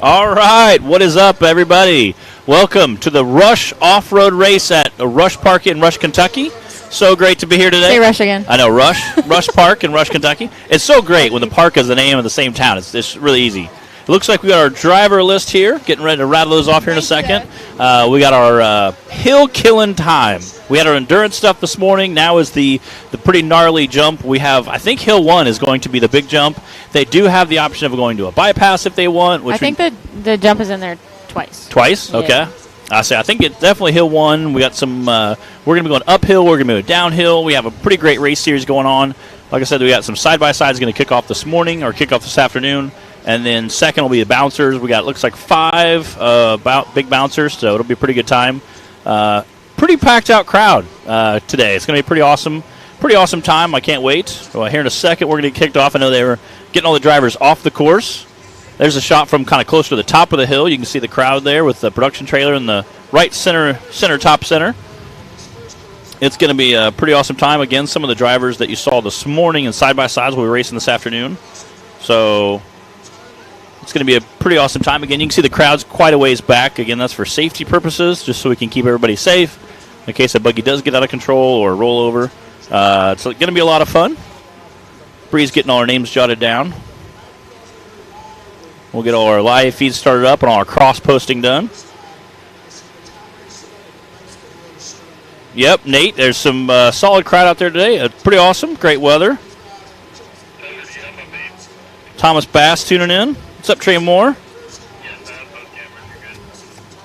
All right, what is up, everybody? Welcome to the Rush Off-Road Race at Rush Park in Rush, Kentucky. So great to be here today. Say Rush again. I know, Rush Park in Rush, Kentucky. It's so great when the park is the name of the same town. It's really easy. It looks like we got our driver list here, getting ready to rattle those off here in a second. We got our hill killing time. We had our endurance stuff this morning. Now is the pretty gnarly jump. We have, I think Hill 1 is going to be the big jump. They do have the option of going to a bypass if they want. Which I think the jump is in there twice. Twice? Yeah. Okay. I think it's definitely Hill 1. We got some, we're going to be going uphill. We're going to be going downhill. We have a pretty great race series going on. Like I said, we got some side-by-sides going to kick off this morning or kick off this afternoon. And then second will be the bouncers. We got, looks like 5 big bouncers, so it'll be a pretty good time. Pretty packed out crowd today. It's going to be pretty awesome time. I can't wait. Well, here in a second, we're going to get kicked off. I know they were getting all the drivers off the course. There's a shot from kind of close to the top of the hill. You can see the crowd there with the production trailer in the right top center. It's going to be a pretty awesome time. Again, some of the drivers that you saw this morning and side-by-sides will be racing this afternoon. So it's going to be a pretty awesome time. Again, you can see the crowd's quite a ways back. Again, that's for safety purposes, just so we can keep everybody safe in case a buggy does get out of control or roll over. It's going to be a lot of fun. Bree's getting all our names jotted down. We'll get all our live feeds started up and all our cross-posting done. Yep, Nate, there's some solid crowd out there today. Pretty awesome. Great weather. Thomas Bass tuning in. What's up, Trey Moore?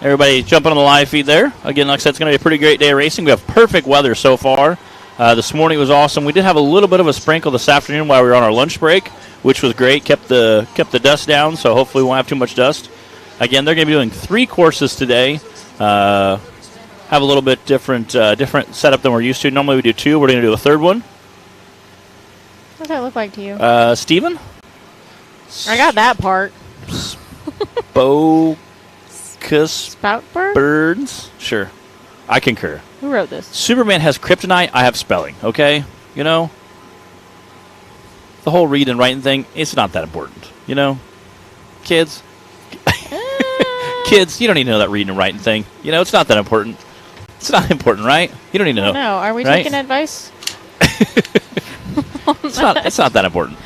Everybody jumping on the live feed there. Again, like I said, it's going to be a pretty great day of racing. We have perfect weather so far. This morning was awesome. We did have a little bit of a sprinkle this afternoon while we were on our lunch break, which was great. Kept the dust down, so hopefully we won't have too much dust. Again, they're going to be doing 3 courses today. Have a little bit different setup than we're used to. Normally we do 2. We're going to do a third one. What does that look like to you? Steven? I got that part. Spout birds? Sure. I concur. Who wrote this? Superman has kryptonite. I have spelling, okay? You know? The whole reading and writing thing, it's not that important. You know? Kids? Kids, you don't need to know that reading and writing thing. You know, it's not that important. It's not important, right? You don't need to know. No, are we right? taking advice? It's not that important.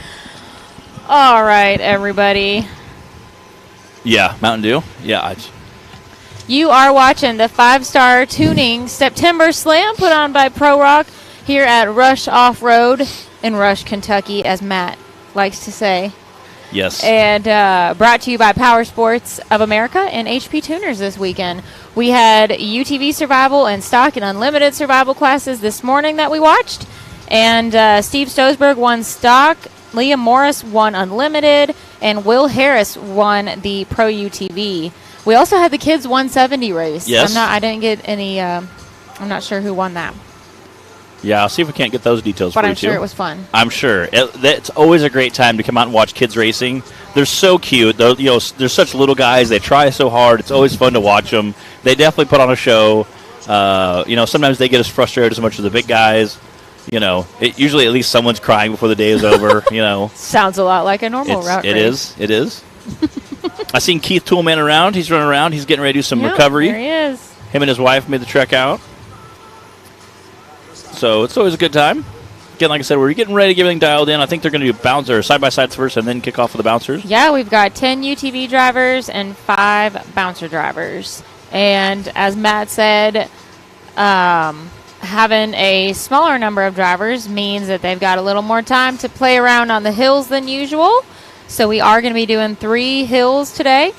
All right, everybody. Yeah, Mountain Dew. Yeah. You are watching the 5-Star Tuning September Slam put on by Pro Rock here at Rush Off-Road in Rush, Kentucky, as Matt likes to say. Yes. And brought to you by Power Sports of America and HP Tuners this weekend. We had UTV Survival and Stock and Unlimited Survival classes this morning that we watched. And Steve Stosberg won Stock, Liam Morris won Unlimited, and Will Harris won the Pro UTV. We also had the Kids 170 race. Yes. I didn't get any, I'm not sure who won that. Yeah, I'll see if we can't get those details but for you, I'm sure it was fun. I'm sure. It's always a great time to come out and watch kids racing. They're so cute. They're such little guys. They try so hard. It's always fun to watch them. They definitely put on a show. Sometimes they get us frustrated as much as the big guys. Usually at least someone's crying before the day is over. Sounds a lot like a normal route race. It is. I seen Keith Toolman around. He's running around. He's getting ready to do some recovery. There he is. Him and his wife made the trek out. So it's always a good time. Again, like I said, we're getting ready to get everything dialed in. I think they're going to do bouncer side-by-sides first and then kick off with the bouncers. Yeah, we've got 10 UTV drivers and 5 bouncer drivers. And as Matt said, having a smaller number of drivers means that they've got a little more time to play around on the hills than usual. So we are going to be doing 3 hills today,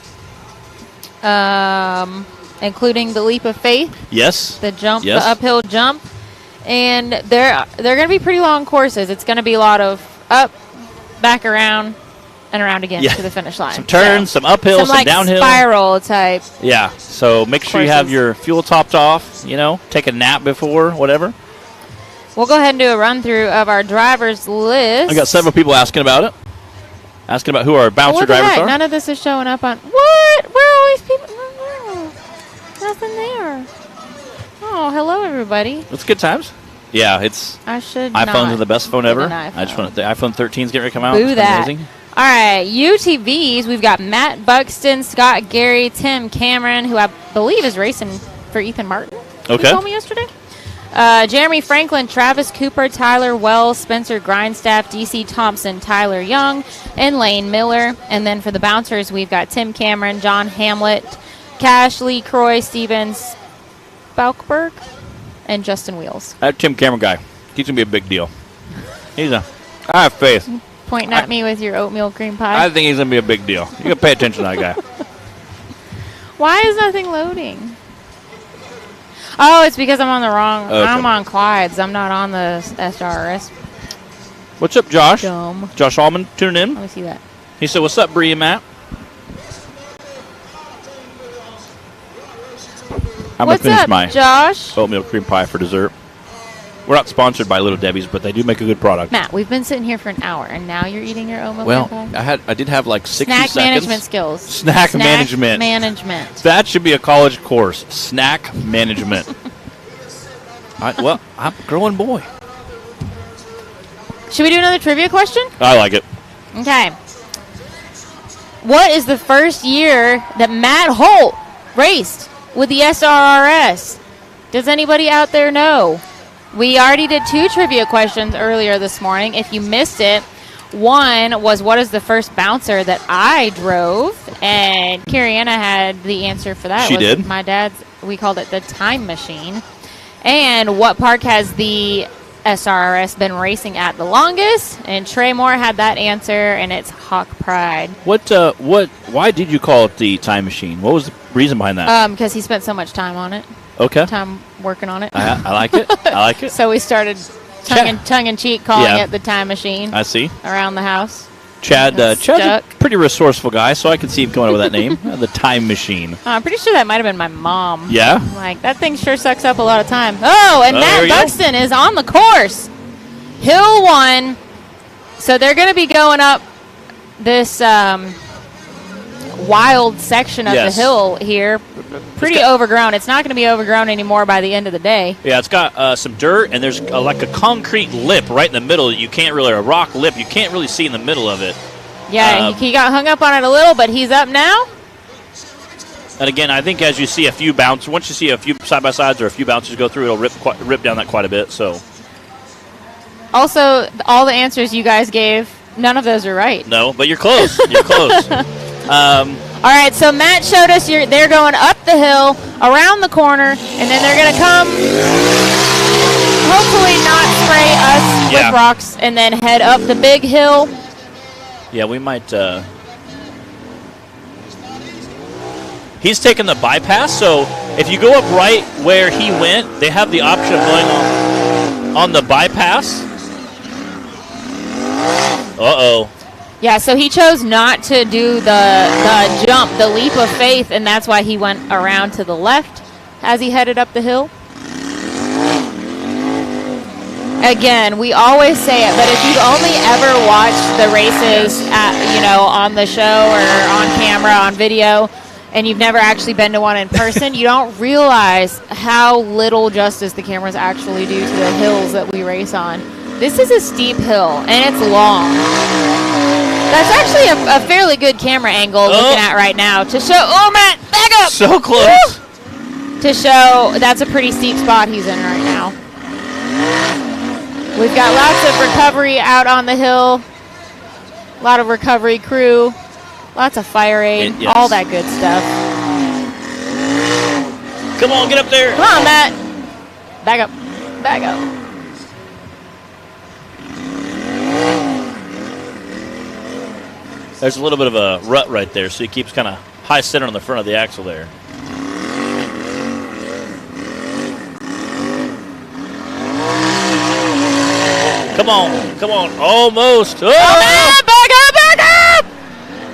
including the Leap of Faith. Yes. The jump, yes. The uphill jump. And they're going to be pretty long courses. It's going to be a lot of up, back around, and around again to the finish line. Some turns, some uphill, some downhill. Spiral type. Yeah. So make sure you have your fuel topped off, take a nap before, whatever. We'll go ahead and do a run-through of our drivers list. I got several people asking about it. Asking about who our bouncer drivers are. None of this is showing up on... What? Where are all these people? No. Nothing there. Oh, hello, everybody. It's good times. Yeah, it's... I should iPhones are the best phone ever. I just want to... The iPhone 13 is getting ready to come out. Boo that. Amazing. All right, UTVs, we've got Matt Buxton, Scott Gary, Tim Cameron, who I believe is racing for Ethan Martin. Okay. He told me yesterday. Jeremy Franklin, Travis Cooper, Tyler Wells, Spencer Grindstaff, DC Thompson, Tyler Young, and Lane Miller. And then for the bouncers, we've got Tim Cameron, John Hamlet, Cash Lee Croy, Stevens Balkberg, and Justin Wheels. That Tim Cameron guy, he's going to be a big deal. I have faith. Pointing at me with your oatmeal cream pie. I think he's going to be a big deal. You got to pay attention to that guy. Why is nothing loading? Oh, it's because I'm on the wrong. Okay. I'm on Clyde's. I'm not on the SRS. What's up, Josh? Dumb. Josh Allman tuning in. Let me see that. He said, what's up, Bree and Matt? I'm going to What's finish up, my Josh? oatmeal cream pie for dessert. We're not sponsored by Little Debbie's, but they do make a good product. Matt, we've been sitting here for an hour, and now you're eating your oatmeal Well, cream pie? I did have like 60 Snack seconds. management skills. Snack management. management. That should be a college course. Snack management. I'm a growing boy. Should we do another trivia question? I like it. Okay. What is the first year that Matt Holt raced with the SRRS? Does anybody out there know? We already did 2 trivia questions earlier this morning. If you missed it, one was what is the first bouncer that I drove? And Carrie-Anna had the answer for that. She did. My dad's, we called it the time machine. And what park has the SRRS been racing at the longest? And Trey Moore had that answer, and it's Hawk Pride. Why did you call it the time machine? What was the reason behind that? Because he spent so much time on it. Okay. Time working on it. I like it. I like it. So we started tongue in cheek calling it the time machine. I see. Around the house. Chad's a pretty resourceful guy, so I can see him coming up with that name, the time machine. I'm pretty sure that might have been my mom. Yeah? Like, that thing sure sucks up a lot of time. Oh, and Matt Buxton is on the course. Hill 1. So they're going to be going up this wild section of the hill here. Pretty overgrown. It's not going to be overgrown anymore by the end of the day. Yeah, it's got some dirt, and there's like a concrete lip right in the middle that you can't really, a rock lip, you can't really see in the middle of it. Yeah, he got hung up on it a little, but he's up now. And again, I think as you see a few bounces, once you see a few side-by-sides or a few bounces go through, it'll rip down that quite a bit. So. Also, all the answers you guys gave, none of those are right. No, but you're close. You're close. All right, so Matt showed us they're going up the hill, around the corner, and then they're going to come, hopefully not spray us with rocks, and then head up the big hill. Yeah, we might. He's taking the bypass, so if you go up right where he went, they have the option of going on the bypass. Uh-oh. Yeah, so he chose not to do the jump, the leap of faith, and that's why he went around to the left as he headed up the hill. Again, we always say it, but if you've only ever watched the races on the show or on camera, on video, and you've never actually been to one in person, you don't realize how little justice the cameras actually do to the hills that we race on. This is a steep hill, and it's long. That's actually a fairly good camera angle looking at right now to show. Oh, Matt, back up! So close. Woo! To show that's a pretty steep spot he's in right now. We've got lots of recovery out on the hill. A lot of recovery crew. Lots of fire aid. Yes. All that good stuff. Come on, get up there. Come on, Matt. Back up. Back up. There's a little bit of a rut right there, so he keeps kind of high center on the front of the axle there. Come on, almost. Oh, man, back up!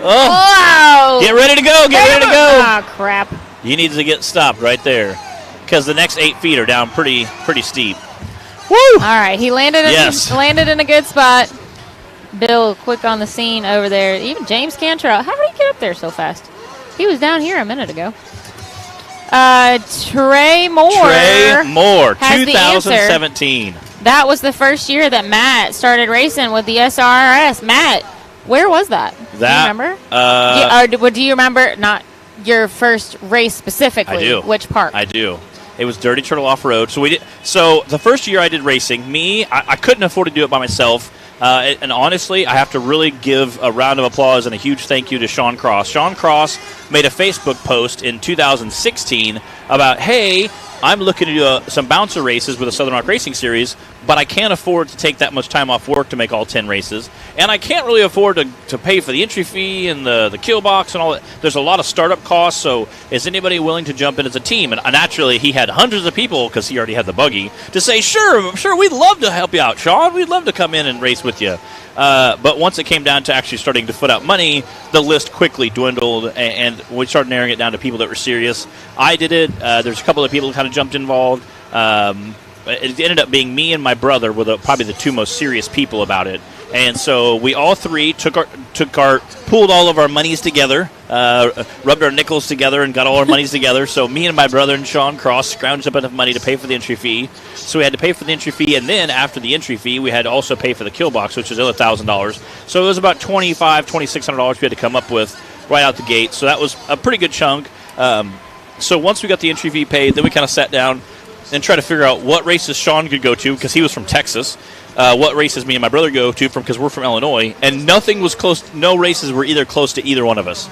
Oh. Wow! Get ready to go, get ready to go. Ah, crap. You need to get stopped right there, because the next 8 feet are down pretty steep. Woo! All right, he landed in a good spot. Bill, quick on the scene over there. Even James Cantrell. How did he get up there so fast? He was down here a minute ago. Trey Moore. 2017. That was the first year that Matt started racing with the SRS. Matt, Where was that? Do you remember? Do you remember not your first race specifically? I do. Which part? I do. It was Dirty Turtle Off-Road. So the first year I did racing, I couldn't afford to do it by myself. And honestly, I have to really give a round of applause and a huge thank you to Sean Cross. Sean Cross made a Facebook post in 2016 about, hey, I'm looking to do some bouncer races with the Southern Rock Racing Series, but I can't afford to take that much time off work to make all 10 races. And I can't really afford to pay for the entry fee and the kill box and all that. There's a lot of startup costs, so is anybody willing to jump in as a team? And naturally, he had hundreds of people, because he already had the buggy, to say, sure, we'd love to help you out, Sean. We'd love to come in and race with you. But once it came down to actually starting to foot out money, the list quickly dwindled, and we started narrowing it down to people that were serious. I did it. There's a couple of people who kind of jumped involved. It ended up being me and my brother were probably the two most serious people about it. And so we all three pooled all of our monies together, rubbed our nickels together, and got all our monies together. So me and my brother and Sean Cross scrounged up enough money to pay for the entry fee. So we had to pay for the entry fee, and then after the entry fee, we had to also pay for the kill box, which is another $1,000. So it was about $2,600 we had to come up with right out the gate. So that was a pretty good chunk. So once we got the entry fee paid, then we kind of sat down and tried to figure out what races Sean could go to, because he was from Texas. What races me and my brother go to because we're from Illinois, and nothing was close. No races were either close to either one of us,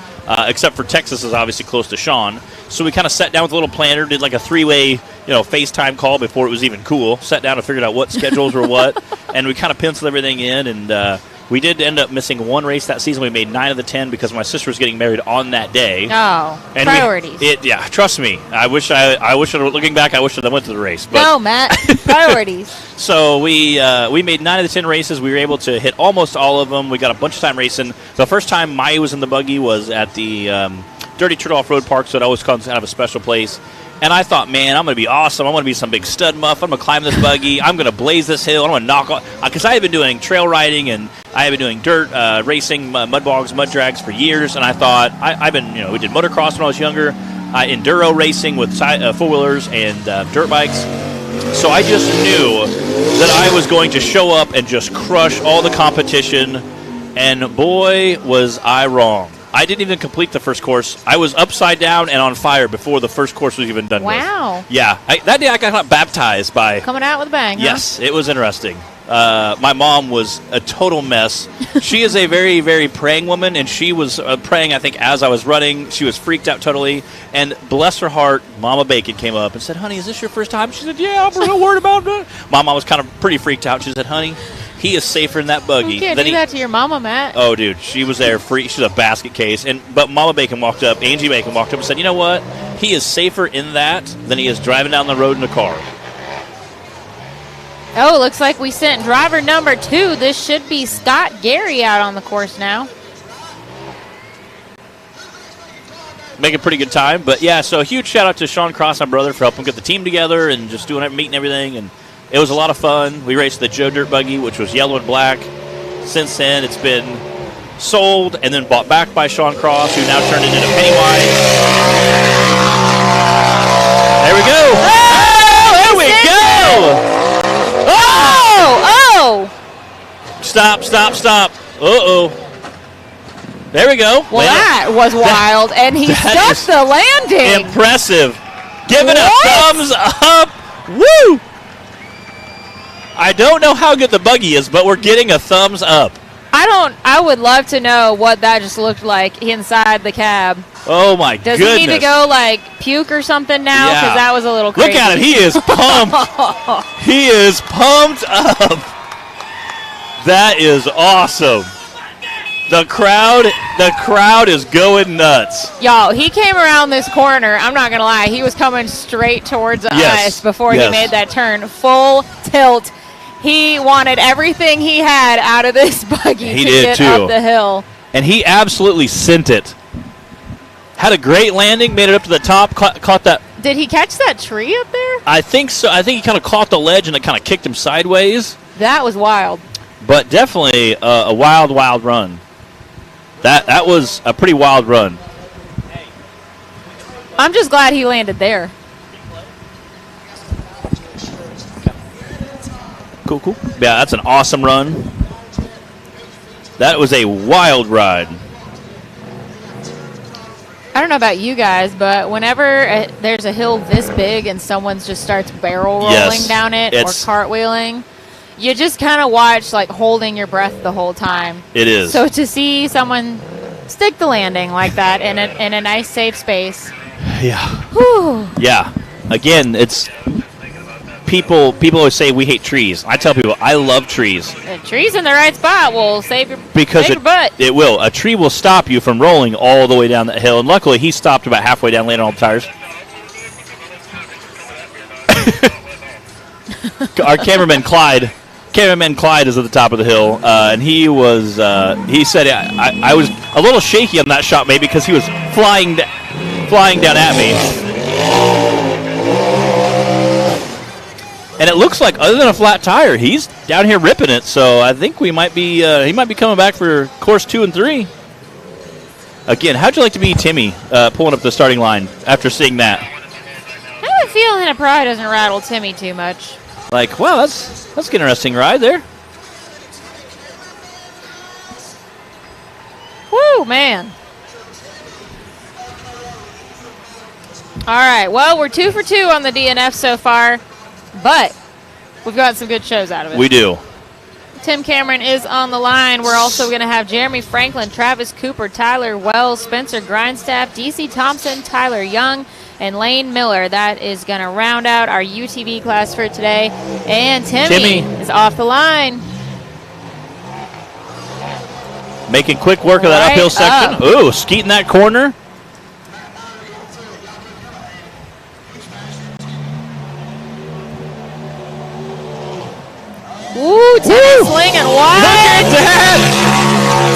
except for Texas is obviously close to Sean. So we kind of sat down with a little planner, did like a three-way, FaceTime call before it was even cool. Sat down and figured out what schedules were what, and we kind of penciled everything in. And we did end up missing one race that season. We made 9 of the 10 because my sister was getting married on that day. Oh, and priorities. Trust me. I wish looking back, I wish I went to the race. But no, Matt, priorities. So we made 9 of the 10 races. We were able to hit almost all of them. We got a bunch of time racing. The first time Maya was in the buggy was at the Dirty Turtle Off-Road Park, so it always comes kind of a special place. And I thought, man, I'm going to be awesome. I'm going to be some big stud muff. I'm going to climb this buggy. I'm going to blaze this hill. I'm going to knock off. Because I had been doing trail riding and I had been doing dirt racing, mud bogs, mud drags for years. And I thought, we did motocross when I was younger, enduro racing with four-wheelers and dirt bikes. So I just knew that I was going to show up and just crush all the competition. And boy, was I wrong. I didn't even complete the first course. I was upside down and on fire before the first course was even done with. Wow. Yeah. That day I got baptized by... Coming out with a bang, Yes, huh? It was interesting. My mom was a total mess. She is a very, very praying woman, and she was praying, I think, as I was running. She was freaked out totally. And bless her heart, Mama Bacon came up and said, honey, is this your first time? She said, yeah, I'm real worried about it. My mom was kind of pretty freaked out. She said, honey, he is safer in that buggy. You can't do that to your mama, Matt. Oh, dude, she was there free. She's a basket case. But Mama Bacon walked up, Angie Bacon walked up and said, you know what? He is safer in that than he is driving down the road in a car. Oh, looks like we sent driver number 2. This should be Scott Gary out on the course now. Making pretty good time. But, yeah, so a huge shout-out to Sean Cross, my brother, for helping get the team together and just meeting everything. And it was a lot of fun. We raced the Joe Dirt Buggy, which was yellow and black. Since then, it's been sold and then bought back by Sean Cross, who now turned it into Pennywise. There we go. Oh, there we go. Oh! Stop. Uh-oh. There we go. Well, that was wild, and he stuck the landing. Impressive. Give it a thumbs up. Woo! I don't know how good the buggy is, but we're getting a thumbs up. I would love to know what that just looked like inside the cab. Oh, my goodness. Does he need to go, puke or something now? Because that was a little crazy. Look at him. He is pumped. He is pumped up. That is awesome. The crowd is going nuts. Y'all, he came around this corner. I'm not going to lie. He was coming straight towards us before he made that turn. Full tilt. He wanted everything he had out of this buggy to get up the hill. And he absolutely sent it. Had a great landing, made it up to the top, caught that. Did he catch that tree up there? I think so. I think he kind of caught the ledge and it kind of kicked him sideways. That was wild. But definitely a wild, wild run. That was a pretty wild run. I'm just glad he landed there. Cool. Yeah, that's an awesome run. That was a wild ride. I don't know about you guys, but whenever there's a hill this big and someone just starts barrel rolling down it or cartwheeling, you just kind of watch like holding your breath the whole time. It is. So to see someone stick the landing like that in a nice safe space. Yeah. Whew. Yeah. Again, it's people always say we hate trees. I tell people I love trees. Trees in the right spot will save your butt. It will. A tree will stop you from rolling all the way down that hill. And luckily, he stopped about halfway down, landing on all the tires. Our cameraman Clyde is at the top of the hill, and he was. He said I was a little shaky on that shot, maybe because he was flying down at me. And it looks like, other than a flat tire, he's down here ripping it. So I think we might be he might be coming back for course 2 and 3. Again, how'd you like to be Timmy pulling up the starting line after seeing that? I have a feeling it probably doesn't rattle Timmy too much. Like, well, that's an interesting ride there. Woo, man. All right, well, we're 2 for 2 on the DNF so far, but we've got some good shows out of it. We do. Tim Cameron is on the line. We're also going to have Jeremy Franklin, Travis Cooper, Tyler Wells, Spencer Grindstaff, DC Thompson, Tyler Young, and Lane Miller. That is going to round out our UTV class for today. And Timmy is off the line. Making quick work of that uphill section. Ooh, skeeting that corner. Ooh, Timmy slinging wide. Look at that!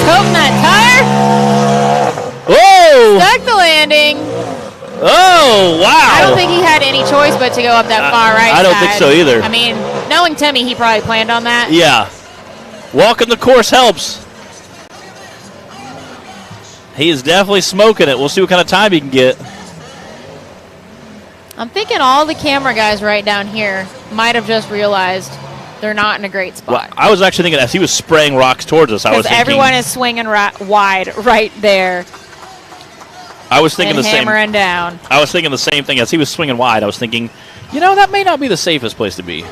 Toting that tire. Whoa! Stuck the landing. Oh, wow. I don't think he had any choice but to go up that far right side. I don't think so either. I mean, knowing Timmy, he probably planned on that. Yeah. Walking the course helps. He is definitely smoking it. We'll see what kind of time he can get. I'm thinking all the camera guys right down here might have just realized they're not in a great spot. Well, I was actually thinking as he was spraying rocks towards us, I was thinking. Everyone is swinging wide right there. I was thinking the same. Hammering down. I was thinking the same thing as he was swinging wide. I was thinking, that may not be the safest place to be.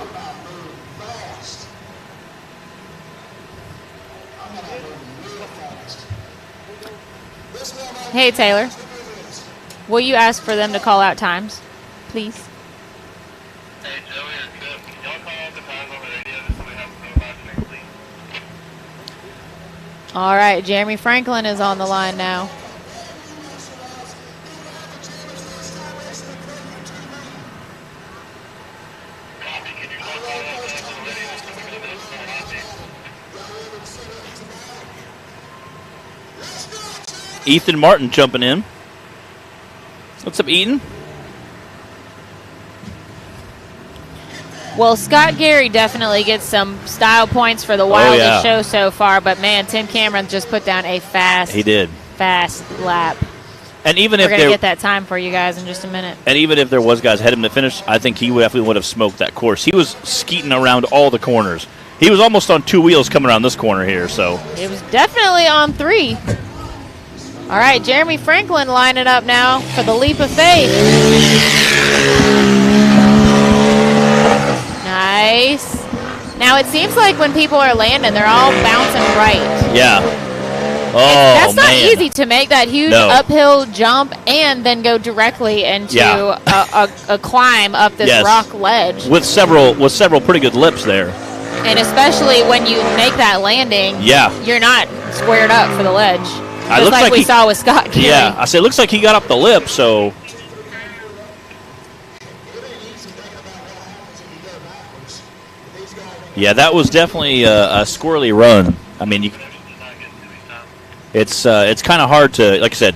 Hey, Taylor. Will you ask for them to call out times, please? Hey, Joey or Cliff, can y'all call out the times on the radio just so we have to know about the next week? All right, Jeremy Franklin is on the line now. Copy, can you call out the times on the radio just so we can know about the Ethan Martin jumping in. What's up, Ethan? Well, Scott Gary definitely gets some style points for the wildest show so far, but man, Tim Cameron just put down a fast lap. And even We're if going to get that time for you guys in just a minute. And even if there was guys ahead of him to finish, I think he definitely would have smoked that course. He was skeeting around all the corners. He was almost on 2 wheels coming around this corner here. So it was definitely on 3. All right, Jeremy Franklin lining up now for the leap of faith. Nice. Now it seems like when people are landing, they're all bouncing right. Yeah. Oh, that's not easy to make that huge uphill jump and then go directly into a climb up this rock ledge. With several pretty good lips there. And especially when you make that landing, you're not squared up for the ledge. Just like we saw with Scott Gary. Yeah, I say it looks like he got up the lip, so. Yeah, that was definitely a squirrely run. I mean, it's kind of hard to, like I said,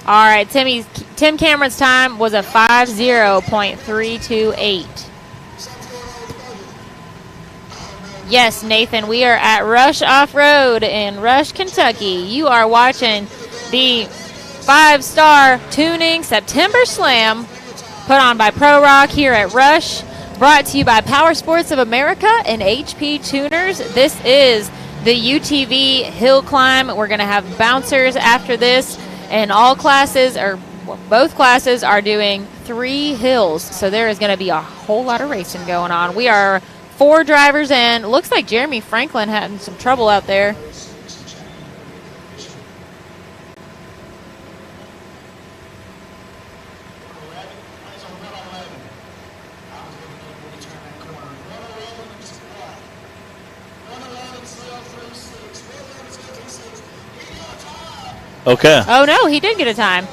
All right, Tim Cameron's time was a 50.328. Yes, Nathan, we are at Rush Off-Road in Rush, Kentucky. You are watching the 5-star tuning September Slam put on by Pro Rock here at Rush. Brought to you by Power Sports of America and HP Tuners. This is the UTV hill climb. We're going to have bouncers after this, and all classes, or both classes, are doing 3 hills. So there is going to be a whole lot of racing going on. We are 4 drivers in. Looks like Jeremy Franklin having some trouble out there. Okay. Oh, no, he did get a time.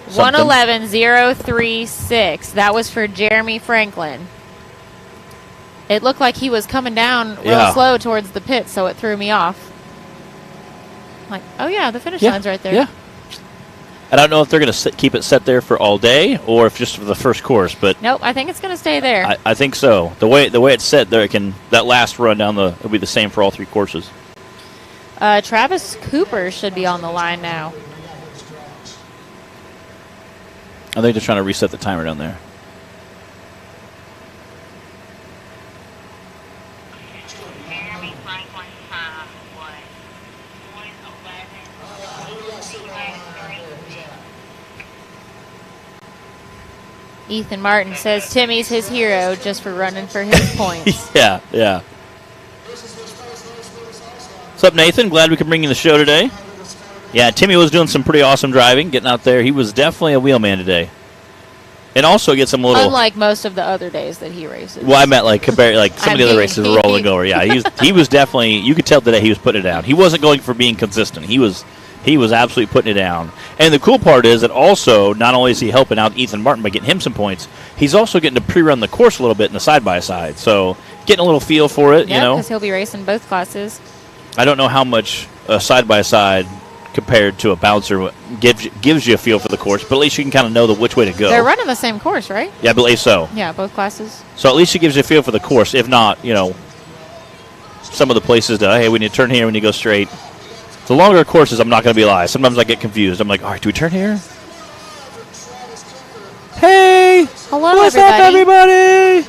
1:11.036. That was for Jeremy Franklin. It looked like he was coming down real slow towards the pit, so it threw me off. Like, oh, yeah, the finish line's right there. Yeah. I don't know if they're going to keep it set there for all day or if just for the first course, but nope, I think it's going to stay there. I think so. The way it's set there, that last run down it'll be the same for all 3 courses. Travis Cooper should be on the line now. I think they're trying to reset the timer down there. Jeremy Franklin's time was 1:11.03. Ethan Martin says Timmy's his hero just for running for his points. Yeah. What's up, Nathan? Glad we could bring you the show today. Yeah, Timmy was doing some pretty awesome driving, getting out there. He was definitely a wheelman today. And also get some little... Unlike most of the other days that he races. Well, I meant compared some of the other races were rolling over. Yeah, he was definitely... You could tell today he was putting it down. He wasn't going for being consistent. He was absolutely putting it down. And the cool part is that also, not only is he helping out Ethan Martin by getting him some points, he's also getting to pre-run the course a little bit in the side-by-side. So getting a little feel for it, Yeah, because he'll be racing both classes. I don't know how much a side-by-side compared to a bouncer gives you a feel for the course, but at least you can kind of know which way to go. They're running the same course, right? Yeah, I believe so. Yeah, both classes. So at least it gives you a feel for the course. If not, some of the places hey, we need to turn here, we need to go straight. The longer courses, I'm not going to be lie. Sometimes I get confused. I'm like, all right, do we turn here? Hey! Hello, what's up, everybody?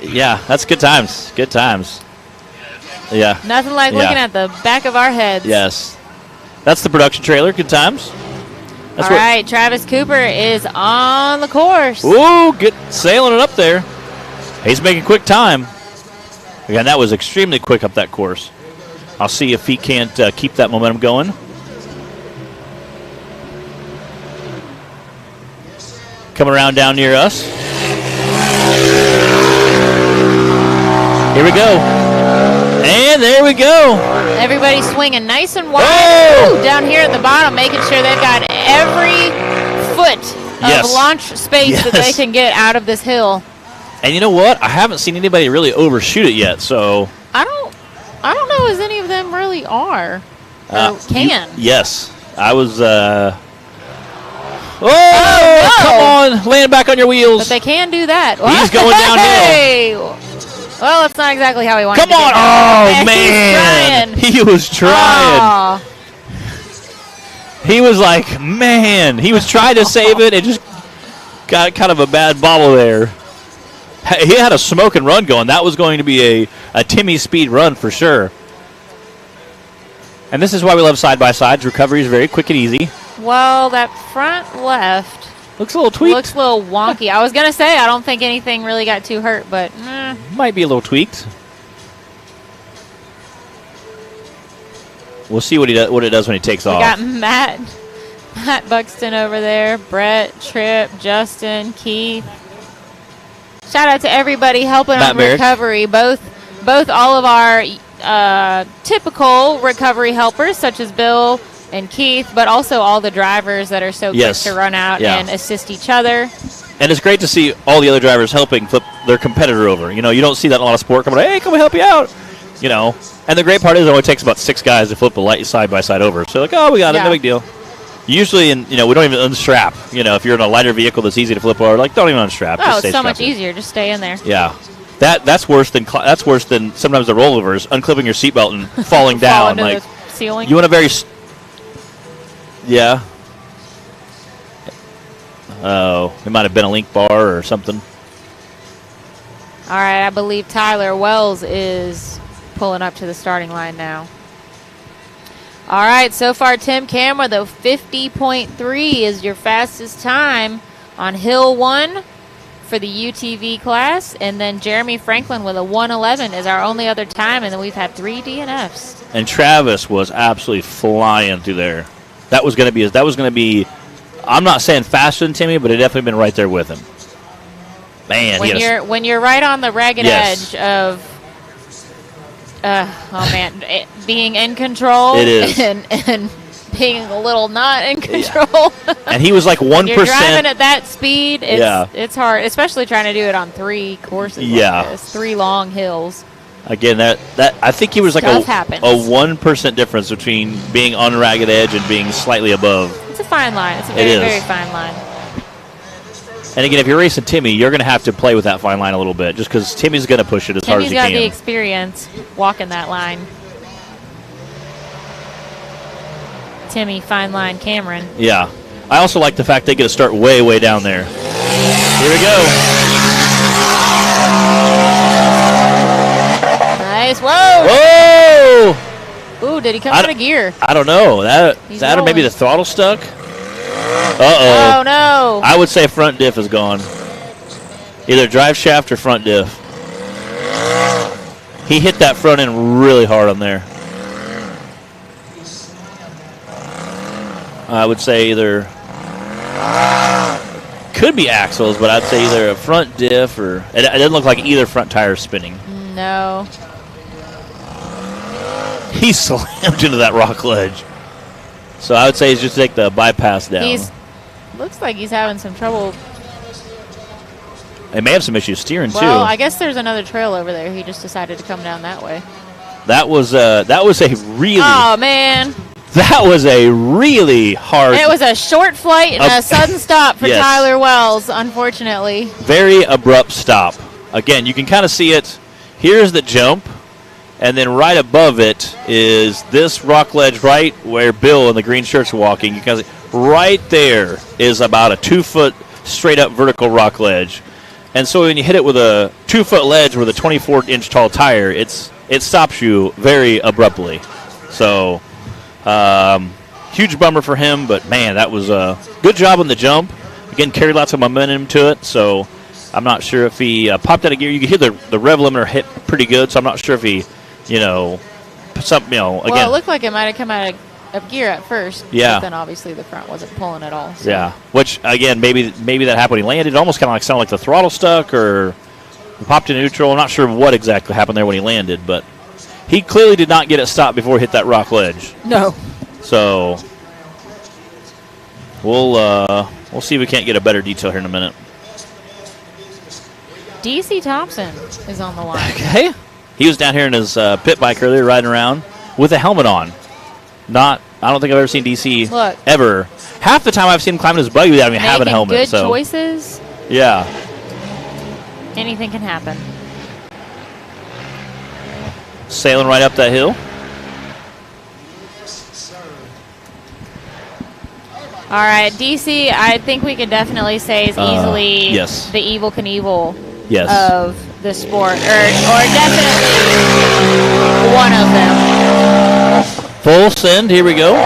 Yeah, that's good times. Good times. Yeah. Nothing like looking at the back of our heads. Yes. That's the production trailer. Good times. All right, Travis Cooper is on the course. Ooh, sailing it up there. He's making quick time. Again, that was extremely quick up that course. I'll see if he can't keep that momentum going. Coming around down near us. Here we go. And there we go. Everybody swinging nice and wide. Ooh, down here at the bottom, making sure they've got every foot of launch space that they can get out of this hill. And you know what? I haven't seen anybody really overshoot it yet, so... I don't know as any of them really are. Or can. Yes. I was... no. Come on! Land back on your wheels. But they can do that. He's going downhill. Well, that's not exactly how he wanted to Come on! Oh, man! He was trying. He was like, man. He was trying to save it. It just got kind of a bad bobble there. He had a smoke and run going. That was going to be a Timmy speed run for sure. And this is why we love side-by-sides. Recovery is very quick and easy. Well, that front left looks a little tweaked. Looks a little wonky. I was going to say I don't think anything really got too hurt, but might be a little tweaked. We'll see what it does when he takes off. We got Matt Buxton over there, Brett, Tripp, Justin, Keith. Shout out to everybody helping on recovery. Both all of our typical recovery helpers, such as Bill and Keith, but also all the drivers that are so quick to run out and assist each other. And it's great to see all the other drivers helping flip their competitor over. You don't see that in a lot of sport. Coming, hey, come help you out. And the great part is it only takes about 6 guys to flip a light side-by-side over. So like, oh, we got it, no big deal. Usually, we don't even unstrap. If you're in a lighter vehicle that's easy to flip over, don't even unstrap. Oh, it's so much easier. Just stay in there. Yeah. That's worse than sometimes the rollovers, unclipping your seatbelt and falling down. Into the ceiling. You want a very Yeah. Oh, it might have been a link bar or something. All right, I believe Tyler Wells is pulling up to the starting line now. All right, so far Tim Cameron, though, 50.3 is your fastest time on Hill 1 for the UTV class. And then Jeremy Franklin with a 1:11 is our only other time, and then we've had 3 DNFs. And Travis was absolutely flying through there. That was going to be, I'm not saying faster than Timmy, but it definitely been right there with him. Man, when you're right on the ragged edge of being in control, it is. and being a little not in control. Yeah. And he was like 1%. You're driving at that speed. It's hard, especially trying to do it on 3 courses. Yeah, like this, 3 long hills. Again, that I think he was like a 1% difference between being on ragged edge and being slightly above. It's a fine line. It's a very fine line. And again, if you're racing Timmy, you're going to have to play with that fine line a little bit, just because Timmy's going to push it as hard as he can. Timmy's got the experience walking that line. Timmy, fine line, Cameron. Yeah. I also like the fact they get to start way, way down there. Here we go. Nice. Whoa. Whoa. Ooh, did he come out of gear? I don't know. That or maybe the throttle stuck. Uh-oh. Oh, no. I would say front diff is gone. Either drive shaft or front diff. He hit that front end really hard on there. I would say either could be axles, but I'd say either a front diff or it doesn't look like either front tire is spinning. No. He slammed into that rock ledge. So I would say he's just take the bypass down. Looks like he's having some trouble. He may have some issues steering too. Well, I guess there's another trail over there. He just decided to come down that way. That was a really. Oh man. That was a really hard. It was a short flight and a sudden stop for Tyler Wells, unfortunately. Very abrupt stop. Again, you can kind of see it. Here's the jump, and then right above it is this rock ledge right where Bill in the green shirt's walking. You can see right there is about a 2-foot straight up vertical rock ledge. And so when you hit it with a 2-foot ledge with a 24-inch tall tire, it stops you very abruptly. So huge bummer for him, but man, that was a good job on the jump. Again, carried lots of momentum to it, so I'm not sure if he popped out of gear. You could hear the rev limiter hit pretty good, so I'm not sure if he, again. Well, it looked like it might have come out of gear at first. Yeah. But then obviously the front wasn't pulling at all. So. Yeah. Which, again, maybe that happened when he landed. It almost kind of sounded like the throttle stuck or popped in neutral. I'm not sure what exactly happened there when he landed, but he clearly did not get it stopped before he hit that rock ledge. No. So we'll see if we can't get a better detail here in a minute. DC Thompson is on the line. Okay. He was down here in his pit bike earlier riding around with a helmet on. I don't think I've ever seen DC ever. Half the time I've seen him climbing his buggy without even having a helmet. Good choices. Yeah. Anything can happen. Sailing right up that hill. All right, DC, I think we could definitely say is easily the Evel Knievel of the sport, or definitely one of them. Full send, here we go.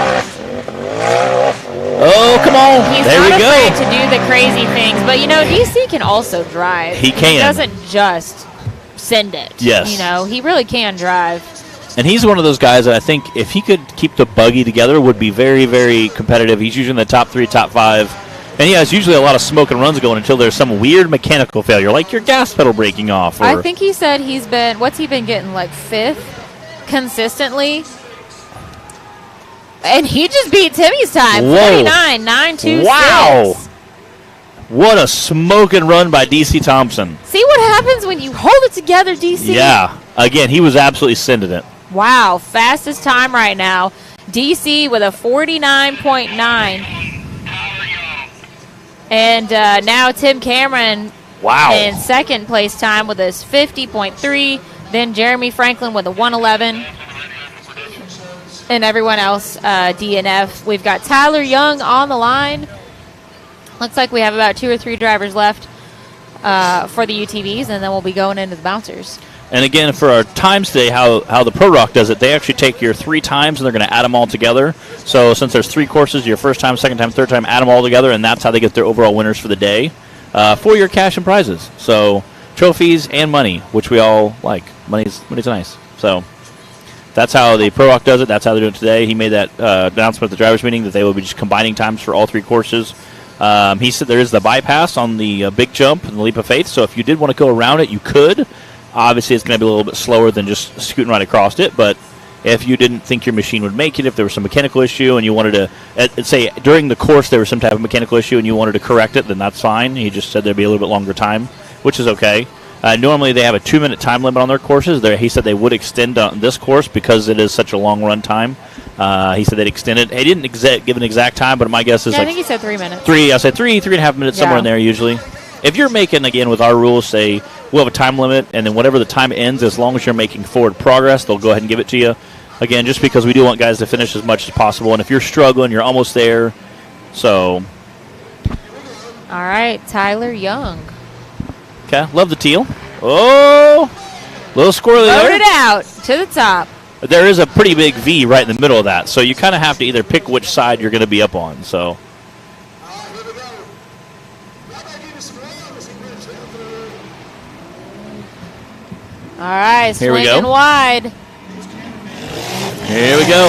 Oh, come on, He's there we go. He's not afraid to do the crazy things, but DC can also drive. He can. He doesn't just send it. Yes. He really can drive. And he's one of those guys that I think if he could keep the buggy together would be very, very competitive. He's usually in the top 3, top 5. And he has usually a lot of smoke and runs going until there's some weird mechanical failure, like your gas pedal breaking off. Or I think he said what's he been getting, like 5th consistently? And he just beat Timmy's time, 49.926. Wow. What a smoke and run by DC Thompson. See what happens when you hold it together, DC? Yeah. Again, he was absolutely sending it. Wow. Fastest time right now. DC with a 49.9. And now Tim Cameron in second place time with his 50.3. Then Jeremy Franklin with a 111. and everyone else DNF. We've got Tyler Young on the line. Looks like we have about 2 or 3 drivers left for the UTVs, and then we'll be going into the bouncers. And again, for our times today, how the Pro Rock does it, they actually take your 3 times and they're going to add them all together. So since there's 3 courses, your first time, second time, third time, add them all together, and that's how they get their overall winners for the day for your cash and prizes. So trophies and money, which we all like. Money's nice. So that's how the Pro Rock does it. That's how they're doing it today. He made that announcement at the drivers' meeting that they will be just combining times for all 3 courses. He said there is the bypass on the big jump and the leap of faith. So if you did want to go around it, you could. Obviously, it's going to be a little bit slower than just scooting right across it, but if you didn't think your machine would make it, if there was some mechanical issue and you wanted to, say during the course there was some type of mechanical issue and you wanted to correct it, then that's fine. He just said there'd be a little bit longer time, which is okay. Normally they have a 2-minute time limit on their courses. He said they would extend on this course because it is such a long run time. He said they'd extend it. He didn't give an exact time, but my guess is I think he said 3 minutes. I said 3.5 minutes, somewhere in there usually. If you're making, again, with our rules, say we'll have a time limit, and then whatever the time ends, as long as you're making forward progress, they'll go ahead and give it to you. Again, just because we do want guys to finish as much as possible, and if you're struggling, you're almost there. So. All right, Tyler Young. Okay, love the teal. Oh, little squirrely there. Load it out to the top. There is a pretty big V right in the middle of that, so you kind of have to either pick which side you're going to be up on. So. All right, here we swinging go. Wide. Here we go.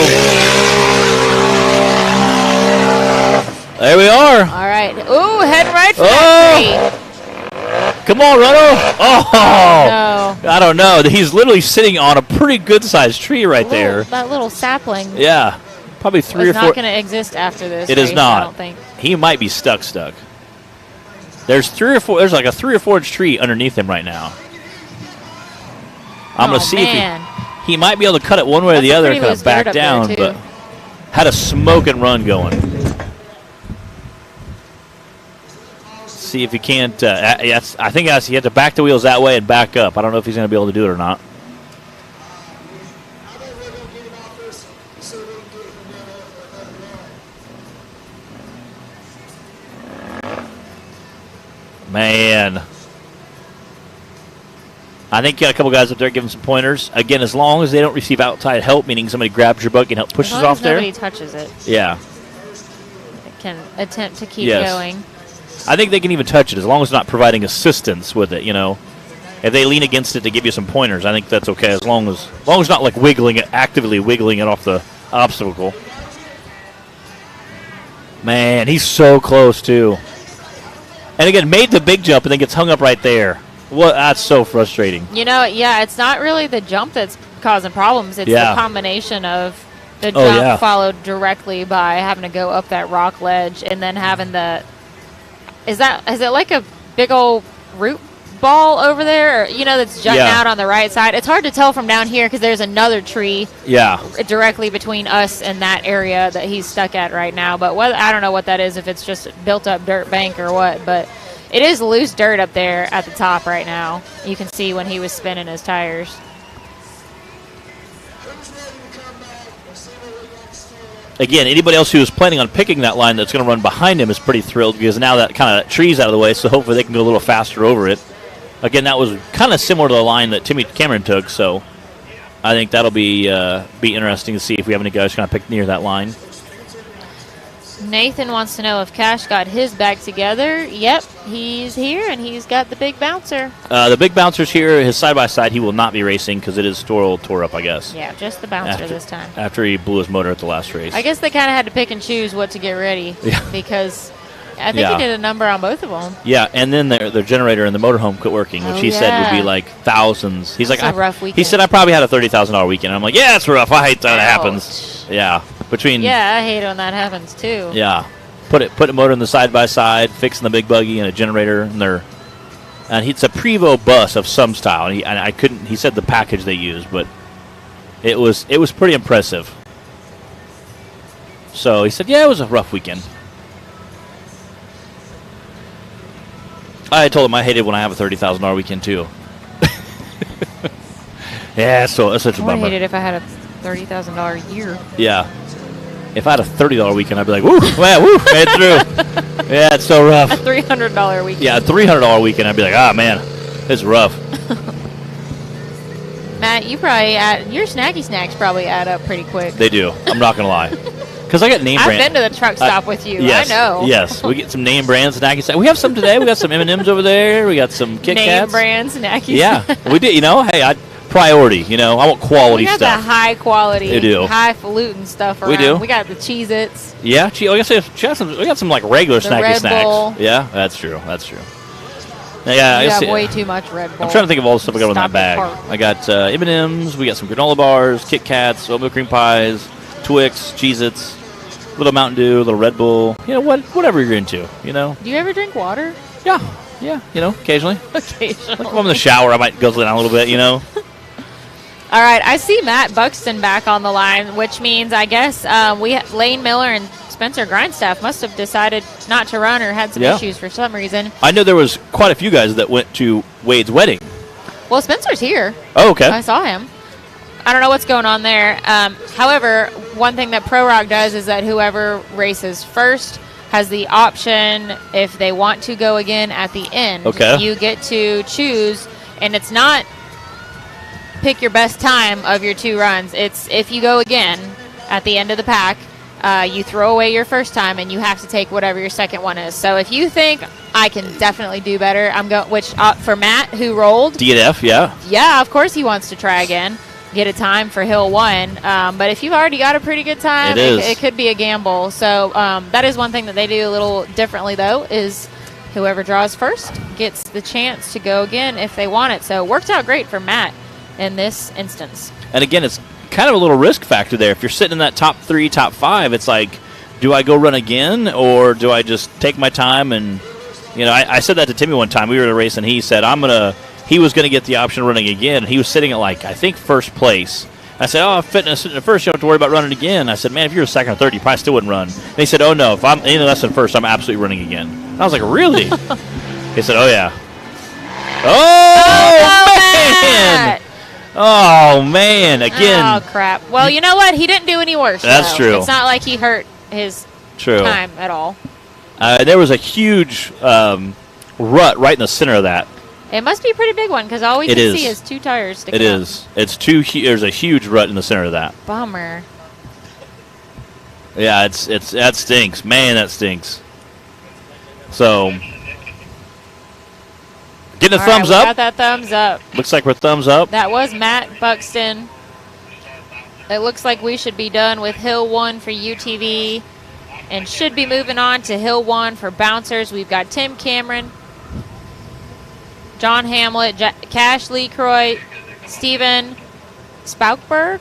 There we are. All right. Ooh, heading right for that tree. Come on, Runo. Oh. No. I don't know. He's literally sitting on a pretty good-sized tree right there. That little sapling. Yeah. Probably 3 or 4. It's not going to exist after this. It is not. I don't think. He might be stuck. There's 3 or 4. There's like a 3 or 4 inch tree underneath him right now. I'm going to see if he might be able to cut it one way or the other and kind of back down, but had a smoke and run going. See if he can't. I think he had to back the wheels that way and back up. I don't know if he's going to be able to do it or not. Man. I think you got a couple guys up there giving some pointers. Again, as long as they don't receive outside help, meaning somebody grabs your buggy and help pushes as long off as there. Nobody touches it. Yeah. It can attempt to keep going. I think they can even touch it as long as it's not providing assistance with it, you know. If they lean against it to give you some pointers, I think that's okay as long as it's not like wiggling it, actively wiggling it off the obstacle. Man, he's so close too. And again, made the big jump and then gets hung up right there. Well, that's so frustrating. You know, it's not really the jump that's causing problems. It's the combination of the jump followed directly by having to go up that rock ledge and then having the is it like a big old root ball over there, or, that's jutting out on the right side? It's hard to tell from down here because there's another tree directly between us and that area that he's stuck at right now. But I don't know what that is, if it's just built up dirt bank or what, but it is loose dirt up there at the top right now. You can see when he was spinning his tires. Again, anybody else who is planning on picking that line that's going to run behind him is pretty thrilled because now that kind of tree's out of the way, so hopefully they can go a little faster over it. Again, that was kind of similar to the line that Timmy Cameron took, so I think that'll be interesting to see if we have any guys kind of pick near that line. Nathan wants to know if Cash got his back together. Yep, he's here, and he's got the big bouncer. The big bouncer's here. His side-by-side, he will not be racing because it is tore up, I guess. Yeah, just the bouncer this time. After he blew his motor at the last race. I guess they kind of had to pick and choose what to get ready because I think he did a number on both of them. Yeah, and then their generator in the motorhome quit working, which he said would be like thousands. He's like, a rough weekend. He said, I probably had a $30,000 weekend. I'm like, yeah, it's rough. I hate that it happens. Yeah. I hate when that happens too. Yeah. Put a motor in the side-by-side, fixing the big buggy and a generator, and it's a Prevost bus of some style. And he said the package they used, but it was pretty impressive. So he said, yeah, it was a rough weekend. I told him I hated when I have a $30,000 weekend too. Yeah, so that's such a bummer. I hated if I had a $30,000 a year. Yeah. If I had a $30 weekend, I'd be like, woo, man, woo, made it through. Yeah, it's so rough. A $300 weekend. Yeah, a $300 weekend, I'd be like, ah, man, it's rough. Matt, you probably your snacky snacks probably add up pretty quick. They do. I'm not going to lie. Because I got name brand. I've been to the truck stop with you. Yes, I know. Yes, we get some name brand snacky snacks. We have some today. We got some M&Ms over there. We got some Kit Kats. Name brand snacky Yeah, snacks. we did. Hey, priority. I want quality We got stuff. the high quality, They do. highfalutin stuff around. We do. We got the Cheez-Its. Yeah, we got some like regular The snacky Red snacks. Bull. Yeah, that's true. Yeah, You I have see. way too much Red Bull. I'm trying to think of all the stuff we got in that Stop bag. your cart. I got M&Ms. We got some granola bars, Kit Kats, oatmeal cream pies, Twix, Cheez-Its, little Mountain Dew, little Red Bull. Whatever you're into. Do you ever drink water? Yeah. Occasionally. Occasionally. Like when I'm in the shower, I might guzzle it down a little bit. All right, I see Matt Buxton back on the line, which means I guess Lane Miller and Spencer Grindstaff must have decided not to run or had some issues for some reason. I know there was quite a few guys that went to Wade's wedding. Well, Spencer's here. Oh, okay. I saw him. I don't know what's going on there. However, one thing that Pro Rock does is that whoever races first has the option, if they want to go again at the end. Okay. You get to choose, and it's not pick your best time of your 2 runs. It's if you go again at the end of the pack, you throw away your first time, and you have to take whatever your second one is. So if you think I can definitely do better, I'm going. Which for Matt, who rolled DNF, yeah. Yeah, of course he wants to try again, get a time for Hill 1. But if you've already got a pretty good time, it could be a gamble. So that is one thing that they do a little differently, though, is whoever draws first gets the chance to go again if they want it. So it worked out great for Matt in this instance. And again, it's kind of a little risk factor there. If you're sitting in that top 3, top 5, it's like, do I go run again, or do I just take my time? And I said that to Timmy one time. We were at a race, and he said he was going to get the option of running again. He was sitting at I think first place. I said, oh, fitness at first, you don't have to worry about running again. I said, man, if you're a second or third, you probably still wouldn't run. And he said, oh no, if I'm any less than first, I'm absolutely running again. And I was like, really? He said, oh yeah. Oh man! Oh man! Again. Oh crap! Well, you know what? He didn't do any worse. That's true. It's not like he hurt his time at all. There was a huge rut right in the center of that. It must be a pretty big one because all we can see is 2 tires sticking out. It is. It's there's a huge rut in the center of that. Bummer. Yeah, that stinks. Man, that stinks. So, getting a thumbs up. Got that thumbs up. Looks like we're thumbs up. That was Matt Buxton. It looks like we should be done with Hill 1 for UTV and should be moving on to Hill 1 for bouncers. We've got Tim Cameron, John Hamlet, Cash Lecroy, Steven Spaukberg.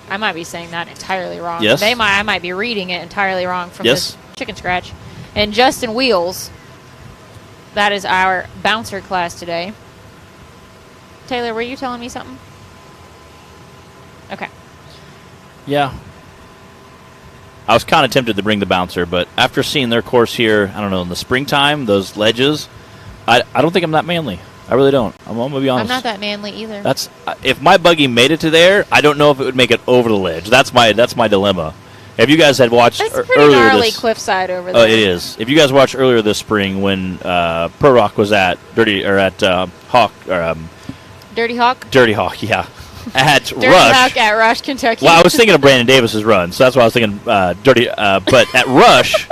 I might be saying that entirely wrong. Yes. I might be reading it entirely wrong from this chicken scratch. And Justin Wheels. That is our bouncer class today. Taylor, were you telling me something? Okay. Yeah. I was kind of tempted to bring the bouncer, but after seeing their course here, I don't know, in the springtime, those ledges, I don't think I'm that manly. I really don't. I'm going to be honest. I'm not that manly either. That's if my buggy made it to there, I don't know if it would make it over the ledge. That's my dilemma. If you guys had watched That's a pretty earlier gnarly cliffside over there. Oh, it is. If you guys watched earlier this spring when Pro Rock was at Dirty Hawk Dirty Hawk, yeah, at Dirty Rush. Hawk at Rush, Kentucky. Well, I was thinking of Brandon Davis's run, so that's why I was thinking Dirty. But at Rush,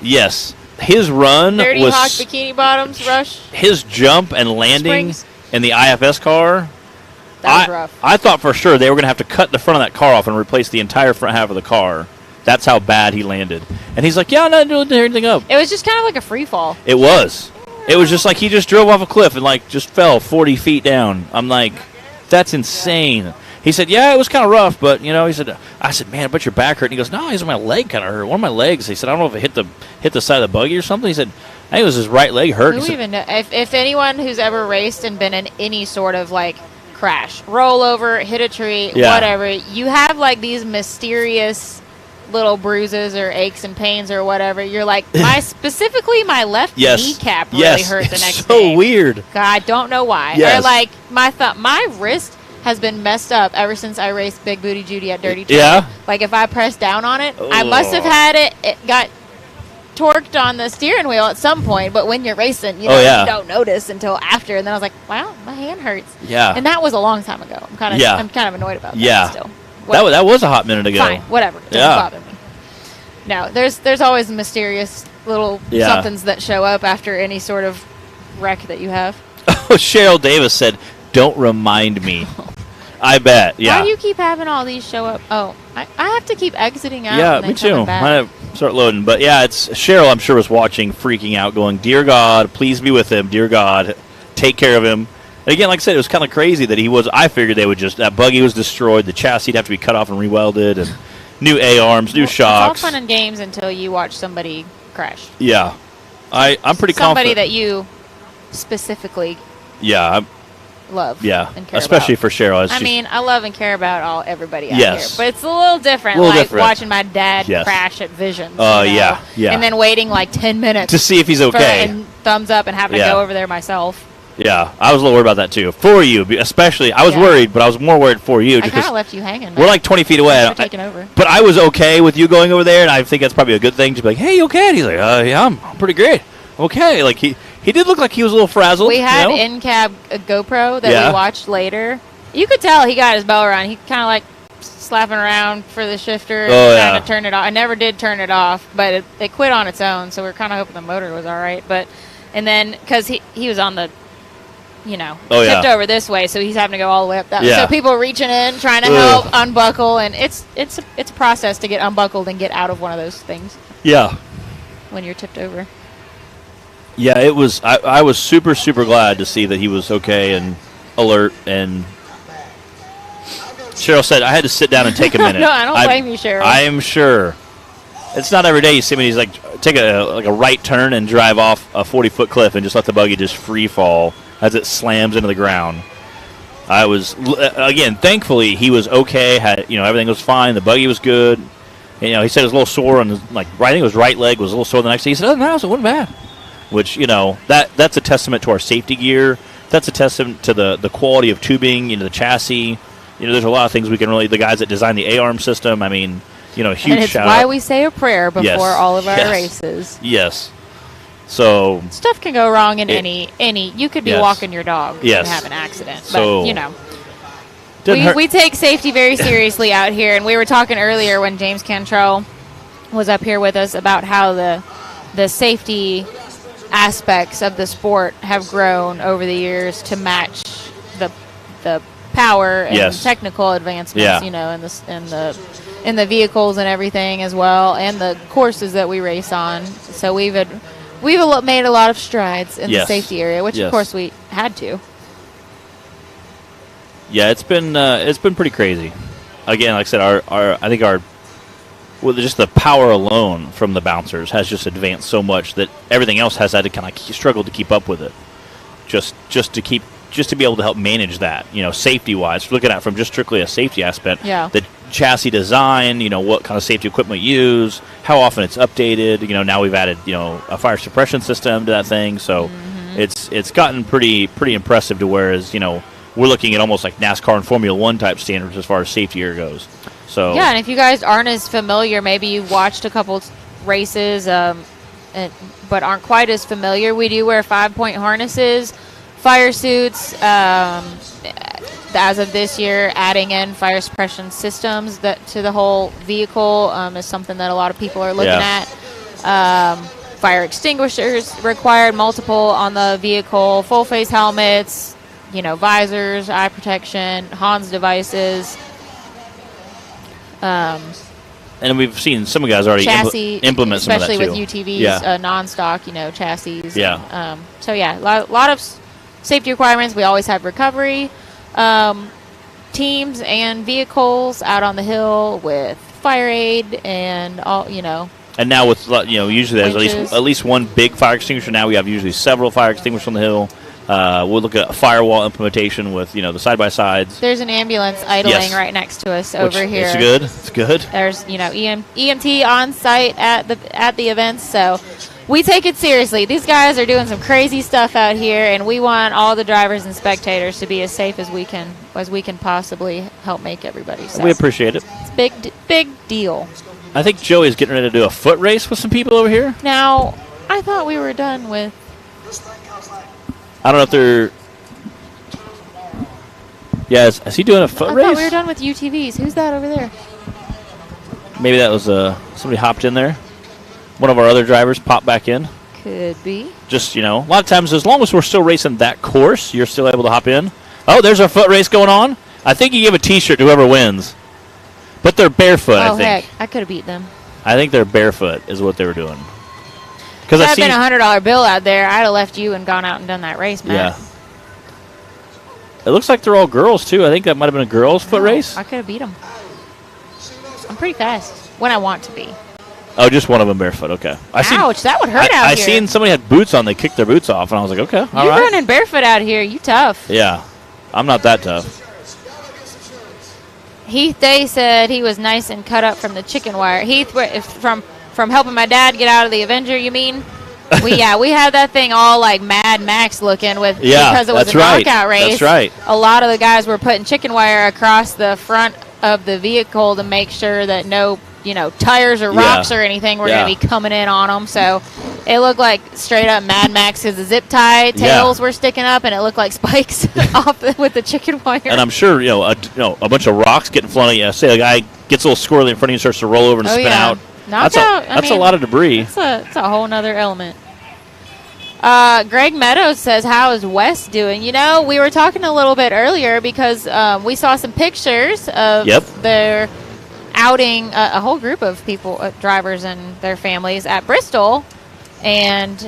yes, his run Dirty was Hawk Bikini Bottoms Rush. His jump and landing in the IFS car. That was rough. I thought for sure they were going to have to cut the front of that car off and replace the entire front half of the car. That's how bad he landed. And he's like, yeah, I'm not doing anything up. It was just kind of like a free fall. It was. It was just like he just drove off a cliff and just fell 40 feet down. I'm like, that's insane. He said, yeah, it was kind of rough, but, I said, man, I bet your back hurt. And he goes, no, my leg kind of hurt. One of my legs. He said, I don't know if it hit the side of the buggy or something. He said, I think it was his right leg hurt. Who even know? If anyone who's ever raced and been in any sort of crash, roll over, hit a tree, whatever, you have these mysterious little bruises or aches and pains or whatever. You're like, specifically my left kneecap really hurt the next day. So weird. God, I don't know why. Yes. Or my wrist has been messed up ever since I raced Big Booty Judy at Dirty Trail. Yeah? Like, if I pressed down on it, I must have had it got torqued on the steering wheel at some point, but when you're racing, you don't notice until after. And then I was like, wow, my hand hurts. Yeah. And that was a long time ago. I'm kind of annoyed about that still. That was a hot minute ago. Fine, whatever. Doesn't bother me. No, there's always mysterious little somethings that show up after any sort of wreck that you have. Oh, Cheryl Davis said, "Don't remind me." I bet. Yeah. Why do you keep having all these show up? Oh, I have to keep exiting out. Yeah, and then me too. coming back. Might have start loading, but yeah, it's Cheryl. I'm sure was watching, freaking out, going, "Dear God, please be with him. Dear God, take care of him." And again, like I said, it was kind of crazy that he was. I figured they would that buggy was destroyed. The chassis would have to be cut off and rewelded, and new A arms, new shocks. It's all fun and games until you watch somebody crash. Yeah, I'm pretty somebody confident. that you specifically love. Yeah, and care especially about. For Cheryl. I mean, I love and care about everybody out Yes. here, but it's a little different. Watching my dad crash at Visions. Yeah, and then waiting like 10 minutes to see if he's okay, and thumbs up, and having to go over there myself. Yeah, I was a little worried about that too. For you, especially, I was worried, but I was more worried for you. I kind of left you hanging. We're like 20 feet away. Taking over. But I was okay with you going over there, and I think that's probably a good thing to be like, "Hey, you okay?" And he's like, "Yeah, I'm pretty great." Okay, like he did look like he was a little frazzled. We had in-cab a GoPro that we watched later. You could tell he got his bell around. He kind of like slapping around for the shifter and trying to turn it off. I never did turn it off, but it quit on its own, so we are kind of hoping the motor was all right. And then, because he was on the, tipped over this way, so he's having to go all the way up that way. So people reaching in, trying to help unbuckle, and it's a process to get unbuckled and get out of one of those things. Yeah. When you're tipped over. Yeah, it was. I was super, super glad to see that he was okay and alert. And Cheryl said I had to sit down and take a minute. No, I don't blame you, Cheryl. I am sure. It's not every day you see me. He's like take a right turn and drive off a 40-foot cliff and just let the buggy just free fall as it slams into the ground. I was again, thankfully he was okay. Had everything was fine. The buggy was good. He said it was a little sore on his I think his right leg was a little sore the next day. He said, "Oh no, it wasn't bad." Which, that's a testament to our safety gear. That's a testament to the quality of tubing, the chassis. There's a lot of things we can really, the guys that designed the A-arm system, I mean, huge shout out. And it's why we say a prayer before all of our races. Yes. So. Stuff can go wrong in any, you could be walking your dog and have an accident. So, but, we take safety very seriously out here. And we were talking earlier when James Cantrell was up here with us about how the safety aspects of the sport have grown over the years to match the power and technical advancements, in the vehicles and everything as well, and the courses that we race on. So we've made a lot of strides in the safety area, which of course we had to. Yeah, it's been pretty crazy. Again, like I said, I think just the power alone from the bouncers has just advanced so much that everything else has had to kind of struggle to keep up with it. Just to be able to help manage that, safety wise, looking at it from just strictly a safety aspect. Yeah. The chassis design, what kind of safety equipment you use, how often it's updated. Now we've added, a fire suppression system to that thing, so it's gotten pretty impressive to whereas we're looking at almost like NASCAR and Formula One type standards as far as safety gear goes. So yeah, and if you guys aren't as familiar, maybe you watched a couple races, but aren't quite as familiar, we do wear 5-point harnesses, fire suits. As of this year, adding in fire suppression systems to the whole vehicle is something that a lot of people are looking at. Fire extinguishers required, multiple on the vehicle, full face helmets, visors, eye protection, Hans devices. And we've seen some guys already implement some of that too. Especially with UTVs, non-stock, chassis. Yeah. A lot of safety requirements. We always have recovery teams and vehicles out on the hill with fire aid and all, And now with usually there's at least one big fire extinguisher. Now we have usually several fire extinguishers on the hill. We'll look at a firewall implementation with the side-by-sides. There's an ambulance idling right next to us over here. It's good. It's good. There's EMT on site at the events, so we take it seriously. These guys are doing some crazy stuff out here, and we want all the drivers and spectators to be as safe as we can possibly help make everybody safe. We appreciate it. It's a big deal. I think Joey's getting ready to do a foot race with some people over here. Now, I thought we were done with. I don't know if they're. Yeah, is he doing a foot race? I thought we were done with UTVs. Who's that over there? Maybe that was somebody hopped in there. One of our other drivers popped back in. Could be. Just, a lot of times, as long as we're still racing that course, you're still able to hop in. Oh, there's our foot race going on. I think you give a T-shirt to whoever wins. But they're barefoot, I think. Heck, I could have beat them. I think they're barefoot is what they were doing. Because I've been $100 bill out there, I'd have left you and gone out and done that race, Matt. Yeah. It looks like they're all girls, too. I think that might have been a girls' foot race. I could have beat them. I'm pretty fast when I want to be. Oh, just one of them barefoot. Okay. Ouch, that would hurt out here. I seen somebody had boots on. They kicked their boots off, and I was like, okay, all right. You're running barefoot out here. You tough. Yeah. I'm not that tough. Heath Day said he was nice and cut up from the chicken wire. Heath, from helping my dad get out of the Avenger, you mean? We had that thing all like Mad Max looking because it was a knockout race. That's right. A lot of the guys were putting chicken wire across the front of the vehicle to make sure that no, tires or rocks or anything were going to be coming in on them. So it looked like straight up Mad Max because the zip tie tails were sticking up, and it looked like spikes off with the chicken wire. And I'm sure a bunch of rocks getting flung at you. Say a guy gets a little squirrely in front of you and starts to roll over and spin out. That's a lot of debris. It's a whole nother element. Greg Meadows says, how is Wes doing? We were talking a little bit earlier because we saw some pictures of their outing, a whole group of people, drivers and their families at Bristol. And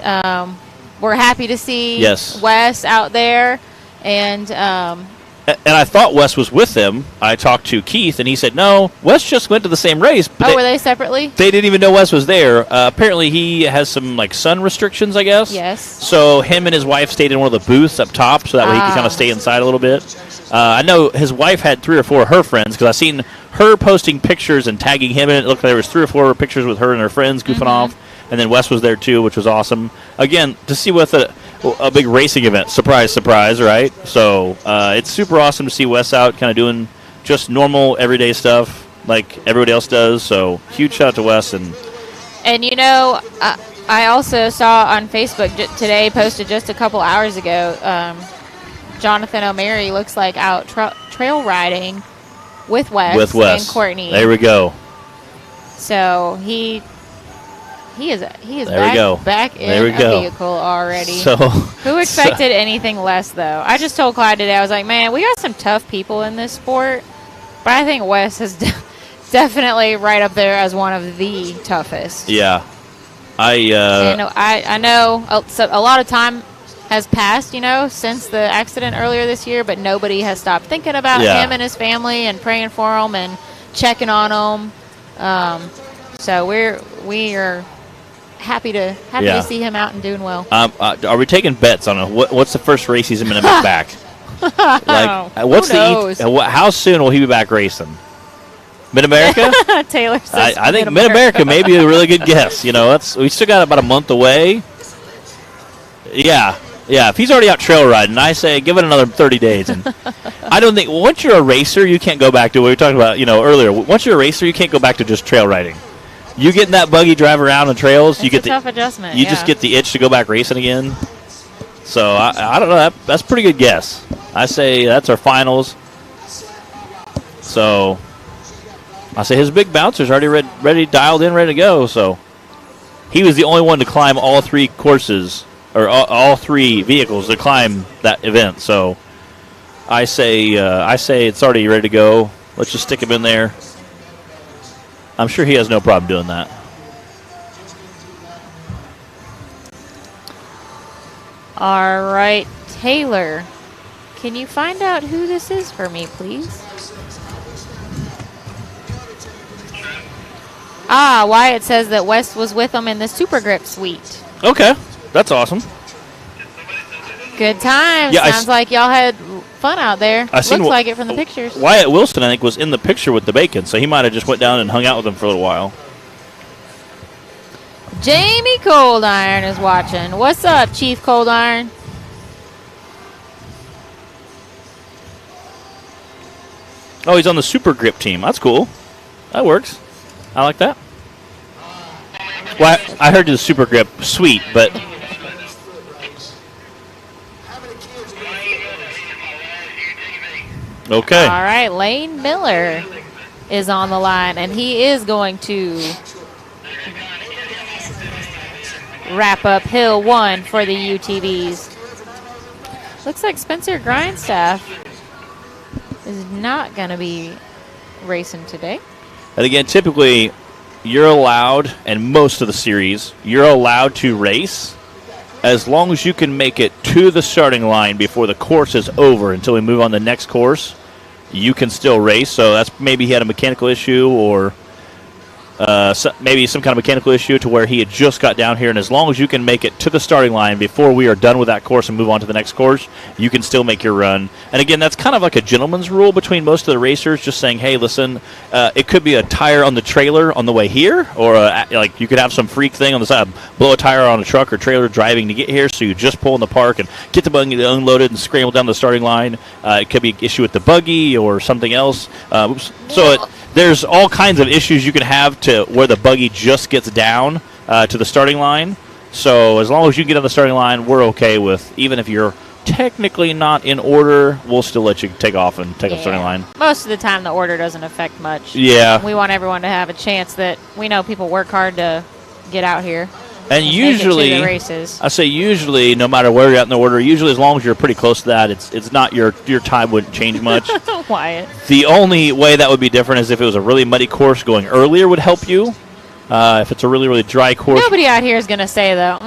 we're happy to see Wes out there. And I thought Wes was with them. I talked to Keith, and he said, no, Wes just went to the same race. But were they separately? They didn't even know Wes was there. Apparently, he has some, sun restrictions, I guess. Yes. So him and his wife stayed in one of the booths up top, so that way he could kind of stay inside a little bit. I know his wife had 3 or 4 of her friends, because I seen her posting pictures and tagging him in it. It looked like there was 3 or 4 pictures with her and her friends goofing off. And then Wes was there, too, which was awesome. Again, to see with a big racing event. Surprise, surprise, right? So it's super awesome to see Wes out kind of doing just normal, everyday stuff like everybody else does. So huge shout out to Wes. And I also saw on Facebook today, posted just a couple hours ago, Jonathan O'Mary looks like out trail riding with Wes and Courtney. There we go. So he is back in a vehicle already. So who expected anything less, though? I just told Clyde today, I was like, man, we got some tough people in this sport, but I think Wes is definitely right up there as one of the toughest. Yeah. I know a lot of time has passed, since the accident earlier this year, but nobody has stopped thinking about him and his family and praying for him and checking on him. So we are happy to see him out and doing well. Are we taking bets on what's the first race he's going to make back? How soon will he be back racing? Mid-America? Taylor says I think Mid-America may be a really good guess. We still got about a month away. Yeah. If he's already out trail riding, I say give it another 30 days. And I don't think once you're a racer, you can't go back to what we were talking about, earlier. Once you're a racer, you can't go back to just trail riding. You get in that buggy, drive around the trails. It's a tough adjustment. You just get the itch to go back racing again. So I don't know. That's a pretty good guess. I say that's our finals. So I say his big bouncer's already ready, dialed in, ready to go. So he was the only one to climb all 3 courses, or all 3 vehicles to climb that event. So I say it's already ready to go. Let's just stick him in there. I'm sure he has no problem doing that. All right, Taylor, can you find out who this is for me, please? Wyatt says that Wes was with them in the Super Grip suite. Okay, that's awesome. Good times. Yeah, sounds like y'all had fun out there. Looks like it from the pictures. Wyatt Wilson, I think, was in the picture with the bacon, so he might have just went down and hung out with them for a little while. Jamie Cold Iron is watching. What's up, Chief Cold Iron? Oh, he's on the Super Grip team. That's cool. That works. I like that. Well, I heard the Super Grip sweet, but okay. All right, Lane Miller is on the line, and he is going to wrap up Hill 1 for the UTVs. Looks like Spencer Grindstaff is not going to be racing today. And again, typically, you're allowed, and most of the series, you're allowed to race as long as you can make it to the starting line before the course is over until we move on to the next course. You can still race. So that's maybe he had a mechanical issue or maybe some kind of mechanical issue to where he had just got down here. And as long as you can make it to the starting line before we are done with that course and move on to the next course, you can still make your run. And again, that's kind of like a gentleman's rule between most of the racers, just saying, hey, listen, it could be a tire on the trailer on the way here, or like you could have some freak thing on the side, blow a tire on a truck or trailer driving to get here, so you just pull in the park and get the buggy unloaded and scramble down the starting line. It could be an issue with the buggy or something else. There's all kinds of issues you can have to where the buggy just gets down to the starting line. So as long as you get on the starting line, we're okay with, even if you're technically not in order, we'll still let you take off and take up the starting line. Most of the time, the order doesn't affect much. Yeah. We want everyone to have a chance that we know people work hard to get out here. And usually, the races. I say usually, no matter where you're at in the order, usually as long as you're pretty close to that, it's not your time wouldn't change much. Wyatt. The only way that would be different is if it was a really muddy course, going earlier would help you. If it's a really, really dry course. Nobody out here is going to say, though,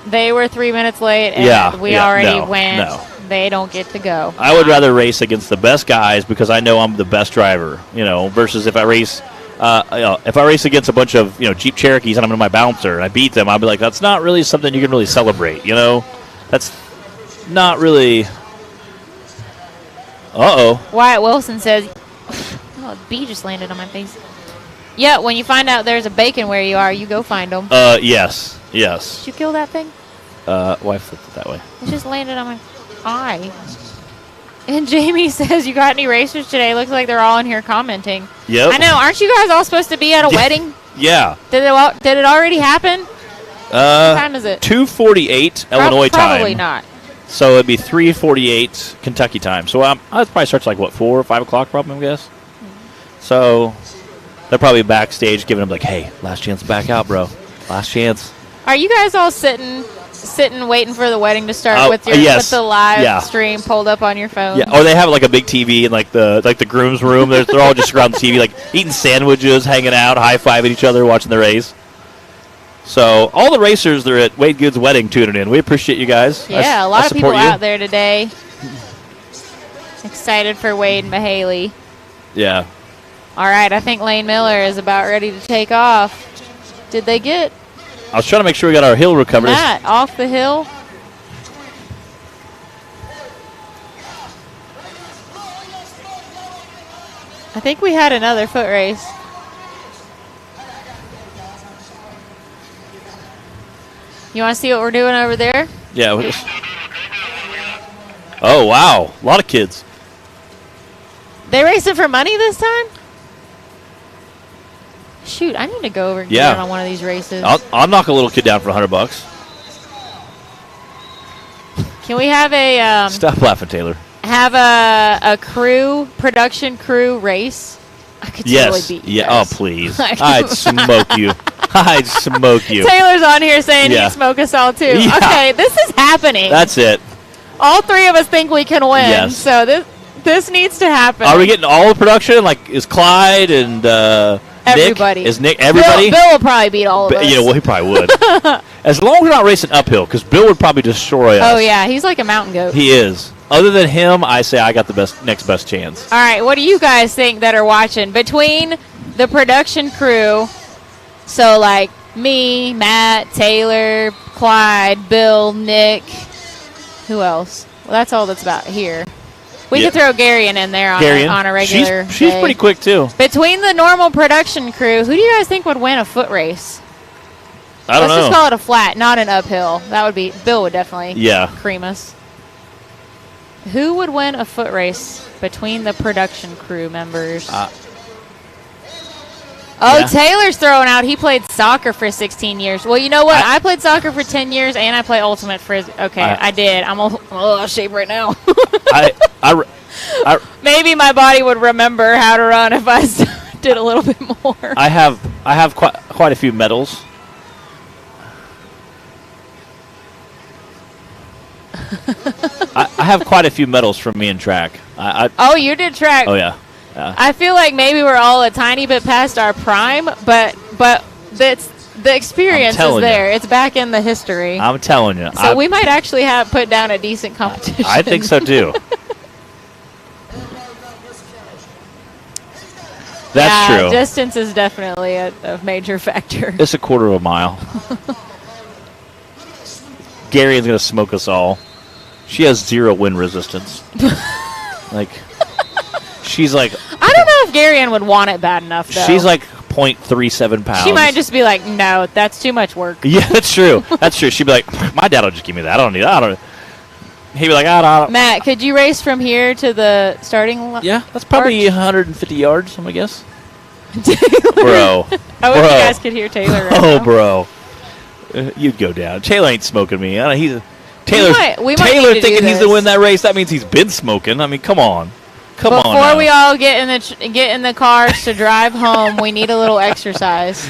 they were 3 minutes late and we already went. No. They don't get to go. I would rather race against the best guys because I know I'm the best driver, versus if I race if I race against a bunch of Jeep Cherokees and I'm in my bouncer and I beat them, I'll be like, that's not really something you can really celebrate. That's not really. Wyatt Wilson says, "Oh, a bee just landed on my face." Yeah, when you find out there's a bacon where you are, you go find them. Yes. Did you kill that thing? I flipped it that way. It just landed on my eye. And Jamie says, you got any racers today? Looks like they're all in here commenting. Yep. I know. Aren't you guys all supposed to be at a wedding? Yeah. Did it already happen? What time is it? 2:48 Illinois time. Probably not. So it'd be 3:48 Kentucky time. So it probably starts like, 4 or 5 o'clock probably, I guess. So they're probably backstage giving them like, hey, last chance to back out, bro. Last chance. Are you guys all sitting waiting for the wedding to start with the live stream pulled up on your phone? Yeah, or they have like a big TV in like the groom's room. They're all just around the TV, like eating sandwiches, hanging out, high-fiving each other, watching the race. So all the racers, they're at Wade Good's wedding tuning in. We appreciate you guys. Yeah, a lot of people out there today. Excited for Wade and Mahaley. Yeah. All right, I think Lane Miller is about ready to take off. Did they get? I was trying to make sure we got our hill recovered. Matt, off the hill. I think we had another foot race. You want to see what we're doing over there? Yeah. Oh, wow. A lot of kids. They racing for money this time? Shoot, I need to go over and get in on one of these races. I'll knock a little kid down for $100. Can we have a stop laughing, Taylor? Have a production crew race? I could totally beat you guys. Oh, please. I'd smoke you. I'd smoke you. Taylor's on here saying he'd smoke us all too. Yeah. Okay, this is happening. That's it. All three of us think we can win. Yes. So this needs to happen. Are we getting all the production? Like, is Clyde and everybody? Nick? Is Nick everybody? Bill will probably beat all of us. Yeah, well, he probably would. As long as we're not racing uphill, because Bill would probably destroy us. Oh, yeah. He's like a mountain goat. He is. Other than him, I say I got the next best chance. All right. What do you guys think that are watching? Between the production crew, so like me, Matt, Taylor, Clyde, Bill, Nick, who else? Well, that's all that's about here. We could throw Garion in there on a regular She's day. pretty quick, too. Between the normal production crew, who do you guys think would win a foot race? I don't know. Let's just call it a flat, not an uphill. That would be Bill would definitely cream us. Who would win a foot race between the production crew members? Taylor's throwing out. He played soccer for 16 years. Well, you know what? I played soccer for 10 years, and I play ultimate frisbee. Okay, I did. I'm out of shape right now. Maybe my body would remember how to run if I did a little bit more. I have quite a few medals. I have quite a few medals from me in track. You did track. Oh yeah. I feel like maybe we're all a tiny bit past our prime, but the experience is there. It's back in the history. I'm telling you. So we might actually have put down a decent competition. I think so too. That's true. Distance is definitely a major factor. It's a quarter of a mile. Gary's going to smoke us all. She has 0 wind resistance. She's like... I don't know if Gary would want it bad enough, though. She's like 0.37 pounds. She might just be like, no, that's too much work. Yeah, that's true. That's true. She'd be like, my dad will just give me that. I don't need that. He'd be like, I don't. Matt, could you race from here to the starting line? Yeah, that's probably 150 yards, I'm going to guess. Taylor. Bro. I wish you guys could hear Taylor right now. Bro. You'd go down. Taylor ain't smoking me. Taylor thinking he's going to win that race. That means he's been smoking. I mean, come on. Before we all get in the cars to drive home, we need a little exercise.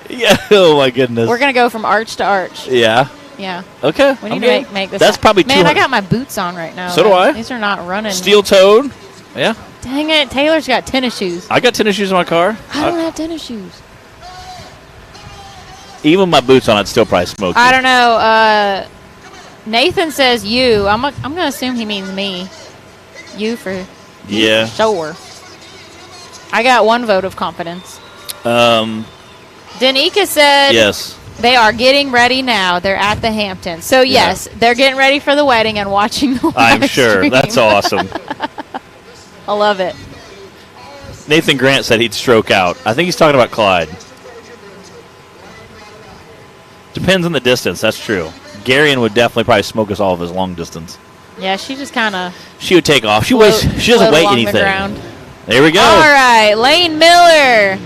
Yeah. Oh my goodness. We're gonna go from arch to arch. Yeah. Yeah. Okay. We need to make this. That's probably 200. Man, I got my boots on right now. So do I. These are not running. Steel-toed. Yeah. Dang it, Taylor's got tennis shoes. I got tennis shoes in my car. I don't have tennis shoes. Even my boots on, I'd still probably smoke. I don't know. Nathan says you. I'm gonna assume he means me. You for. Yeah. Sure. I got 1 vote of confidence. Danica said yes. They are getting ready now. They're at the Hamptons. So, yes, they're getting ready for the wedding and watching the live I'm sure. stream. That's awesome. I love it. Nathan Grant said he'd stroke out. I think he's talking about Clyde. Depends on the distance. That's true. Garion would definitely probably smoke us all of his long distance. Yeah, she just kind of... She would take off. She doesn't weigh anything. There we go. All right, Lane Miller.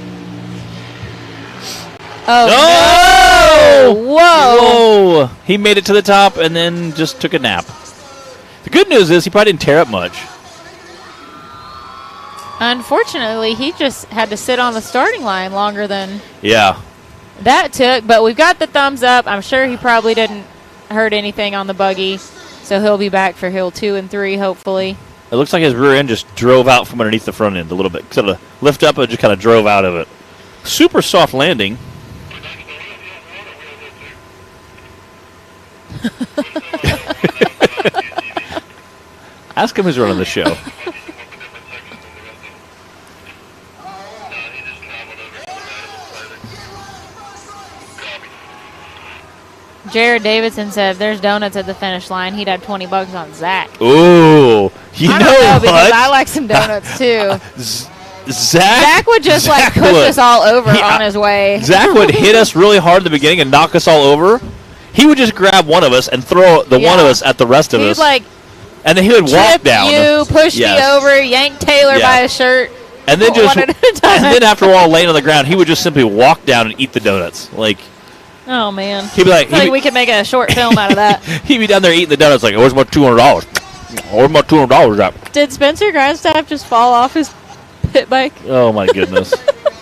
Oh, no! Whoa! He made it to the top and then just took a nap. The good news is he probably didn't tear up much. Unfortunately, he just had to sit on the starting line longer than that took. But we've got the thumbs up. I'm sure he probably didn't hurt anything on the buggy. So he'll be back for hill 2 and 3, hopefully. It looks like his rear end just drove out from underneath the front end a little bit. Sort of lift up and just kind of drove out of it. Super soft landing. Ask him who's running the show. Jared Davidson said if there's donuts at the finish line, he'd have $20 on Zach. Ooh, I don't know because I like some donuts too. Zach would just push us all over on his way. Zach would hit us really hard at the beginning and knock us all over. He would just grab one of us and throw the one of us at the rest of us. And then he would walk down. You push me over, yank Taylor by his shirt. And then after a while laying on the ground, he would just simply walk down and eat the donuts. Oh man. He'd be like, we could make a short film out of that. He'd be down there eating the donuts like, where's my $200? Where's my $200 at? Did Spencer Grandstaff just fall off his pit bike? Oh my goodness.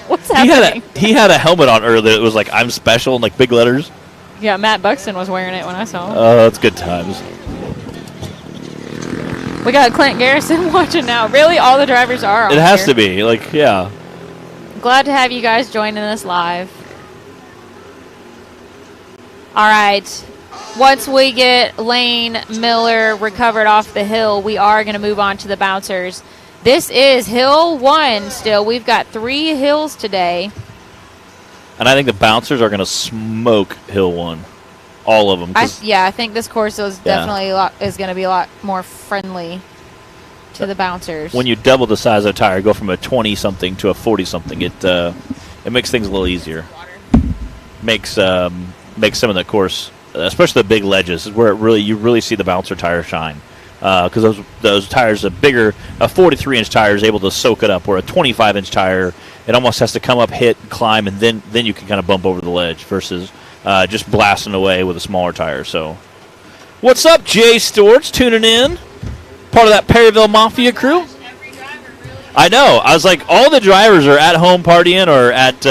What's happening? He had a helmet on earlier that was like, I'm special in big letters. Yeah, Matt Buxton was wearing it when I saw him. Oh, that's good times. We got Clint Garrison watching now. Really, all the drivers are on It has to be. Yeah. Glad to have you guys joining us live. All right. Once we get Lane Miller recovered off the hill, we are going to move on to the bouncers. This is Hill 1 still. We've got 3 hills today. And I think the bouncers are going to smoke Hill 1. All of them. I think this course is definitely going to be a lot more friendly to the bouncers. When you double the size of the tire, go from a 20-something to a 40-something, it makes things a little easier. Makes makes some of the course, especially the big ledges, is where you really see the bouncer tire shine. Because those tires, a 43-inch tire is able to soak it up, where a 25-inch tire, it almost has to come up, hit, climb, and then you can kind of bump over the ledge versus just blasting away with a smaller tire. So, what's up, Jay Stewart's tuning in, part of that Perryville Mafia crew. I know. I was like, all the drivers are at home partying or at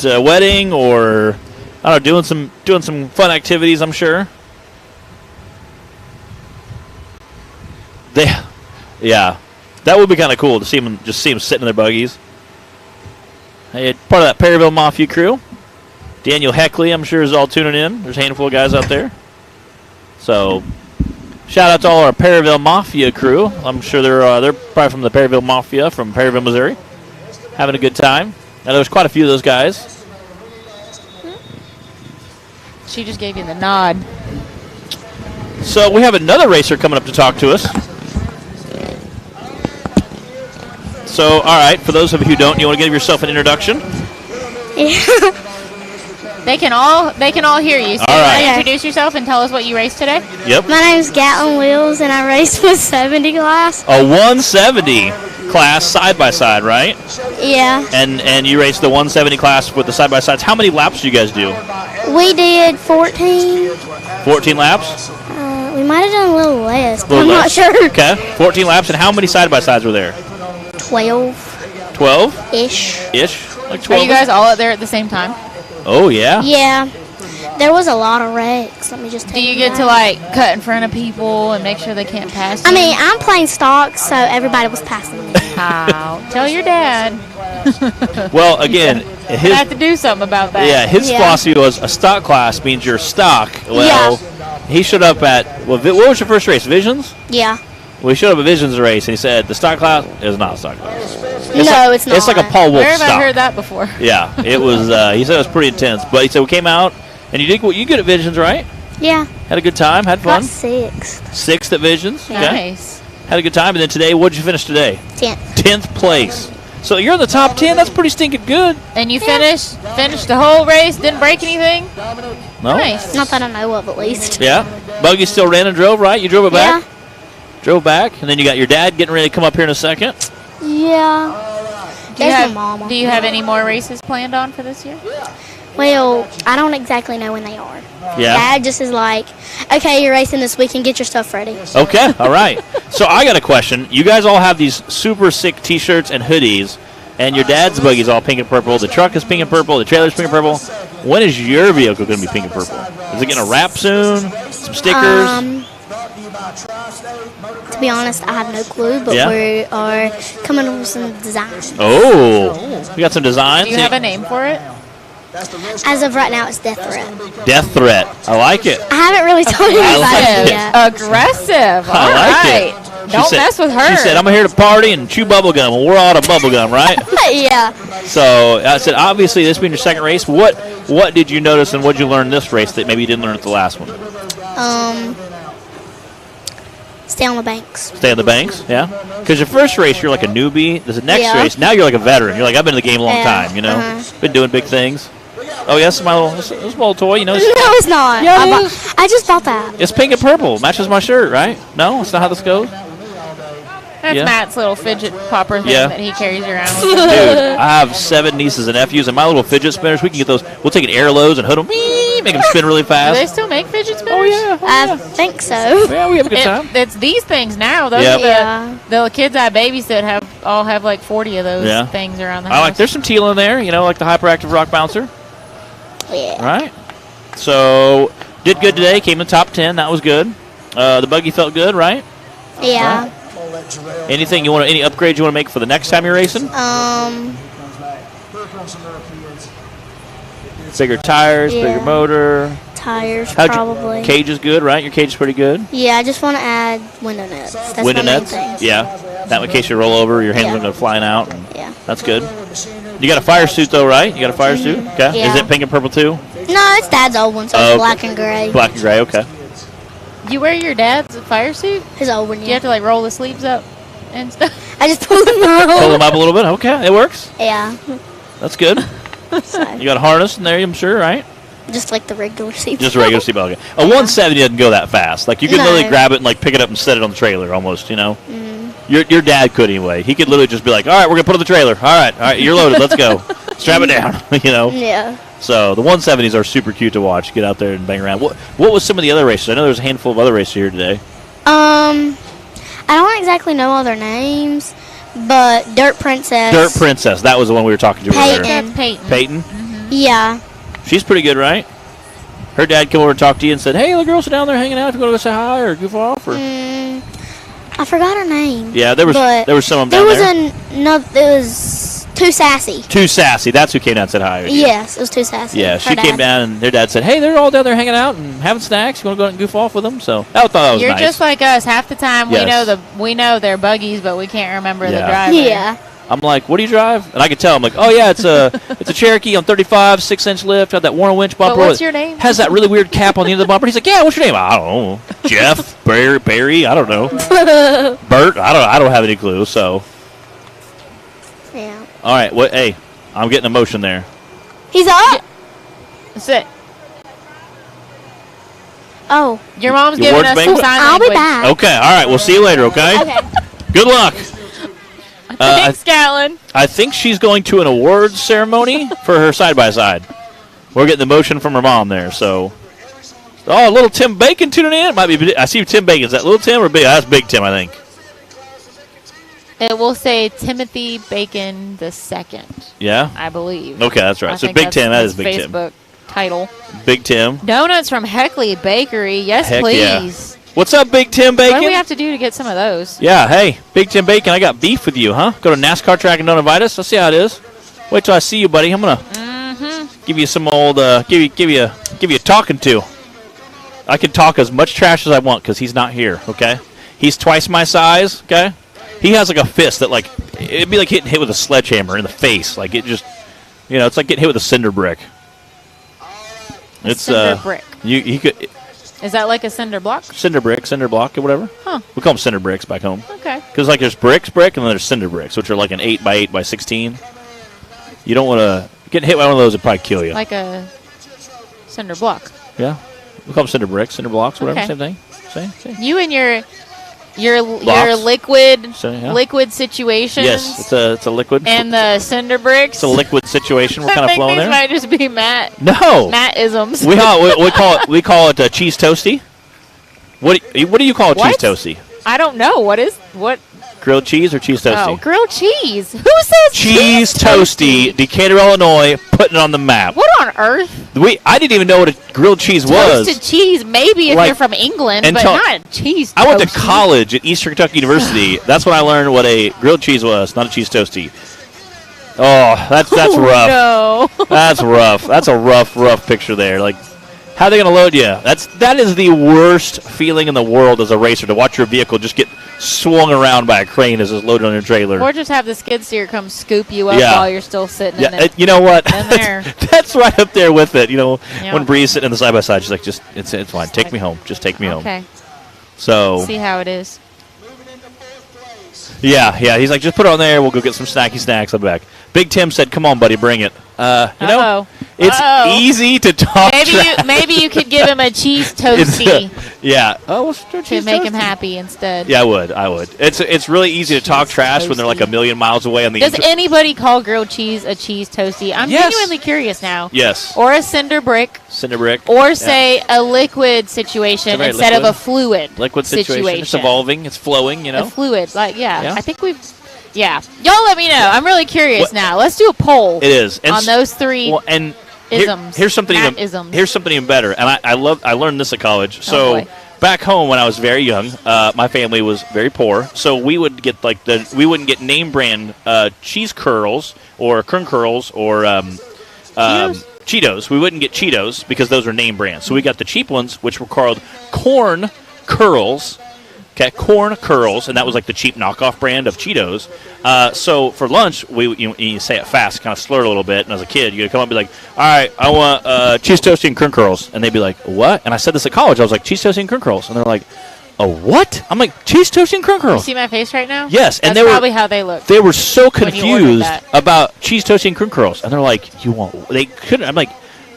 a wedding or I don't know, doing some fun activities. I'm sure. Yeah, that would be kind of cool to see them sitting in their buggies. Hey, part of that Perryville Mafia crew. Daniel Heckley, I'm sure, is all tuning in. There's a handful of guys out there. So, shout out to all our Perryville Mafia crew. I'm sure they're probably from the Perryville Mafia from Perryville, Missouri, having a good time. Now, there's quite a few of those guys. She just gave you the nod. So we have another racer coming up to talk to us. So, all right, for those of you who don't, you want to give yourself an introduction? Yeah. They can all hear you. So All right. you wanna introduce yourself and tell us what you raced today. Yep. My name's Gatlin Wheels, and I race with 70 class. A 170 class side-by-side, right? Yeah. And you raced the 170 class with the side-by-sides. How many laps do you guys do? We did 14. 14 laps? We might have done a little less, but Little I'm less. not sure. Okay, 14 laps. And how many side-by-sides were there? 12-ish. 12-ish? Like Are 12? you guys all out there at the same time? Oh, yeah? Yeah. There was a lot of wrecks. Let me just tell Do you you get to that. cut in front of people and make sure they can't pass you? I mean, I'm playing stock, so everybody was passing me. how? Tell your dad. Well, again, I have to do something about that. his Yeah. philosophy was a stock class means you're stock. Well, he showed up at, what was your first race, Visions? Yeah. We showed up at Visions race, and he said, the stock class is not a stock class. No, it's not. It's like a Paul Wolf Where have stock. I heard that before? Yeah, it was, he said it was pretty intense. But he said we came out, and you did you good at Visions, right? Yeah. Had a good time, had Got fun. 6th. 6th at Visions. Okay. Nice. Had a good time, and then today, what did you finish today? 10th. 10th place. So you're in the top 10. That's pretty stinking good. And you finished the whole race, didn't break anything? No? Nice. Not that I know of, at least. Yeah. Buggy still ran and drove, right? You drove it back? Yeah. Drove back, and then you got your dad getting ready to come up here in a second. Yeah. Do you There's have, my mama. do you have any more races planned on for this year? Well, I don't exactly know when they are. Yeah. Dad just is like, okay, you're racing this weekend, get your stuff ready. Okay, all right. So I got a question. You guys all have these super sick T-shirts and hoodies, and your dad's buggy's all pink and purple. The truck is pink and purple. The trailer's pink and purple. When is your vehicle going to be pink and purple? Is it getting a wrap soon? Some stickers? To be honest, I have no clue, but Yeah? we are coming up with some designs. Oh, we got some designs. Do you have a name for it? As of right now, it's Death Threat. Death Threat. I like it. I haven't really told you I about like it it. yet. Aggressive. All I like right. it. Don't mess with her. She said, I'm here to party and chew bubble gum, and we're all out of bubble gum, right? Yeah. So I said, obviously, this being your second race, what did you notice and what did you learn this race that maybe you didn't learn at the last one? Stay on the banks. Stay on the banks, yeah? Because your first race, you're like a newbie. This next Yeah. race, now you're like a veteran. You're like, I've been in the game a long Yeah, time, you know? Been doing big things. Oh, yes, this is my little toy, you know? No, it's not. Yeah, I, it I just bought that. It's pink and purple. Matches my shirt, right? No? That's not how this goes? That's Yeah. Matt's little fidget popper thing Yeah. that he carries around with Dude, him. I have 7 nieces and nephews, and my little fidget spinners, we can get those. We'll take an air loads and hood them, make them spin really Do they fast. still make fidget spinners? Oh, yeah. I think so. Yeah, we have a good time. It's these things now. Those Yep. are Yeah. the kids I babysit all have like 40 of those Yeah. things around the I house. like, there's some teal in there, you know, like the hyperactive rock bouncer. Yeah. Right. So, did good today, came in the top 10. That was good. The buggy felt good, right? Yeah. Any upgrades you want to make for the next time you're racing? Bigger tires, Yeah. bigger motor. Tires, How'd probably. your cage is good, right? Your cage is pretty good. Yeah, I just want to add window nets. That's Window my main nets, thing. yeah. That in case you roll over, your hands Yeah. aren't going to flying out. And Yeah. that's good. You got a fire suit though, right? You got a fire suit. Okay. Yeah. Is it pink and purple too? No, it's Dad's old one, so Oh, it's okay. black and gray. Black and gray. Okay. You wear your dad's fire suit? His old one, Do you yeah. have to like roll the sleeves up and stuff? I just pulled them out. Pull them up a little bit. Okay, it works. Yeah. That's good. So, You got a harness in there, I'm sure, right? Just like the regular seatbelt. Just a regular seatbelt. Okay. A 170 doesn't go that fast. Like, you can No. literally grab it and, like, pick it up and set it on the trailer almost, you know? Your dad could anyway. He could literally just be like, all right, we're going to put it on the trailer. All right, you're loaded. Let's go. Strap it down, you know? Yeah. So the 170s are super cute to watch. Get out there and bang around. What was some of the other races? I know there's a handful of other races here today. I don't exactly know all their names, but Dirt Princess. Dirt Princess. That was the one we were talking to earlier. Peyton. Peyton. Peyton? Yeah. She's pretty good, right? Her dad came over and talked to you and said, hey, the girls are down there hanging out. If you want to go say hi or goof off. Or... I forgot her name. Yeah, there was some of them there down was there was Too Sassy. Too Sassy. That's who came down and said hi. Yes, it was Too Sassy. Yeah, she came down and their dad said, hey, they're all down there hanging out and having snacks. You want to go out and goof off with them? So I thought that was You're nice. just like us. Half the time Yes. we know their buggies, but we can't remember the Yeah. driver. Yeah. I'm like, what do you drive? And I could tell. I'm like, oh, yeah, it's a Cherokee on 35, 6-inch lift, had that Warner winch bumper. But what's your name? Has that really weird cap on the end of the bumper. He's like, yeah, what's your name? I don't know. Jeff, Barry, I don't know. Bert, I don't have any clue. So, Yeah. all right, hey, I'm getting emotion there. He's up. That's it. Oh. Your mom's Your giving words us make some what? sign I'll be language. back. Okay, all right, we'll see you later, okay? Okay. Good luck. Thanks, Callan. I think she's going to an awards ceremony for her side-by-side. We're getting the motion from her mom there, so. Oh, little Tim Bacon tuning in. Might be. I see Tim Bacon. Is that little Tim or big? That's Big Tim, I think. It will say Timothy Bacon II, Yeah? I believe. Okay, that's right. I So think Big that's Tim, that his is Big Tim. Facebook title. Big Tim. Donuts from Heckley Bakery. Yes, Heck please. What's up, Big Tim Bacon? What do we have to do to get some of those? Yeah, hey, Big Tim Bacon, I got beef with you, huh? Go to NASCAR track and don't invite us? Let's see how it is. Wait till I see you, buddy. I'm gonna give you some old, give you a talking to. I can talk as much trash as I want because he's not here. Okay, he's twice my size. Okay, he has like a fist that like it'd be like getting hit with a sledgehammer in the face. Like it just, it's like getting hit with a cinder brick. It's cinder brick. He could. Is that like a cinder block? Cinder brick, cinder block, or whatever. Huh. We call them cinder bricks back home. Okay. Because like there's brick, and then there's cinder bricks, which are like an 8x8x16. You don't want to get hit by one of those; it'd probably kill you. Like a cinder block. Yeah, we call them cinder bricks, cinder blocks, whatever. Okay. Same thing. Same. You and your Blocks. liquid So, yeah. liquid situations. Yes, it's a liquid. And the cinder bricks. It's a liquid situation. We're I kind of think flowing these there. might just be No, Matt-isms. we call it cheese toasty. What do you call a What? cheese toasty? I don't know. What? Grilled cheese or cheese toasty? Oh, grilled cheese. Who says Cheese toasty, Decatur, Illinois, putting it on the map. What on earth? I didn't even know what a grilled cheese was. Toasted cheese, maybe if Like, you're from England, but until- not cheese. I went to toasty. college at Eastern Kentucky University. That's when I learned what a grilled cheese was, not a cheese toasty. Oh, that's rough. No. That's rough. That's a rough picture there. Like, how are they going to load you? That is the worst feeling in the world as a racer, to watch your vehicle just get swung around by a crane as it's loaded on your trailer. Or just have the skid steer come scoop you up Yeah. while you're still sitting in Yeah, it. you know what? In there. That's right up there with it. Yeah. When Bree's sitting in the side by side, she's like, it's fine. Take me home. Just take me home. Okay. So See how it is. yeah. He's like, just put it on there. We'll go get some snacky snacks. I'll be back. Big Tim said, "Come on, buddy, bring it." Uh-oh. It's Uh-oh. easy to talk. Maybe you could give him a cheese toasty Yeah. Oh, well, to make him happy instead. Yeah, I would. It's really easy to talk trash when they're like a million miles away on the. Does anybody call grilled cheese a cheese toasty? I'm Yes. genuinely curious now. Yes. Or a cinder brick, Cinder brick. or say a liquid situation very instead liquid. of a fluid Liquid situation. It's evolving. It's flowing. A fluid, Yeah. I think we've. Yeah, y'all let me know. I'm really curious What- now. Let's do a poll. It is. And on those three. Well, and isms. here's something even Matt-isms. here's something even better. And I learned this at college. So boy. back home when I was very young, my family was very poor. So we would get we wouldn't get name brand cheese curls or kern curls or Cheetos. We wouldn't get Cheetos because those are name brands. So we got the cheap ones, which were called corn curls. Okay, corn curls, and that was like the cheap knockoff brand of Cheetos. So for lunch, you say it fast, kind of slur it a little bit. And as a kid, you come up and be like, "All right, I want cheese toasty and kern curls," and they'd be like, "What?" And I said this at college. I was like, "Cheese toasty and kern curls," and they're like, "Oh, what?" I'm like, "Cheese toasty and kern You curls." see my face right now? Yes, and That's they were probably how they look. They were so when you ordered confused that. about cheese toasty and kern curls, and they're like, "You want?" They couldn't. I'm like,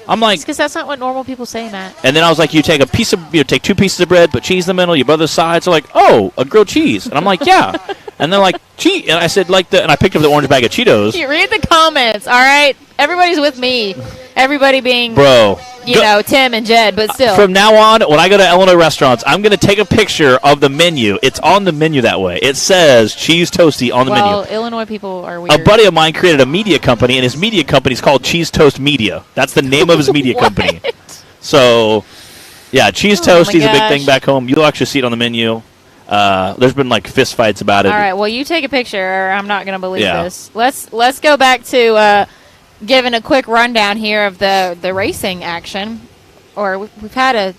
I'm like, Because that's not what normal people say, Matt. and then I was like, you take take 2 pieces of bread, put cheese in the middle, you both sides. They're like, oh, a grilled cheese. And I'm like, yeah. And they're like, cheese. And I said, and I picked up the orange bag of Cheetos. You read the comments, all right? Everybody's with me. Everybody being, Bro. Tim and Jed, but still. From now on, when I go to Illinois restaurants, I'm going to take a picture of the menu. It's on the menu that way. It says cheese toasty on the well, menu. Illinois people are weird. A buddy of mine created a media company, and his media company is called Cheese Toast Media. That's the name of his media company. So, yeah, cheese toasty is a big gosh. thing back home. You'll actually see it on the menu. There's been like fist fights about it. All right, well, you take a picture, or I'm not going to believe Yeah. this. Let's go back to giving a quick rundown here of the racing action. Or we've had a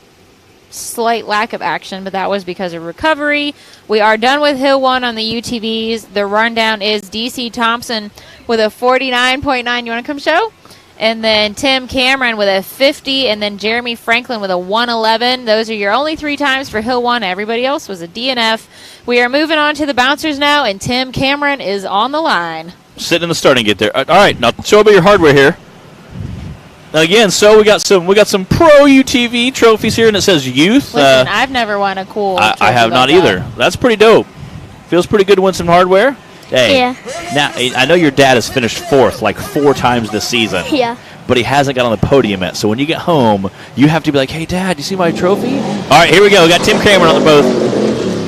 slight lack of action, but that was because of recovery. We are done with Hill 1 on the UTVs. The rundown is DC Thompson with a 49.9. You want to come show? And then Tim Cameron with a 50, and then Jeremy Franklin with a 111. Those are your only 3 times for Hill 1. Everybody else was a DNF. We are moving on to the bouncers now, and Tim Cameron is on the line. Sitting in the starting gate there. All right, now show about your hardware here. Again, so we got some pro UTV trophies here, and it says youth. Listen, I've never won a cool I trophy have not like either. that. That's pretty dope. Feels pretty good to win some hardware. Hey, Yeah. now I know your dad has finished 4th like 4 times this season. Yeah. But he hasn't got on the podium yet. So when you get home, you have to be like, "Hey, Dad, you see my trophy?" All right, here we go. We got Tim Cameron on the boat.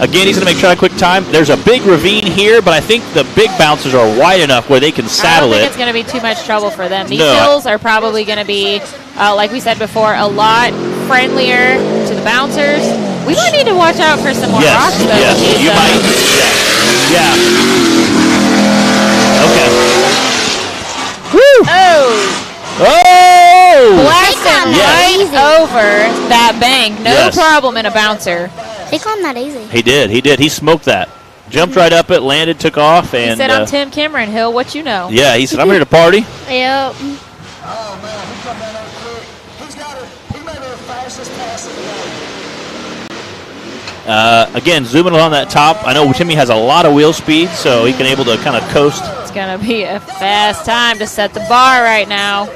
Again, he's going to make try a quick time. There's a big ravine here, but I think the big bouncers are wide enough where they can I saddle don't think it. it's going to be too much trouble for them. These No, hills are probably going to be, like we said before, a lot friendlier to the bouncers. We might need to watch out for some more Yes, rocks, though. yes, with these, you might. Yeah. Woo! Oh, Oh! blasting They right climbed over that bank. No Yes. problem in a bouncer. They climb that easy. He did. He smoked that. Jumped right up it, landed, took off, He and said, I'm Tim Cameron, Hill. What you know? yeah, he said, "I'm here to party." Yep. Oh man, he come down there quick. He made the fastest pass of the day. Again, zooming on that top. I know Timmy has a lot of wheel speed, so he can able to kind of coast. It's going to be a fast time to set the bar right now.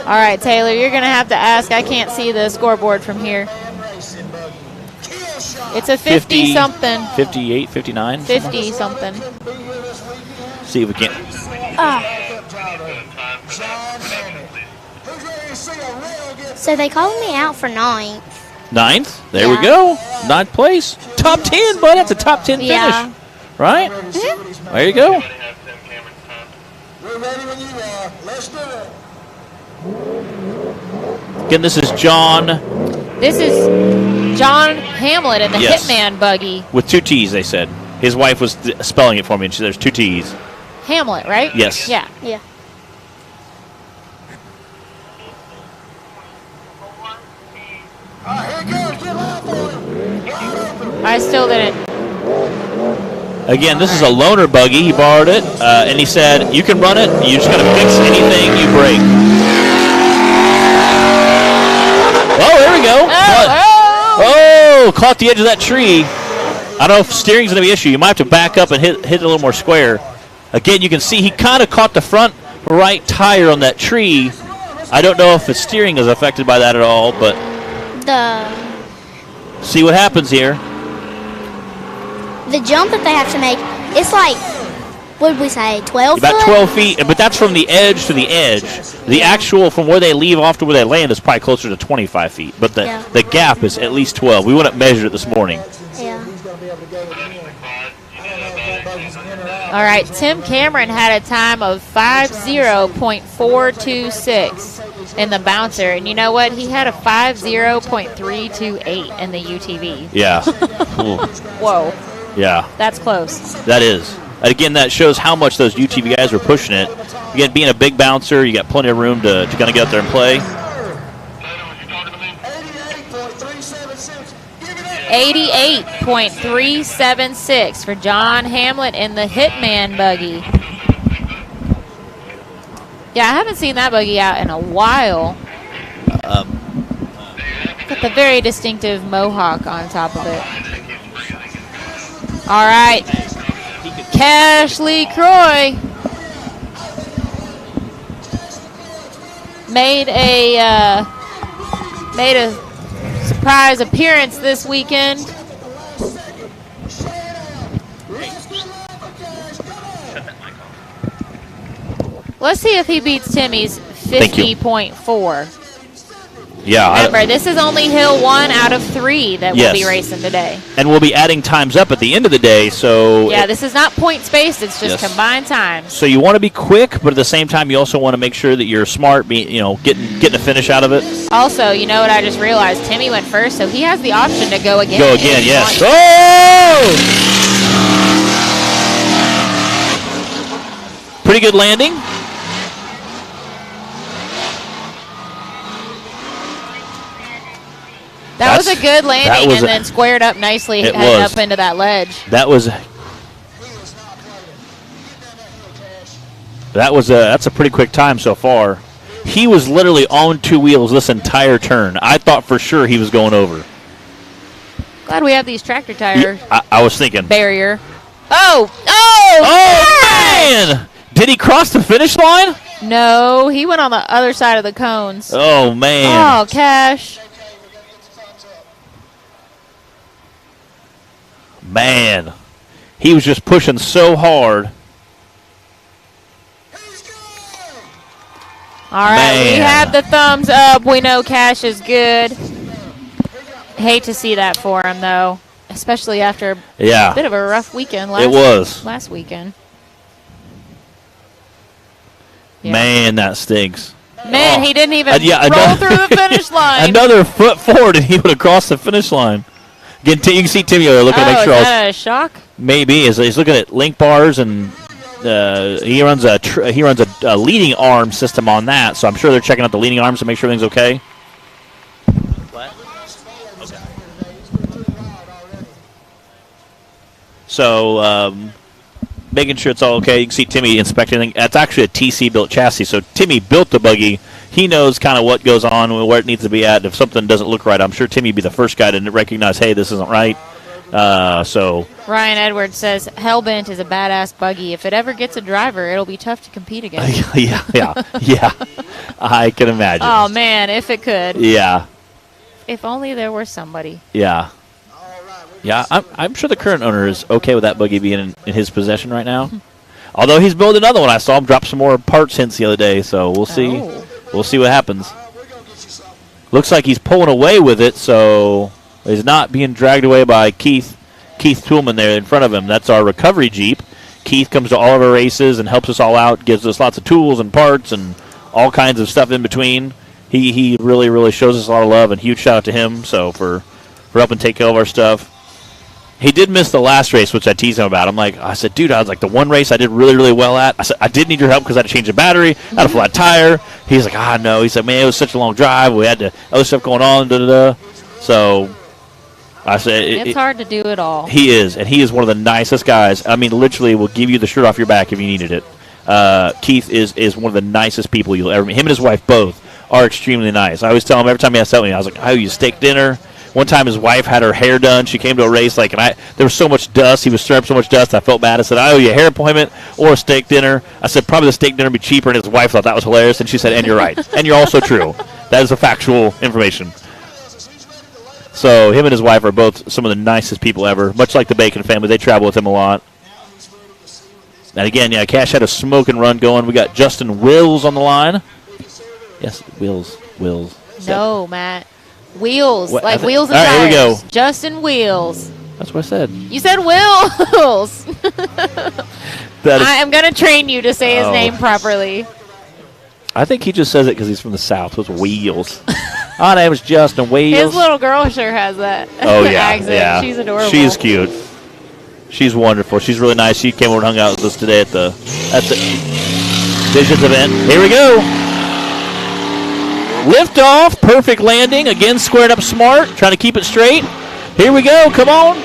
All right, Taylor, you're going to have to ask. I can't see the scoreboard from here. It's a 50-something. 58, 59. 50-something. See if we can. Who's ready to see a rail get So they called me out for 9th. 9th. There Yeah. we go. 9th place. Top 10, bud. That's a top 10 Yeah. finish. Right? There you go. Everybody have Tim Cameron's time. We're ready when you are. Let's do it. Again, this is John This is John Hamlet in the Yes. Hitman buggy. with 2 T's, they said. His wife was spelling it for me, and there's 2 T's. Hamlet, right? Yes. Yeah. Yeah. All right, here it goes. Get loud for him. Wide open. I still didn't. Again, this is a loaner buggy. He borrowed it, and he said, "You can run it. You just got to fix anything you break." Oh, there we go. Oh, caught the edge of that tree. I don't know if steering's going to be an issue. You might have to back up and hit it a little more square. Again, you can see he kind of caught the front right tire on that tree. I don't know if the steering is affected by that at all, but see what happens here. The jump that they have to make, it's like, what did we say, 12 About foot? 12 feet, but that's from the edge to the edge. The actual from where they leave off to where they land is probably closer to 25 feet, but Yeah. the gap is at least 12. We went up and measured it this morning. Yeah. All right, Tim Cameron had a time of 50.426 in the bouncer. And you know what? He had a 50.328 in the UTV. Yeah. Ooh. Whoa, Yeah, that's close. that is. Again, that shows how much those UTV guys were pushing it. Again, being a big bouncer, you got plenty of room to kind of get out there and play. Taylor, was you talking to me? 88.376. Give it up. 88.376 for John Hamlet in the Hitman buggy. Yeah, I haven't seen that buggy out in a while. Got the very distinctive mohawk on top of it. All right, Cashley Croy. made a surprise appearance this weekend. Let's see if he beats Timmy's 50.4. Yeah. Remember, this is only Hill 1 out of 3 that we'll be racing today. And we'll be adding times up at the end of the day. So yeah, this is not points-based. It's just combined times. So you want to be quick, but at the same time, you also want to make sure that you're smart, getting a finish out of it. Also, you know what I just realized? Timmy went first, so he has the option to go again. Go again, yes. Oh! Pretty good landing. That was a good landing and then squared up nicely heading up into that ledge. That's a pretty quick time so far. He was literally on 2 wheels this entire turn. I thought for sure he was going over. Glad we have these tractor tire I was thinking. barrier. Oh, man! Did he cross the finish line? No, he went on the other side of the cones. Oh, man. Oh, Cash. Man, he was just pushing so hard. All right, we have the thumbs up. We know Cash is good. Hate to see that for him, though, especially after a bit of a rough weekend last weekend. Yeah. Man, that stinks. Man, he didn't even roll through the finish line. Another foot forward, and he would have crossed the finish line. Again, you can see Timmy looking to make sure. Is that a shock? Maybe he's looking at link bars, and he runs a leading arm system on that. So I'm sure they're checking out the leading arms to make sure everything's okay. What? Okay. So making sure it's all okay. You can see Timmy inspecting everything. That's actually a TC built chassis. So Timmy built the buggy. He knows kind of what goes on, where it needs to be at. If something doesn't look right, I'm sure Timmy would be the first guy to recognize, hey, this isn't right. So Ryan Edwards says, Hellbent is a badass buggy. If it ever gets a driver, it'll be tough to compete against. yeah. I can imagine. Oh, man, if it could. Yeah. If only there were somebody. Yeah. Yeah, I'm sure the current owner is okay with that buggy being in his possession right now. Although he's building another one. I saw him drop some more parts hints the other day, so we'll see. Oh. We'll see what happens. Looks like he's pulling away with it, so he's not being dragged away by Keith Toolman there in front of him. That's our recovery Jeep. Keith comes to all of our races and helps us all out, gives us lots of tools and parts and all kinds of stuff in between. He really, really shows us a lot of love, and huge shout out to him for helping take care of our stuff. He did miss the last race, which I teased him about. I said, dude, the one race I did really, really well at. I said, I did need your help because I had to change the battery. I had a flat tire. He's like, no. He said, man, it was such a long drive. We had other stuff going on. So I said, it's hard to do it all. He is, and he is one of the nicest guys. I mean, literally will give you the shirt off your back if you needed it. Keith is one of the nicest people you'll ever meet. Him and his wife both are extremely nice. I always tell him every time he has something, I was like, I owe you steak dinner. One time his wife had her hair done. She came to a race, and there was so much dust. He was stirring up so much dust, I felt bad. I said, I owe you a hair appointment or a steak dinner. I said, probably the steak dinner would be cheaper, and his wife thought that was hilarious. And she said, and you're right. And you're also true. That is a factual information. So him and his wife are both some of the nicest people ever, much like the Bacon family. They travel with him a lot. And again, Cash had a smoke and run going. We got Justin Wills on the line. Yes, Wills. No, Matt. Wheels, what, like wheels and tires. All right, here we go. Justin Wheels. That's what I said. You said Wills. I am going to train you to say his name properly. I think he just says it because he's from the South. With Wheels. My name is Justin Wheels. His little girl sure has that accent. Yeah. She's adorable. She's cute. She's wonderful. She's really nice. She came over and hung out with us today at the Visions event. Here we go. Lift off, perfect landing. Again, squared up smart, trying to keep it straight. Here we go, come on.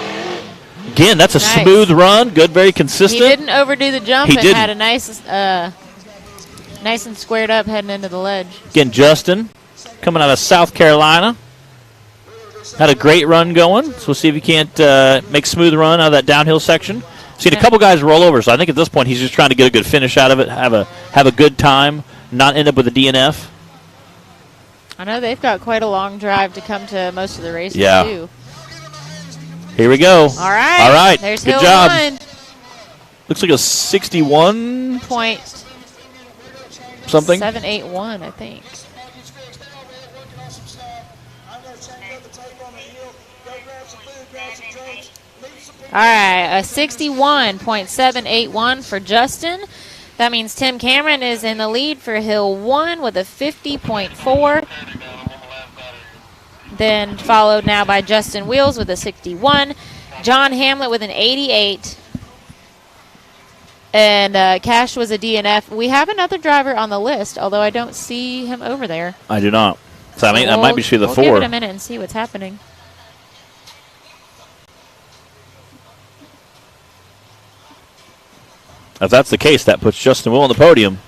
Again, that's a smooth run, good, very consistent. He didn't overdo the jump and had a nice and squared up heading into the ledge. Again, Justin, coming out of South Carolina. Had a great run going, so we'll see if he can't make smooth run out of that downhill section. Seen a couple guys roll over, so I think at this point he's just trying to get a good finish out of it, have a good time, not end up with a DNF. I know they've got quite a long drive to come to most of the races, Yeah. too. Here we go. All right. All right. There's Good Hill job. 1. Looks like a 61 Point something. 781, I think. All right, a 61.781 for Justin. That means Tim Cameron is in the lead for Hill 1 with a 50.4. Then followed now by Justin Wheels with a 61. John Hamlet with an 88. And Cash was a DNF. We have another driver on the list, although I don't see him over there. I do not. So I mean, that might be the we'll 4. Give it a minute and see what's happening. If that's the case, that puts Justin Will on the podium.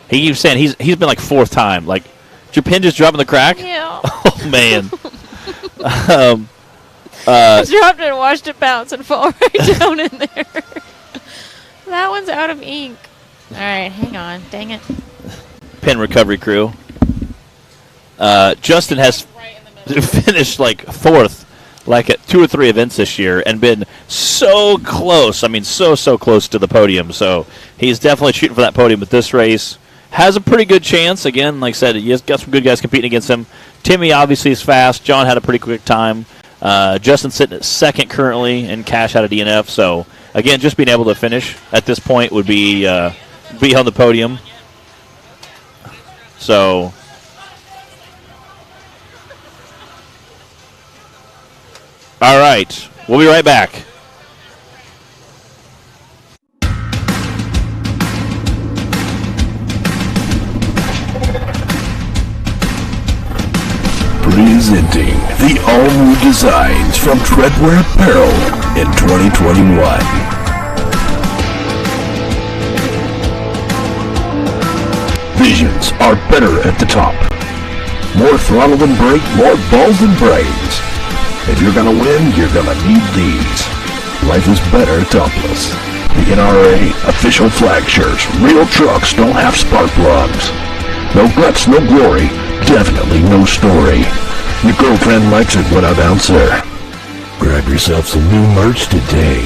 He keeps saying he's been like 4th time. Like, did your pin just drop in the crack? Yeah. Oh, man. I dropped it and watched it bounce and fall right down in there. That one's out of ink. All right, hang on. Dang it. Pin recovery crew. Justin has finished like 4th, like at 2 or 3 events this year, and been so close. I mean, so close to the podium. So he's definitely shooting for that podium with this race. Has a pretty good chance. Again, like I said, he's got some good guys competing against him. Timmy obviously is fast. John had a pretty quick time. Justin's sitting at 2nd currently, and Cash had a DNF. So again, just being able to finish at this point would be on the podium. So. All right. We'll be right back. Presenting the all-new designs from Treadwear Apparel in 2021. Visions are better at the top. More throttle than brake, more balls than brains. If you're gonna win, you're gonna need these. Life is better topless. The NRA official flag shirts. Real trucks don't have spark plugs. No guts, no glory. Definitely no story. Your girlfriend likes it when I bounce her. Grab yourself some new merch today.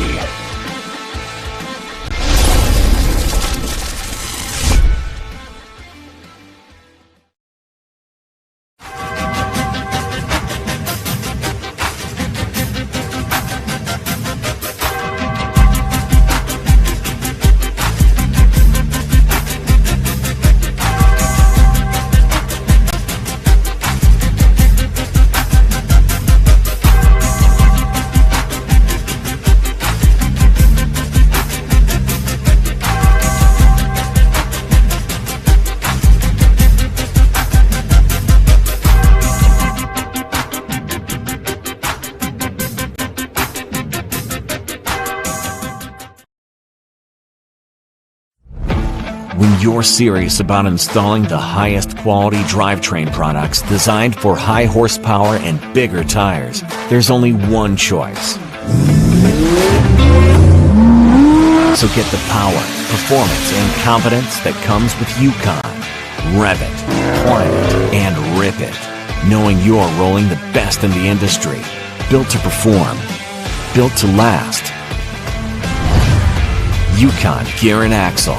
When you're serious about installing the highest quality drivetrain products designed for high horsepower and bigger tires, there's only one choice. So get the power, performance, and confidence that comes with Yukon. Rev it, climb it, and rip it, knowing you're rolling the best in the industry. Built to perform, built to last. Yukon Gear and Axle.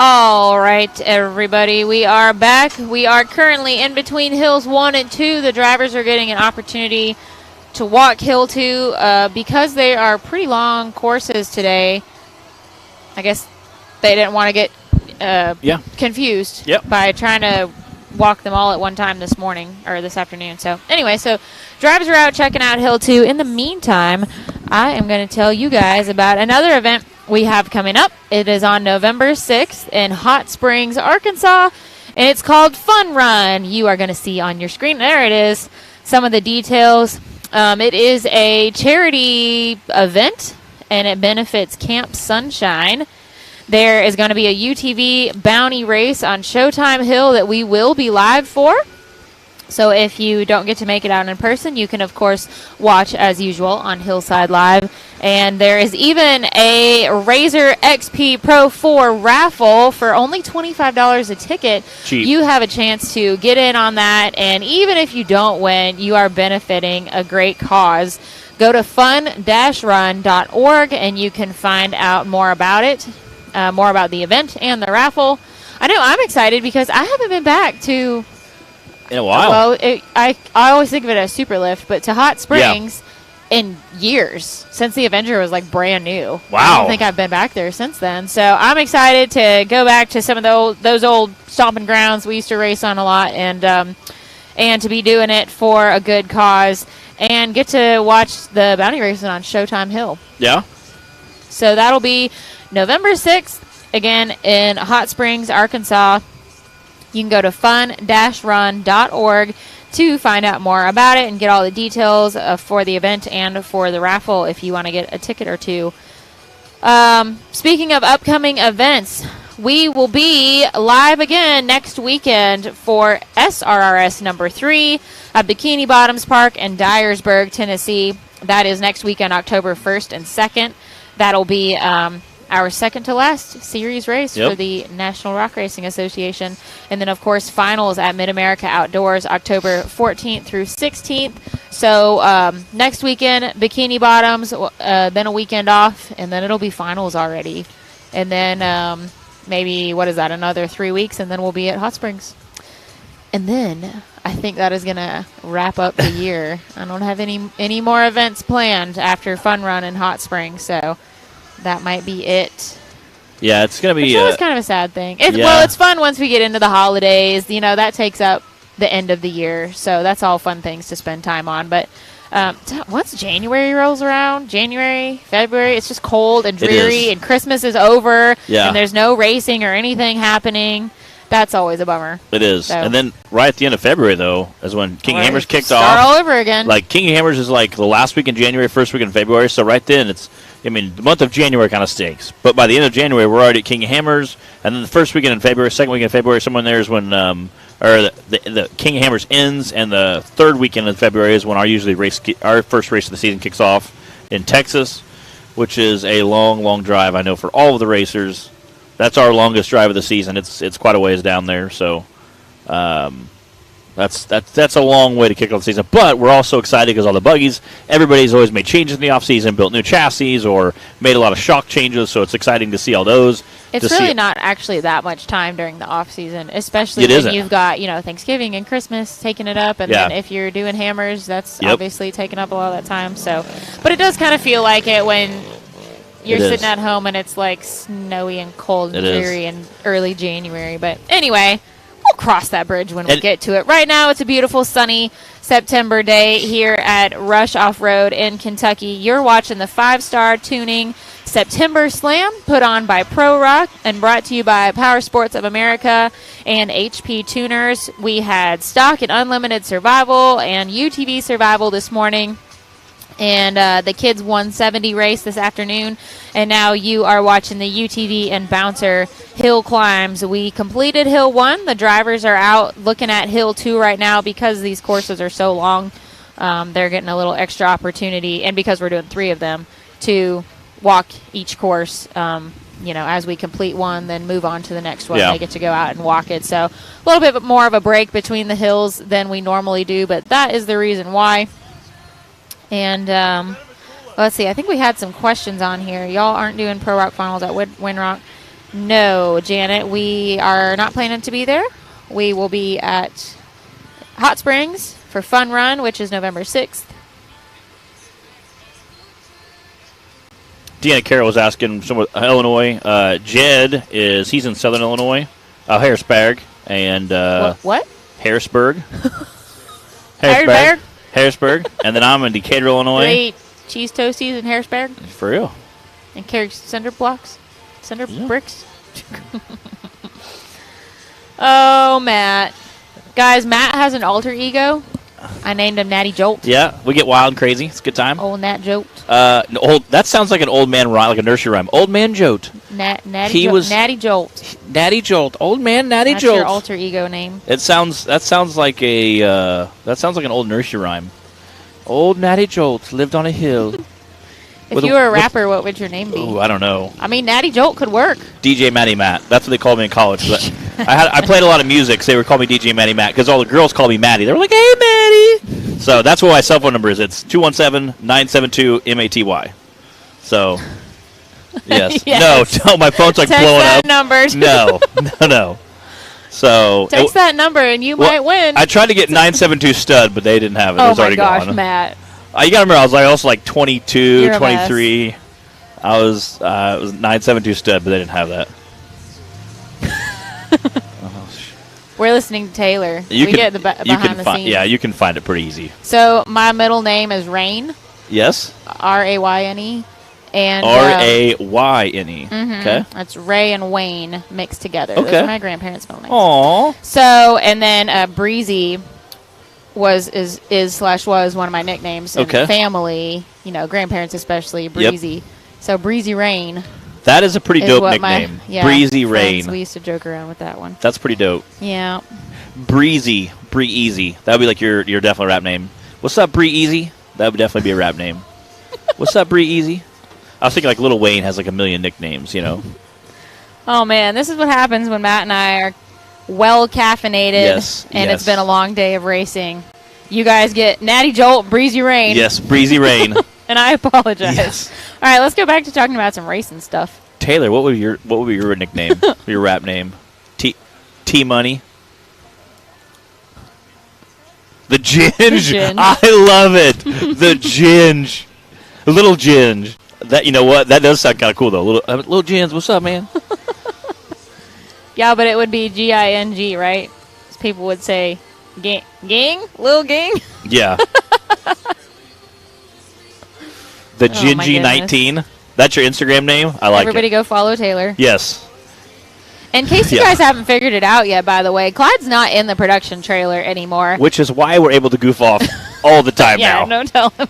All right, everybody, we are back. We are currently in between hills 1 and 2. The drivers are getting an opportunity to walk hill 2 because they are pretty long courses today. I guess they didn't want to get confused by trying to walk them all at one time this morning or this afternoon. So anyway, drivers are out checking out hill 2. In the meantime, I am going to tell you guys about another event we have coming up. It is on November 6th in Hot Springs, Arkansas, and it's called Fun Run. You are going to see on your screen, there it is, some of the details. It is a charity event, and it benefits Camp Sunshine. There is going to be a UTV bounty race on Showtime Hill that we will be live for. So if you don't get to make it out in person, you can, of course, watch as usual on Hillside Live. And there is even a Razor XP Pro 4 raffle for only $25 a ticket. Cheap. You have a chance to get in on that. And even if you don't win, you are benefiting a great cause. Go to fun-run.org and you can find out more about it, more about the event and the raffle. I know I'm excited because I haven't been back to... In a while. Well, I always think of it as Superlift, but to Hot Springs in years, since the Avenger was like brand new. Wow. I don't think I've been back there since then. So I'm excited to go back to some of those old stomping grounds we used to race on a lot, and to be doing it for a good cause and get to watch the bounty racing on Showtime Hill. Yeah. So that'll be November 6th, again, in Hot Springs, Arkansas. You can go to fun-run.org to find out more about it and get all the details for the event and for the raffle if you want to get a ticket or two. Speaking of upcoming events, we will be live again next weekend for SRRS number 3 at Bikini Bottoms Park in Dyersburg, Tennessee. That is next weekend, October 1st and 2nd. That'll be our second to last series race for the National Rock Racing Association. And then, of course, finals at Mid-America Outdoors, October 14th through 16th. So next weekend, Bikini Bottoms, then a weekend off, and then it'll be finals already. And then maybe, another 3 weeks, and then we'll be at Hot Springs. And then I think that is going to wrap up the year. I don't have any more events planned after Fun Run and Hot Springs, so... that might be it. Yeah, it's going to be... It's always kind of a sad thing. Well, it's fun once we get into the holidays. You know, that takes up the end of the year. So that's all fun things to spend time on. But once January rolls around, January, February, it's just cold and dreary. And Christmas is over. Yeah. And there's no racing or anything happening. That's always a bummer. It is. So. And then right at the end of February, though, is when King Hammers kicked off. Start all over again. Like, King Hammers is like the last week in January, first week in February. So right then, the month of January kind of stinks. But by the end of January, we're already at King Hammers. And then the first weekend in February, second weekend in February, somewhere in there is when the King Hammers ends. And the third weekend in February is when our first race of the season kicks off in Texas, which is a long, long drive, I know, for all of the racers. That's our longest drive of the season. It's quite a ways down there, so that's a long way to kick off the season. But we're also excited because all the buggies, everybody's always made changes in the off season, built new chassis, or made a lot of shock changes. So it's exciting to see all those. It's really not actually that much time during the off season, especially when you've got Thanksgiving and Christmas taking it up, and then if you're doing hammers, that's obviously taking up a lot of that time. So, but it does kind of feel like it when you're sitting at home and it's like snowy and cold and dreary in early January. But anyway, we'll cross that bridge when we get to it. Right now, it's a beautiful sunny September day here at Rush Off-Road in Kentucky. You're watching the 5-Star Tuning September Slam, put on by Pro Rock and brought to you by Power Sports of America and HP Tuners. We had stock and unlimited survival and UTV survival this morning. And the kids 170 race this afternoon, and now you are watching the UTV and Bouncer hill climbs. We completed Hill 1. The drivers are out looking at Hill 2 right now because these courses are so long. They're getting a little extra opportunity, and because we're doing 3 of them, to walk each course, as we complete one, then move on to the next one. They get to go out and walk it. So a little bit more of a break between the hills than we normally do, but that is the reason why. And let's see, I think we had some questions on here. Y'all aren't doing Pro Rock Finals at Windrock. No, Janet, we are not planning to be there. We will be at Hot Springs for Fun Run, which is November 6th. Deanna Carroll was asking somewhere Illinois. Jed he's in Southern Illinois, Harrisburg, and What? Harrisburg. Harrisburg? Harrisburg, and then I'm in Decatur, Illinois. They eat cheese toasties in Harrisburg For real. and carry cinder bricks. Oh, Matt. Guys, Matt has an alter ego. I named him Natty Jolt. Yeah, we get wild and crazy. It's a good time. Old Nat Jolt. That sounds like an old man rhyme, like a nursery rhyme. Old man Jolt. Natty Jolt. Natty Jolt. Old man Natty That's Jolt. your alter ego name. That sounds like an old nursery rhyme. Old Natty Jolt lived on a hill. If you were a rapper, what would your name be? Ooh, I don't know. I mean, Natty Jolt could work. DJ Matty Matt. That's what they called me in college. But I played a lot of music, so they would call me DJ Matty Matt because all the girls called me Matty. They were like, "Hey, Matty." So that's what my cell phone number is. It's 217-972-MATY. So, yes. Yes. No, my phone's like Text blowing that up. number. No. So Text that number and you might win. I tried to get 972 stud, but they didn't have it. It Oh was my already gosh, gone. Matt. You gotta remember, I was also like 22, You're a 23. I was 972 stud, but they didn't have that. We're listening to Taylor. You we can, get the you behind can the find, scenes. yeah, you can find it pretty easy. So my middle name is Rain, Yes, Rayne, and Rayne. Okay. That's Ray and Wayne mixed together. Those Okay. are my grandparents' middle names. Aw. So and then Breezy was one of my nicknames in Okay. family. You know, grandparents especially Breezy. So Breezy Rain. That is a pretty is dope what nickname. My, Breezy friends, Rain. We used to joke around with that one. That's pretty dope. Yeah. Breezy. Bree-Easy. That would be like your definitely rap name. What's up, Bree-Easy? That would definitely be a rap name. What's up, Bree-Easy? I was thinking like Lil Wayne has like a million nicknames, you know? Oh man, this is what happens when Matt and I are well caffeinated Yes, and yes. it's been a long day of racing. You guys get Natty Jolt, Breezy Rain. Yes, Breezy Rain. And I apologize. Yes. All right, let's go back to talking about some racing stuff. Taylor, what would be your nickname? Your rap name? T Money. The Ginge. Ginge. I love it. The Ginge. Little Ginge. That, you know what? That does sound kind of cool though. Little Ginge, what's up, man? Yeah, but it would be G-I-N-G, right? 'Cause people would say gang, Lil Gang. Yeah. The Oh, my Gingy 19. That's your Instagram name? I like Everybody it. go follow Taylor. Yes. In case you Yeah. guys haven't figured it out yet, by the way, Clyde's not in the production trailer anymore. Which is why we're able to goof off all the time Yeah, now. don't tell him.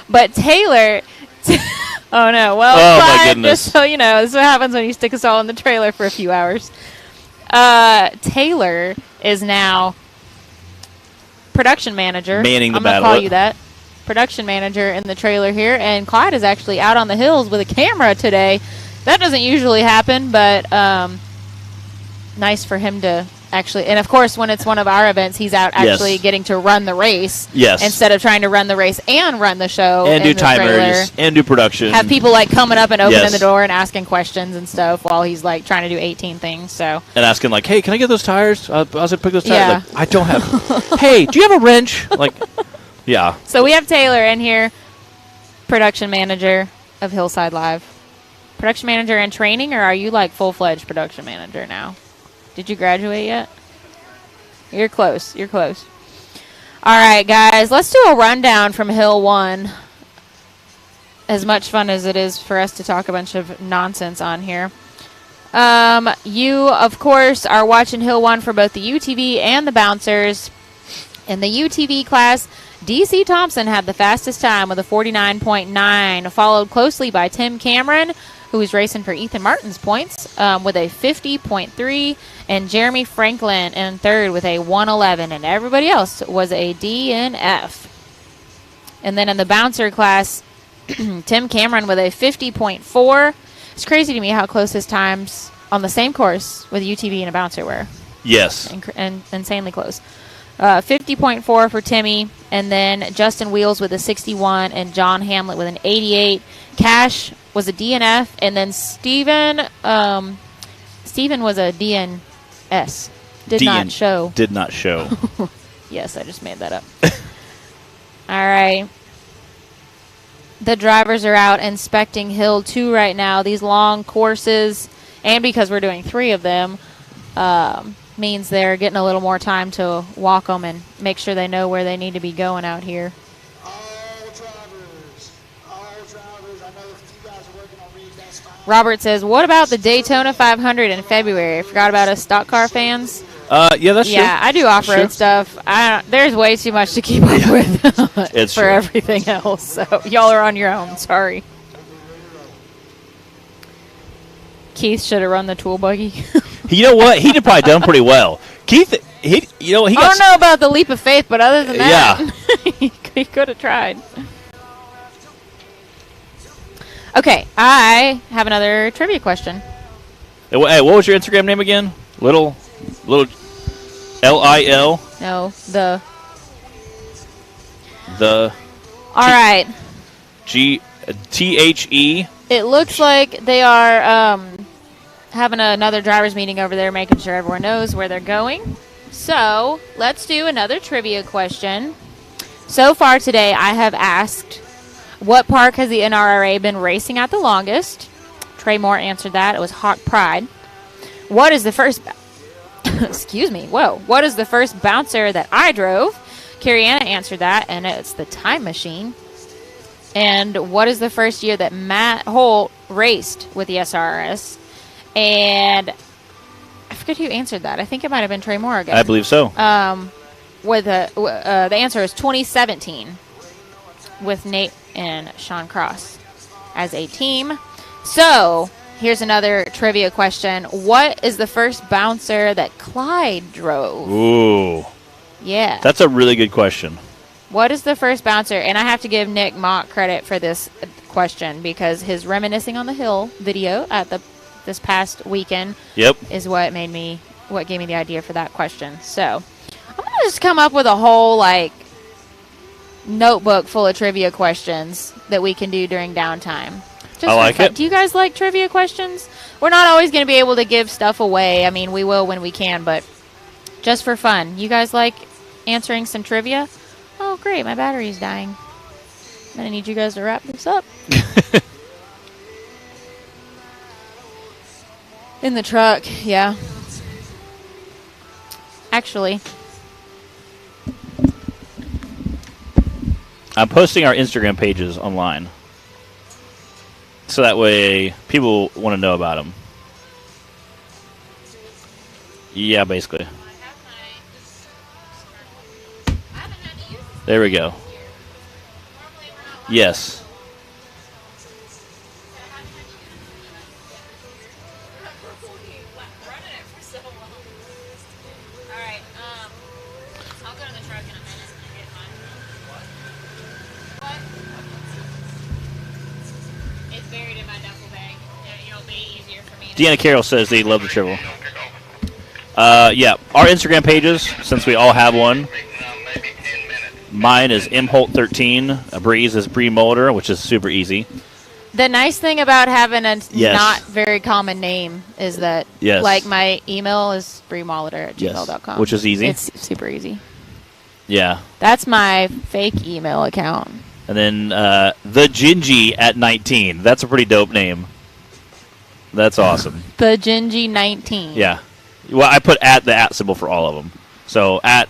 But Taylor, oh no, well, Oh, my Clyde, goodness. just so you know, this is what happens when you stick us all in the trailer for a few hours. Taylor is now production manager. Manning the I'm gonna battle. call you that. Production manager in the trailer here, and Clyde is actually out on the hills with a camera today. That doesn't usually happen, but nice for him to actually. And of course, when it's one of our events, he's out actually Yes. getting to run the race. Yes. Instead of trying to run the race and run the show And in do the trailer. timers. And do production. Have people like coming up and opening Yes. the door and asking questions and stuff while he's like trying to do 18 things. So And asking like, hey, can I get those tires? I was going to pick those tires. Yeah. Like, I don't have. Hey, do you have a wrench? Like, yeah. So we have Taylor in here, production manager of Hillside Live. Production manager in training, or are you like full-fledged production manager now? Did you graduate yet? You're close. You're close. All right, guys, let's do a rundown from Hill 1. As much fun as it is for us to talk a bunch of nonsense on here. You, of course, are watching Hill 1 for both the UTV and the bouncers. In the UTV class, DC Thompson had the fastest time with a 49.9, followed closely by Tim Cameron, who was racing for Ethan Martin's points, with a 50.3, and Jeremy Franklin in third with a 111, and everybody else was a D and F. And then in the bouncer class, Tim Cameron with a 50.4. It's crazy to me how close his times on the same course with UTV and a bouncer were. Yes. And insanely close. 50.4 for Timmy, And then Justin Wheels with a 61 and John Hamlet with an 88. Cash was a DNF, and then Steven was a DNS. Did not show. Did not show. Yes, I just made that up. All right. The drivers are out inspecting Hill 2 right now. These long courses, and because we're doing 3 of them, means they're getting a little more time to walk them and make sure they know where they need to be going out here. I know if you guys are working on reading that style. Robert says, what about the Daytona 500 in February? I forgot about us stock car fans. Yeah, that's true. Yeah, I do off-road Sure. stuff. There's way too much to keep up with It's for true. everything else. So y'all are on your own. Sorry. Keith should have run the tool buggy. You know what? He'd have probably done pretty well. Keith, he I got don't know about the leap of faith, but other than that, Yeah. he could have tried. Okay, I have another trivia question. Hey, what was your Instagram name again? Little Lil. No, The all right. THE. It looks like they are having another driver's meeting over there, making sure everyone knows where they're going. So let's do another trivia question. So far today, I have asked, what park has the NRRA been racing at the longest? Trey Moore answered that. It was Hawk Pride. What is the first... Excuse me. Whoa. What is the first bouncer that I drove? Carrie Anna answered that, and it's the Time Machine. And what is the first year that Matt Holt raced with the SRS? And I forget who answered that. I think it might have been Trey Moore again. I believe so. The answer is 2017 with Nate and Sean Cross as a team. So here's another trivia question. What is the first bouncer that Clyde drove? Ooh. Yeah. That's a really good question. What is the first bouncer? And I have to give Nick Mock credit for this question because his Reminiscing on the Hill video at this past weekend is what gave me the idea for that question. So I'm going to just come up with a whole notebook full of trivia questions that we can do during downtime. Just I like it. Do you guys like trivia questions? We're not always going to be able to give stuff away. I mean, we will when we can, but just for fun. You guys like answering some trivia? Oh, great. My battery's dying. I'm going to need you guys to wrap this up. In the truck, yeah. Actually, I'm posting our Instagram pages online. So that way people want to know about them. Yeah, basically. There we go. Yes. Deanna Carroll says they love the triple. Yeah, our Instagram pages, since we all have one. Mine is mholt13. Breeze is Bree Mulder, which is super easy. the nice thing about having a Yes. not very common name is that, Yes. like, my email is breemolitor@gmail.com. Which is easy. It's super easy. Yeah. That's my fake email account. And then the Gingy at 19. That's a pretty dope name. That's awesome. The Gingy 19. Yeah. Well, I put the @ symbol for all of them. So at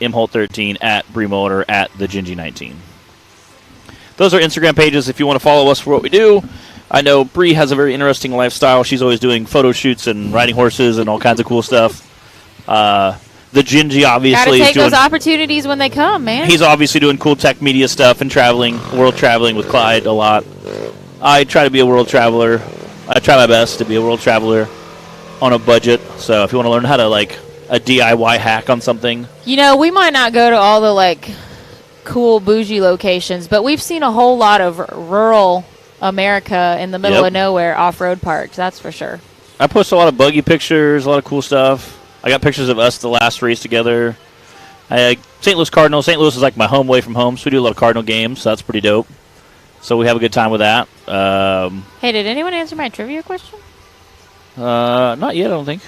mholt13, at Breemotor, at the Gingy 19. Those are Instagram pages if you want to follow us for what we do. I know Bree has a very interesting lifestyle. She's always doing photo shoots and riding horses and all kinds of cool stuff. The Gingy obviously Gotta is take doing. those opportunities when they come, man. He's obviously doing cool tech media stuff and traveling, world traveling with Clyde a lot. I try to be a world traveler. I try my best to be a world traveler on a budget. So if you want to learn how to, like, a DIY hack on something. You know, we might not go to all the, like, cool bougie locations, but we've seen a whole lot of rural America in the middle of nowhere off-road parks, that's for sure. I post a lot of buggy pictures, a lot of cool stuff. I got pictures of us the last race together. St. Louis Cardinals. St. Louis is like my home away from home, so we do a lot of Cardinal games, so that's pretty dope. So we have a good time with that. Hey, did anyone answer my trivia question? Not yet, I don't think.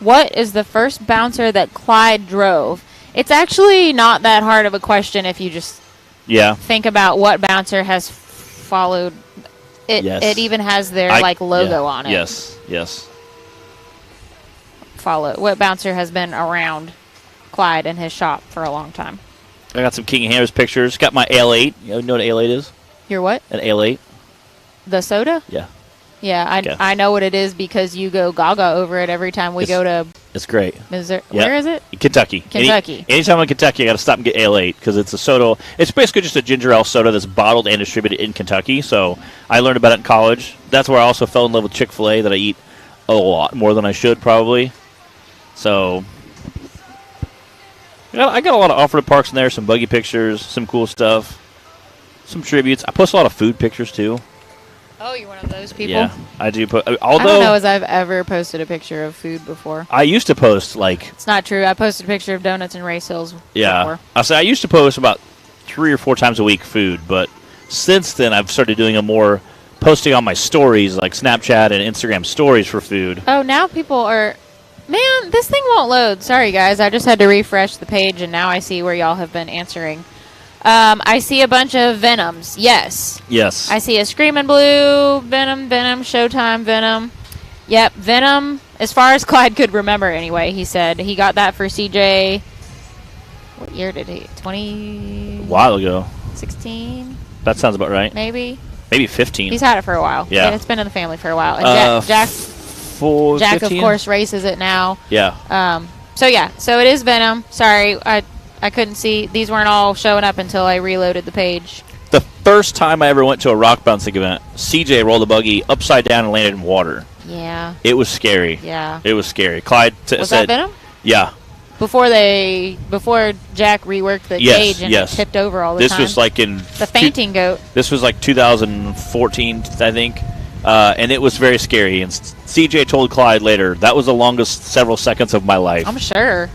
What is the first bouncer that Clyde drove? It's actually not that hard of a question if you just think about what bouncer has followed. It even has their logo on it. Yes. What bouncer has been around Clyde and his shop for a long time? I got some King of Hammers pictures. Got my Ale 8. You know what an Ale 8 is? Your what? An Ale 8. The soda? Yeah. Yeah, I know what it is because you go gaga over it every time we go to. It's great. Where is it? Kentucky. Anytime I'm in Kentucky, I got to stop and get Ale 8 because it's a soda. It's basically just a ginger ale soda that's bottled and distributed in Kentucky. So I learned about it in college. That's where I also fell in love with Chick-fil-A that I eat a lot more than I should probably. So I got a lot of off-road parks in there, some buggy pictures, some cool stuff, some tributes. I post a lot of food pictures too. Oh, you're one of those people? Yeah, I do. I don't know as I've ever posted a picture of food before. I used to post It's not true. I posted a picture of donuts in Race Hills before. I used to post about 3 or 4 times a week food, but since then I've started doing a more posting on my stories like Snapchat and Instagram stories for food. Oh, now people are... Man, this thing won't load. Sorry, guys. I just had to refresh the page, and now I see where y'all have been answering. I see a bunch of Venoms. Yes. Yes. I see a Screamin' Blue, Venom, Showtime, Venom. Yep, Venom. As far as Clyde could remember, anyway, he said he got that for CJ. What year did he? 20. A while ago. 16. That sounds about right. Maybe 15. He's had it for a while. Yeah. It's been in the family for a while. And Jack, 15? of course, races it now. Yeah. So it is Venom. Sorry, I couldn't see. These weren't all showing up until I reloaded the page. The first time I ever went to a rock bouncing event, CJ rolled the buggy upside down and landed in water. Yeah. It was scary. Yeah. It was scary. Clyde said... Was that Venom? Yeah. Before Jack reworked the cage and it tipped over all the time. This was like in... The fainting goat. This was like 2014, I think. And it was very scary. And CJ told Clyde later, that was the longest several seconds of my life. I'm sure.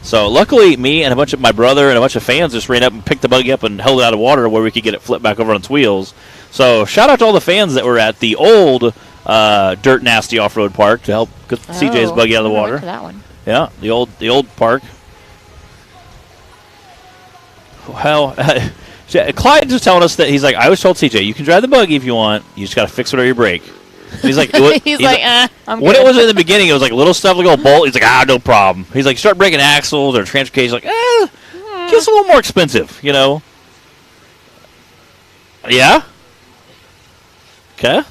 So luckily, me and a bunch of my brother and a bunch of fans just ran up and picked the buggy up and held it out of water where we could get it flipped back over on its wheels. So shout out to all the fans that were at the old Dirt Nasty Off-Road Park to help get CJ's buggy out of the water. Went to that one. Yeah, the old park. Well, Clyde was telling us that he's like, I always told CJ, you can drive the buggy if you want. You just got to fix whatever you break. He's like, I'm when good. it was in the beginning, it was like little stuff, like a bolt. He's like, no problem. He's like, start breaking axles or transfer case. Like, gets a little more expensive, you know. Yeah. Okay.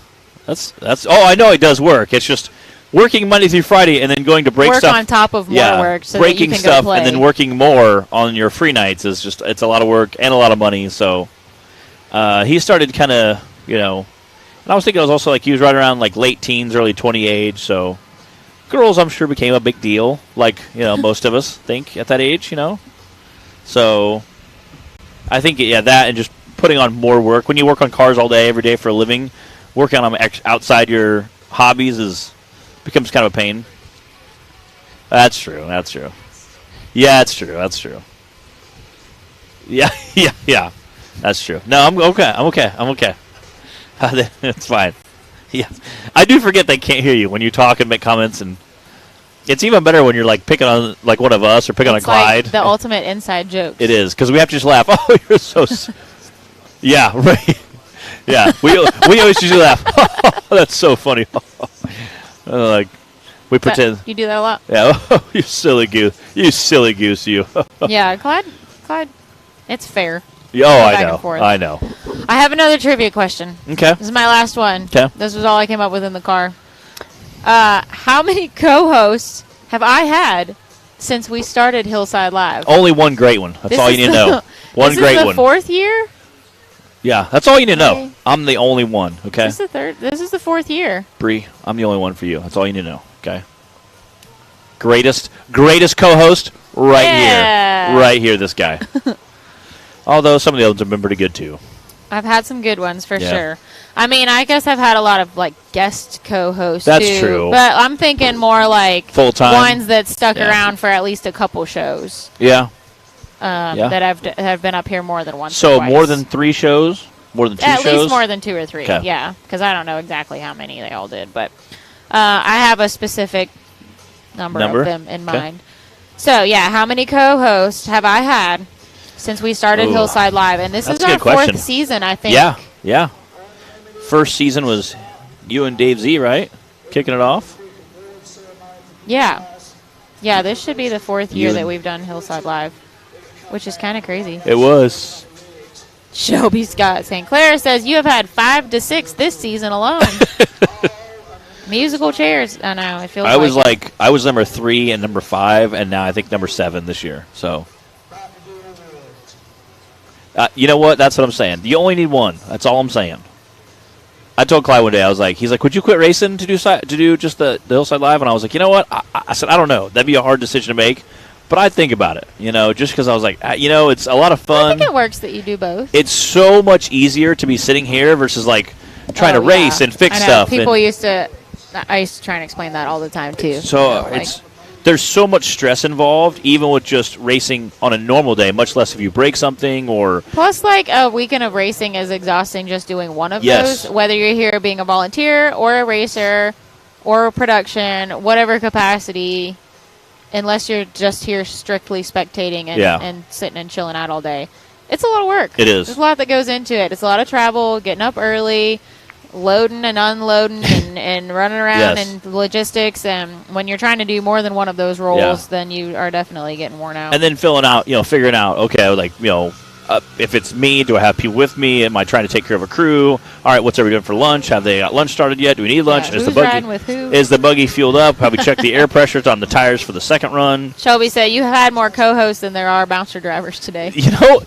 That's. Oh, I know it does work. It's just working Monday through Friday and then going to break stuff on top of more work, so breaking that you can stuff go play. And then working more on your free nights is just it's a lot of work and a lot of money. So he started kind of, you know. And I was thinking it was also like he was right around like late teens, early 20 age. So girls, I'm sure, became a big deal, like, you know, most of us think at that age, you know. So I think, that and just putting on more work. When you work on cars all day, every day for a living, working on them outside your hobbies becomes kind of a pain. That's true. Yeah, that's true. Yeah. That's true. No, I'm okay. It's fine. Yeah, I do forget they can't hear you when you talk and make comments, and it's even better when you're like picking on like one of us or picking on Clyde. Like the ultimate inside joke. It is because we have to just laugh. Oh, you're so. Yeah, right. Yeah, we always usually laugh. That's so funny. Like we pretend. You do that a lot. Yeah. Oh, you silly goose. You silly goose. You. Yeah, Clyde. It's fair. Oh, I know. I have another trivia question. Okay. This is my last one. Okay. This was all I came up with in the car. How many co-hosts have I had since we started Hillside Live? Only one great one. That's all you need to know. One great one. This is the 4th year? Yeah, that's all you need to know. I'm the only one, okay? This is the 4th year. Bree, I'm the only one for you. That's all you need to know, okay? Greatest co-host here. Right here, this guy. Although some of the others have been pretty good, too. I've had some good ones for Yeah. sure. I mean, I guess I've had a lot of like guest co-hosts. That's too, true. But I'm thinking more like Full-time. ones that stuck Yeah. around for at least a couple shows. Yeah. That have been up here more than once. So or twice. more than 3 shows? More than 2 at shows? least more than 2 or 3. 'Kay. Yeah, because I don't know exactly how many they all did, but I have a specific number? of them in 'Kay. mind. So yeah, how many co-hosts have I had since we started Ooh. Hillside Live? And this That's is a our good question. 4th season, I think. Yeah, yeah. First season was you and Dave Z, right? Kicking it off? Yeah. Yeah, this should be the 4th You year and- that we've done Hillside Live, which is kind of crazy. It was. Shelby Scott St. Clair says, you have had 5 to 6 this season alone. Musical chairs. I know. It feels I was it. like, I was number 3 and number 5, and now I think number 7 this year. So, you know what? That's what I'm saying. You only need one. That's all I'm saying. I told Clyde one day, I was like, he's like, would you quit racing to do just the Hillside Live? And I was like, you know what? I said, I don't know. That'd be a hard decision to make, but I'd think about it. You know, just because I was like, it's a lot of I fun. think it works that you do both. It's so much easier to be sitting here versus like trying to race and fix I know. stuff. People and used to. I used to try and explain that all the time too. so there's so much stress involved, even with just racing on a normal day. Much less if you break something or plus, like a weekend of racing is exhausting just doing one of Yes. those. Whether you're here being a volunteer or a racer or a production, whatever capacity, unless you're just here strictly spectating and sitting and chilling out all day, it's a lot of work. It is. There's a lot that goes into it. It's a lot of travel, getting up early, loading and unloading and running around Yes. and logistics. And when you're trying to do more than one of those roles, then you are definitely getting worn out. and then filling out, figuring out, okay, like, if it's me, do I have people with me? Am I trying to take care of a crew? All right, what's everybody doing for lunch? Have they got lunch started yet? Do we need lunch? Yeah, who's riding with who? Is the buggy fueled up? Have we checked the air pressures on the tires for the second run? Shelby said, you have had more co-hosts than there are bouncer drivers today.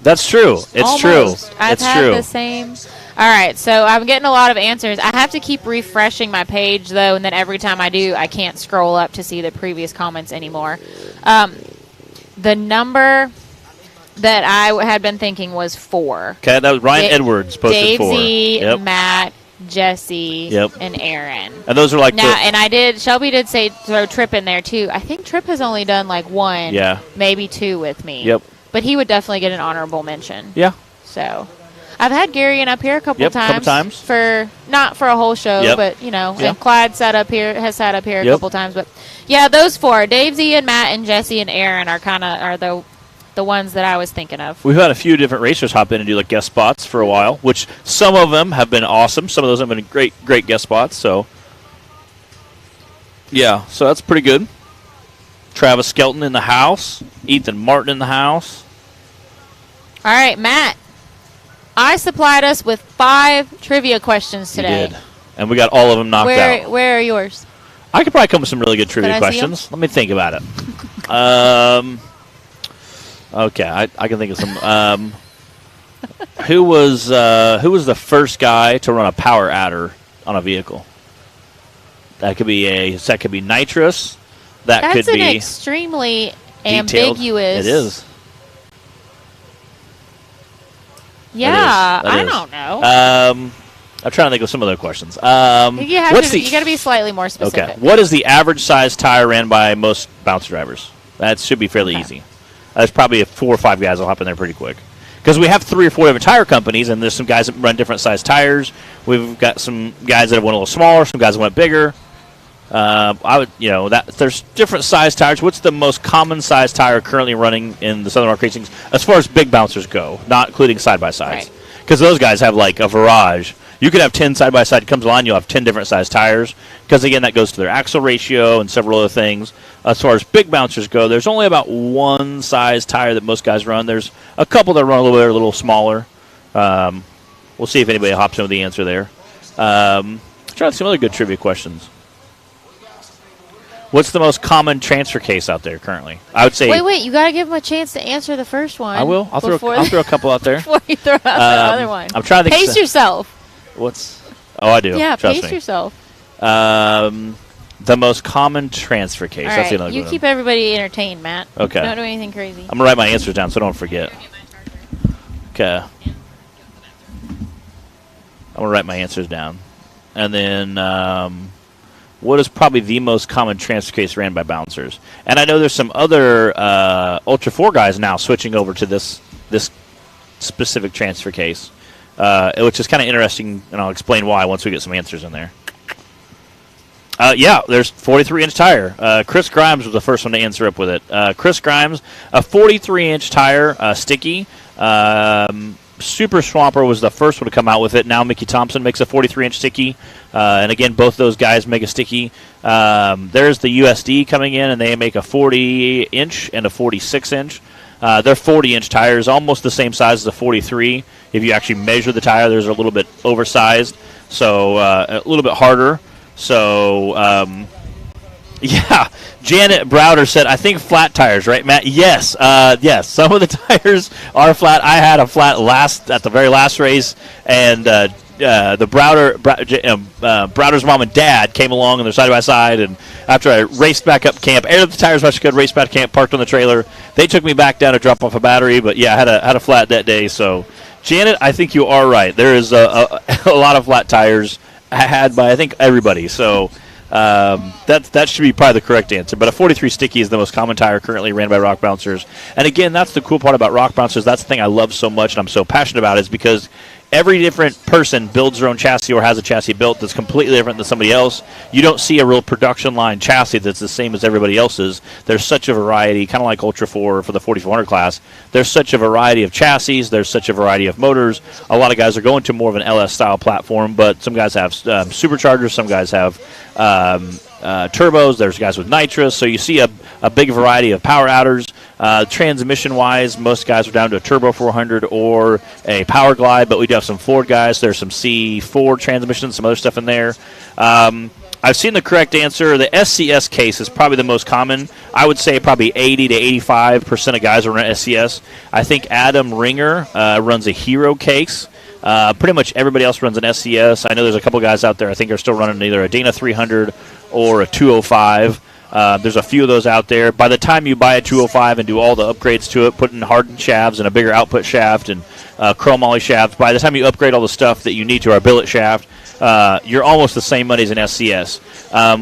That's true. It's Almost. true. I've It's had true. the same. All right, so I'm getting a lot of answers. I have to keep refreshing my page, though, and then every time I do, I can't scroll up to see the previous comments anymore. The number that I had been thinking was 4. Okay, that was Ryan Edwards posted Dave 4. Z, Yep. Matt, Jesse, Yep. and Aaron. And those are like Now, and Shelby did say throw Tripp in there, too. I think Tripp has only done like 1, maybe 2 with me. Yep. But he would definitely get an honorable mention. Yeah. So, I've had Gary in up here a couple times. For not for a whole show, but and Clyde has sat up here a couple times. But yeah, those 4, Dave Z and Matt and Jesse and Aaron are the ones that I was thinking of. We've had a few different racers hop in and do like guest spots for a while, which some of them have been awesome. Some of those have been great guest spots. So yeah, so that's pretty good. Travis Skelton in the house, Ethan Martin in the house. All right, Matt. I supplied us with 5 trivia questions today. You did. And we got all of them knocked out. Where are yours? I could probably come up with some really good trivia Could I see 'em? questions. Let me think about it. Okay, I can think of some. Who was the first guy to run a power adder on a vehicle? That could be nitrous. That That's could an be extremely detailed. ambiguous. It is. Yeah, That I is. don't know. I'm trying to think of some other questions. you got to be slightly more specific. Okay. What is the average size tire ran by most bounce drivers? That should be fairly easy. There's probably 4 or 5 guys that'll hop in there pretty quick. Because we have 3 or 4 different tire companies, and there's some guys that run different size tires. We've got some guys that have went a little smaller, some guys that went bigger. There's different size tires. What's the most common size tire currently running in the Southern Rock Racing as far as big bouncers go, not including side-by-sides? Because those guys have like a barrage. You could have 10 side-by-side comes along, you'll have 10 different size tires. Because, again, that goes to their axle ratio and several other things. As far as big bouncers go, there's only about 1 size tire that most guys run. There's a couple that run a little smaller. We'll see if anybody hops in with the answer there. Try out some other good trivia questions. What's the most common transfer case out there currently? I would say. Wait! You got to give him a chance to answer the first one. I will. I'll throw a couple out there before you throw out the other one. I'm trying to think. Pace yourself. Oh, I do. Yeah, Trust pace me. yourself. The most common transfer case. All That's right, another you good keep one. everybody entertained, Matt. Okay. Don't do anything crazy. I'm gonna write my answers down so I don't forget. Okay. I'm going to write my answers down. And then what is probably the most common transfer case ran by bouncers? And I know there's some other Ultra 4 guys now switching over to this specific transfer case, which is kind of interesting, and I'll explain why once we get some answers in there. Yeah, there's 43-inch tire. Chris Grimes was the first one to answer up with it. Chris Grimes, a 43-inch tire, sticky. Super Swamper was the first one to come out with it. Now Mickey Thompson makes a 43-inch sticky. And again, both those guys make a sticky. There's the USD coming in, and they make a 40-inch and a 46-inch. They're 40-inch tires, almost the same size as a 43. If you actually measure the tire, they're a little bit oversized, so a little bit harder. So, yeah, Janet Browder said, I think flat tires, right, Matt? Yes, yes. Some of the tires are flat. I had a flat at the very last race, and the Browder's mom and dad came along and they're side by side, and after I raced back up camp, aired the tires much good, raced back camp, parked on the trailer. They took me back down to drop off a battery, but yeah, I had a flat that day. So, Janet, I think you are right. There is a lot of flat tires had by, I think, everybody. So that should be probably the correct answer. But a 43 sticky is the most common tire currently ran by rock bouncers. And again, that's the cool part about rock bouncers. That's the thing I love so much and I'm so passionate about, is because every different person builds their own chassis or has a chassis built that's completely different than somebody else. You don't see a real production line chassis that's the same as everybody else's. There's such a variety, kind of like Ultra 4 for the 4400 class. There's such a variety of chassis. There's such a variety of motors. A lot of guys are going to more of an LS-style platform, but some guys have superchargers. Some guys have turbos. There's guys with nitrous. So you see a big variety of power outers. Transmission-wise, most guys are down to a Turbo 400 or a Power Glide, but we do have some Ford guys. There's some C4 transmissions, some other stuff in there. I've seen the correct answer. The SCS case is probably the most common. I would say probably 80 to 85% of guys are running SCS. I think Adam Ringer runs a Hero case. Pretty much everybody else runs an SCS. I know there's a couple guys out there I think are still running either a Dana 300 or a 205. There's a few of those out there. By the time you buy a 205 and do all the upgrades to it, put in hardened shafts and a bigger output shaft and chromoly shaft, by the time you upgrade all the stuff that you need to our billet shaft, you're almost the same money as an SCS.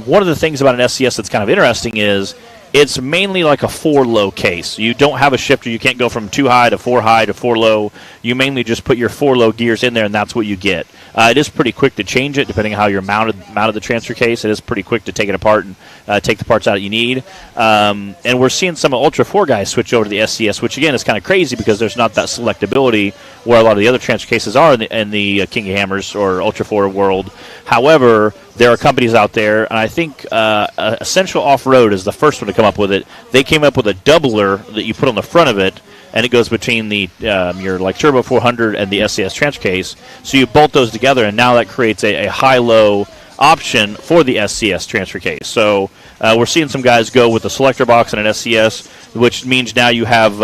One of the things about an SCS that's kind of interesting is it's mainly like a 4-low case. You don't have a shifter. You can't go from 2 high to 4 high to 4 low. You mainly just put your 4-low gears in there, and that's what you get. It is pretty quick to change it, depending on how you're mounted the transfer case. It is pretty quick to take it apart and take the parts out that you need. And we're seeing some Ultra 4 guys switch over to the SCS, which, again, is kind of crazy because there's not that selectability where a lot of the other transfer cases are in the King of Hammers or Ultra 4 world. However, there are companies out there, and I think Essential Off-Road is the first one to come up with it. They came up with a doubler that you put on the front of it, and it goes between the your like Turbo 400 and the SCS transfer case. So you bolt those together, and now that creates a high-low option for the SCS transfer case. So we're seeing some guys go with a selector box and an SCS, which means now you have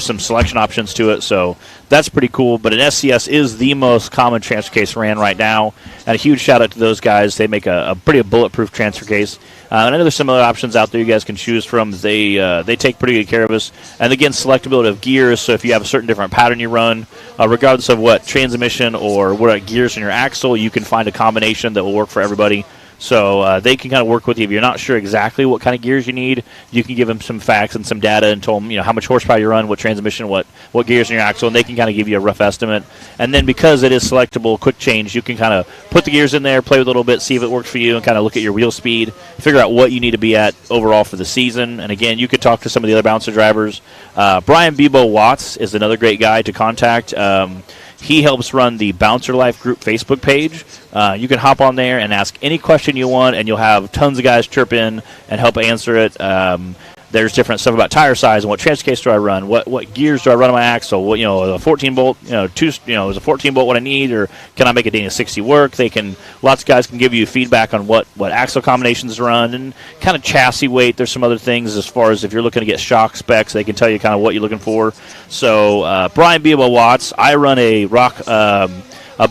some selection options to it. So that's pretty cool. But an SCS is the most common transfer case ran right now. And a huge shout out to those guys. They make a pretty bulletproof transfer case. And I know there's some other options out there you guys can choose from. They take pretty good care of us. And again, selectability of gears. So if you have a certain different pattern you run, regardless of what transmission or what gears in your axle, you can find a combination that will work for everybody. So they can kind of work with you. If you're not sure exactly what kind of gears you need, you can give them some facts and some data and tell them, how much horsepower you run, what transmission, what gears in your axle, and they can kind of give you a rough estimate. And then because it is selectable, quick change, you can kind of put the gears in there, play with it a little bit, see if it works for you, and kind of look at your wheel speed, figure out what you need to be at overall for the season. And again, you could talk to some of the other bouncer drivers. Brian Bebo Watts is another great guy to contact. He helps run the Bouncer Life Group Facebook page. You can hop on there and ask any question you want, and you'll have tons of guys chirp in and help answer it. There's different stuff about tire size and what transfer case do I run, what gears do I run on my axle, what, a 14 bolt, is a 14 bolt what I need, or can I make a Dana 60 work? Lots of guys can give you feedback on what axle combinations to run and kind of chassis weight. There's some other things as far as if you're looking to get shock specs, they can tell you kind of what you're looking for. So Brian Bebo Watts, I run a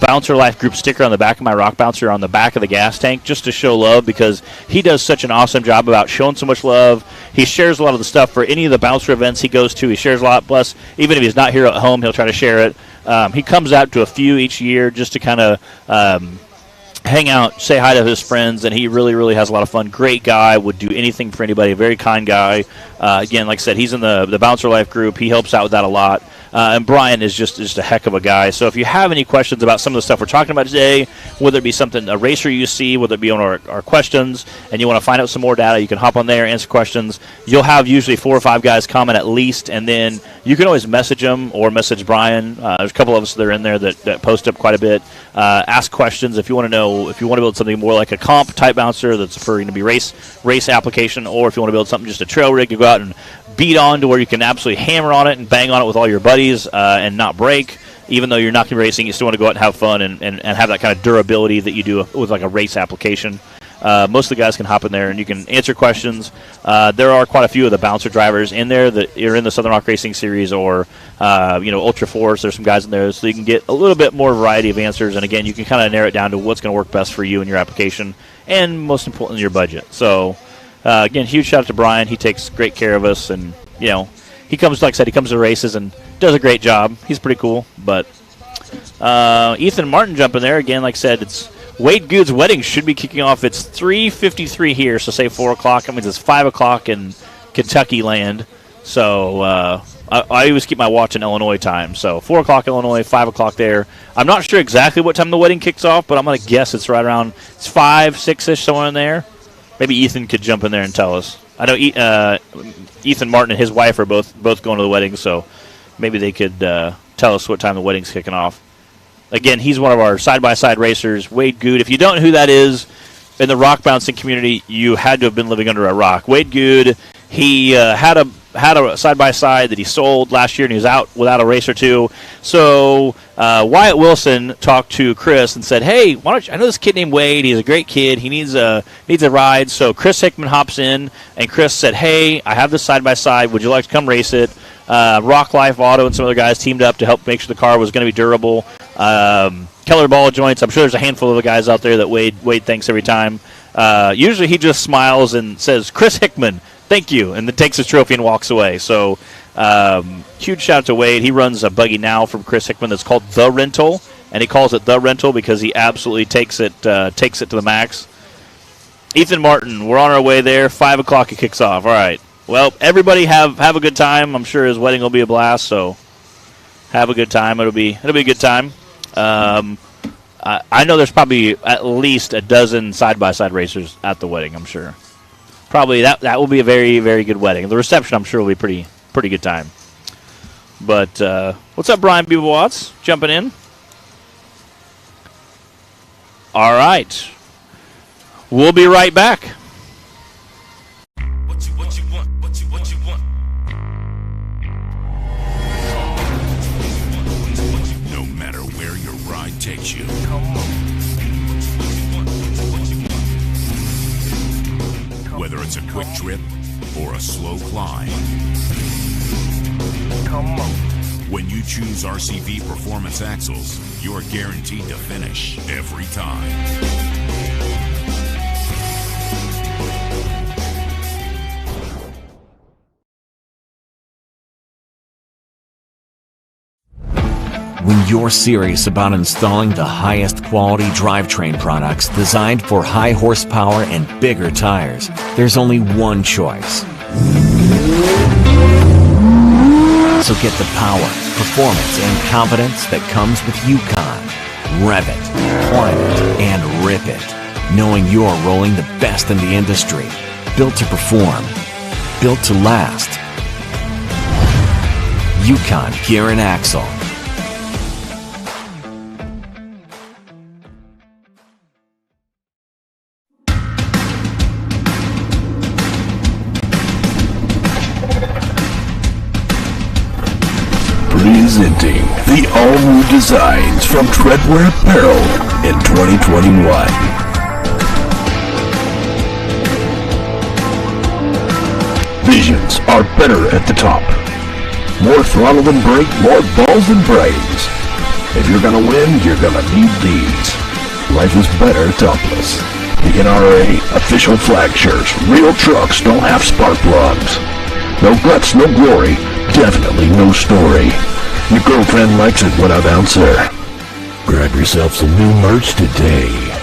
Bouncer Life Group sticker on the back of my rock bouncer on the back of the gas tank just to show love, because he does such an awesome job about showing so much love. He shares a lot of the stuff for any of the bouncer events he goes to. He shares a lot. Plus, even if he's not here at home, he'll try to share it. He comes out to a few each year just to kind of hang out, say hi to his friends, and he really, really has a lot of fun. Great guy, would do anything for anybody, a very kind guy. Again, like I said, he's in the Bouncer Life group. He helps out with that a lot. And Brian is just a heck of a guy. So if you have any questions about some of the stuff we're talking about today, whether it be something, a racer you see, whether it be on our questions, and you want to find out some more data, you can hop on there, answer questions. You'll have usually 4 or 5 guys comment at least, and then you can always message them or message Brian. There's a couple of us that are in there that post up quite a bit. Ask questions if you want to know, if you want to build something more like a comp type bouncer that's for going to be race application, or if you want to build something just a trail rig to go out and beat on to where you can absolutely hammer on it and bang on it with all your buddies and not break. Even though you're not going to be racing, you still want to go out and have fun and have that kind of durability that you do with like a race application. Most of the guys can hop in there and you can answer questions. There are quite a few of the bouncer drivers in there that are in the Southern Rock Racing Series or Ultra Force. There's some guys in there, so you can get a little bit more variety of answers. And again, you can kind of narrow it down to what's going to work best for you and your application, and most importantly, your budget. So again, huge shout out to Brian. He takes great care of us, and he comes, like I said, he comes to races and does a great job. He's pretty cool. But Ethan Martin jumping there again. Like I said, it's Wade Good's wedding should be kicking off. It's 3:53 here, so say 4 o'clock. That means it's 5 o'clock in Kentucky land. So I always keep my watch in Illinois time. So 4 o'clock Illinois, 5 o'clock there. I'm not sure exactly what time the wedding kicks off, but I'm going to guess it's right around 5, 6-ish, somewhere in there. Maybe Ethan could jump in there and tell us. I know Ethan Martin and his wife are both going to the wedding, so maybe they could tell us what time the wedding's kicking off. Again, he's one of our side-by-side racers, Wade Good. If you don't know who that is in the rock bouncing community, you had to have been living under a rock. Wade Good, he had a side-by-side that he sold last year, and he was out without a race or two. So Wyatt Wilson talked to Chris and said, hey, why don't you, I know this kid named Wade. He's a great kid. He needs a ride. So Chris Hickman hops in, and Chris said, hey, I have this side-by-side. Would you like to come race it? Rock Life Auto and some other guys teamed up to help make sure the car was going to be durable. Keller Ball Joints, I'm sure there's a handful of the guys out there that Wade thanks every time. Usually he just smiles and says, Chris Hickman, thank you, and then takes his trophy and walks away. So huge shout out to Wade. He runs a buggy now from Chris Hickman that's called The Rental, and he calls it The Rental because he absolutely takes it to the max. Ethan Martin, we're on our way there. 5 o'clock it kicks off. All right. Well, everybody have a good time. I'm sure his wedding will be a blast, so have a good time. It'll be a good time. I know there's probably at least a dozen side-by-side racers at the wedding, I'm sure. Probably that will be a very, very good wedding. The reception, I'm sure, will be pretty good time. But what's up, Brian B. Watts? Jumping in. All right. We'll be right back. What you want? No matter where your ride takes you. Whether it's a quick trip or a slow climb. When you choose RCV Performance Axles, you're guaranteed to finish every time. When you're serious about installing the highest quality drivetrain products designed for high horsepower and bigger tires, there's only one choice. So get the power, performance, and confidence that comes with Yukon. Rev it, climb it, and rip it, knowing you're rolling the best in the industry. Built to perform, built to last. Yukon Gear and Axle. Presenting the all-new designs from Treadwear Apparel in 2021. Visions are better at the top. More throttle than brake, more balls than brains. If you're gonna win, you're gonna need these. Life is better topless. The NRA official flag shirts. Real trucks don't have spark plugs. No guts, no glory. Definitely no story. Your girlfriend likes it when I bounce her. Grab yourself some new merch today.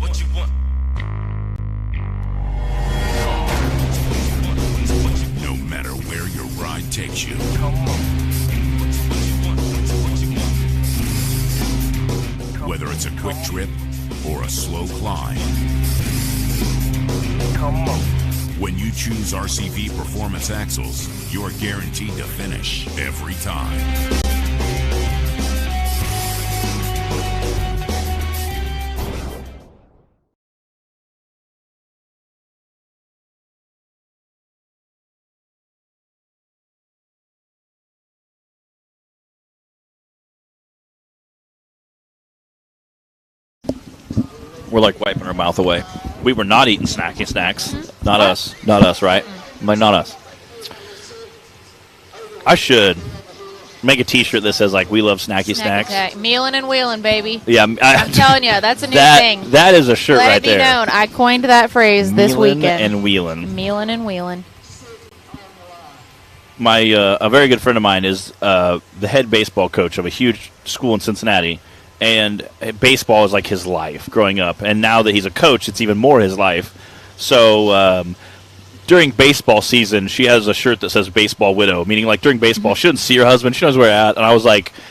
What you want? No matter where your ride takes you. Come on. Whether it's a quick trip or a slow climb. Come on. When you choose RCV Performance Axles, you're guaranteed to finish every time. We're like wiping our mouth away. We were not eating snacky snacks. Mm-hmm. Not us. Not us, right? Mm-hmm. Like, not us. I should make a T-shirt that says, like, we love snacky snacks. Mealin' and wheelin', baby. Yeah. I'm telling you, that's a new thing. That is a shirt right there. Let it be known. I coined that phrase this weekend. And wheelin'. Mealin' and wheelin'. My a very good friend of mine is the head baseball coach of a huge school in Cincinnati. And baseball is like his life growing up. And now that he's a coach, it's even more his life. So during baseball season, she has a shirt that says "Baseball Widow," meaning like during baseball, she doesn't see her husband, she knows where he's at. And I was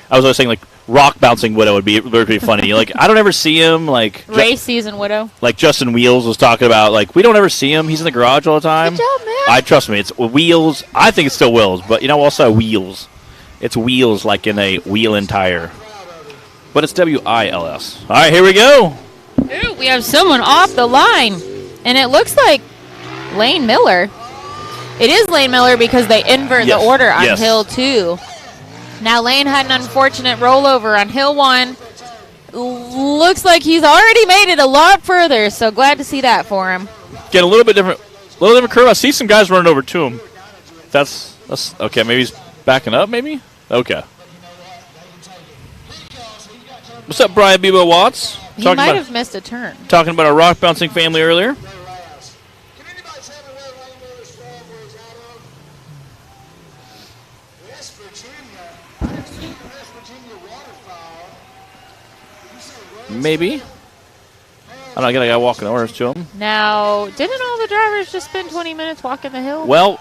always saying like rock bouncing widow would be funny. Like I don't ever see him. Like race season widow. Like Justin Wheels was talking about. Like we don't ever see him. He's in the garage all the time. Good job, man. I trust me. It's Wheels. I think it's still Wills, but also Wheels. It's Wheels like in a wheel and tire, but it's WILS. All right, here we go. Ooh, we have someone off the line, and it looks like Lane Miller. It is Lane Miller because they invert the order on Hill 2. Now Lane had an unfortunate rollover on Hill 1. Looks like he's already made it a lot further, so glad to see that for him. Get a little different curve. I see some guys running over to him. That's okay. Maybe he's backing up. Maybe okay. What's up, Brian Bebo Watts? He might have missed a turn. Talking about our rock bouncing family earlier. Maybe. I don't know, I gotta walk in orders to him. Now, didn't all the drivers just spend 20 minutes walking the hill? Well,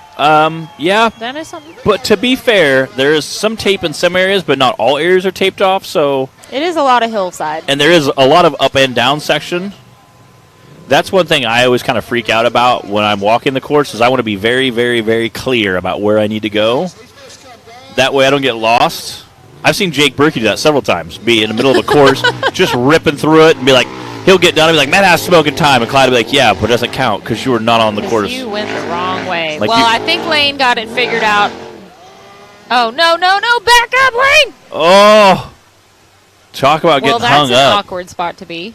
yeah. That is something. But to be fair, there is some tape in some areas, but not all areas are taped off, so. It is a lot of hillside. And there is a lot of up and down section. That's one thing I always kind of freak out about when I'm walking the course is I want to be very, very, very clear about where I need to go. That way I don't get lost. I've seen Jake Berkey do that several times. Be in the middle of a course, just ripping through it, and be like, he'll get done and be like, man, I was smoking time. And Clyde will be like, yeah, but it doesn't count because you were not on the course. You went the wrong way. Like well, I think Lane got it figured out. Oh, no, back up, Lane! Oh, talk about getting hung up. Well, that's an awkward spot to be.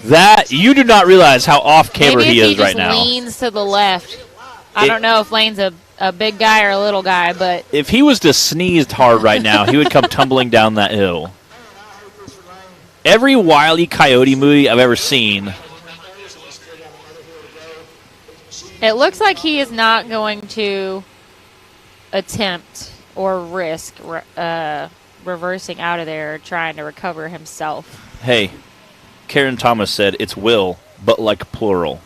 That, you do not realize how off camera he is right now. Maybe if he just leans to the left. I don't know if Lane's a big guy or a little guy, but if he was to sneeze hard right now, he would come tumbling down that hill. Every Wile E. Coyote movie I've ever seen. It looks like he is not going to attempt or risk reversing out of there trying to recover himself. Hey, Karen Thomas said it's Will, but like plural.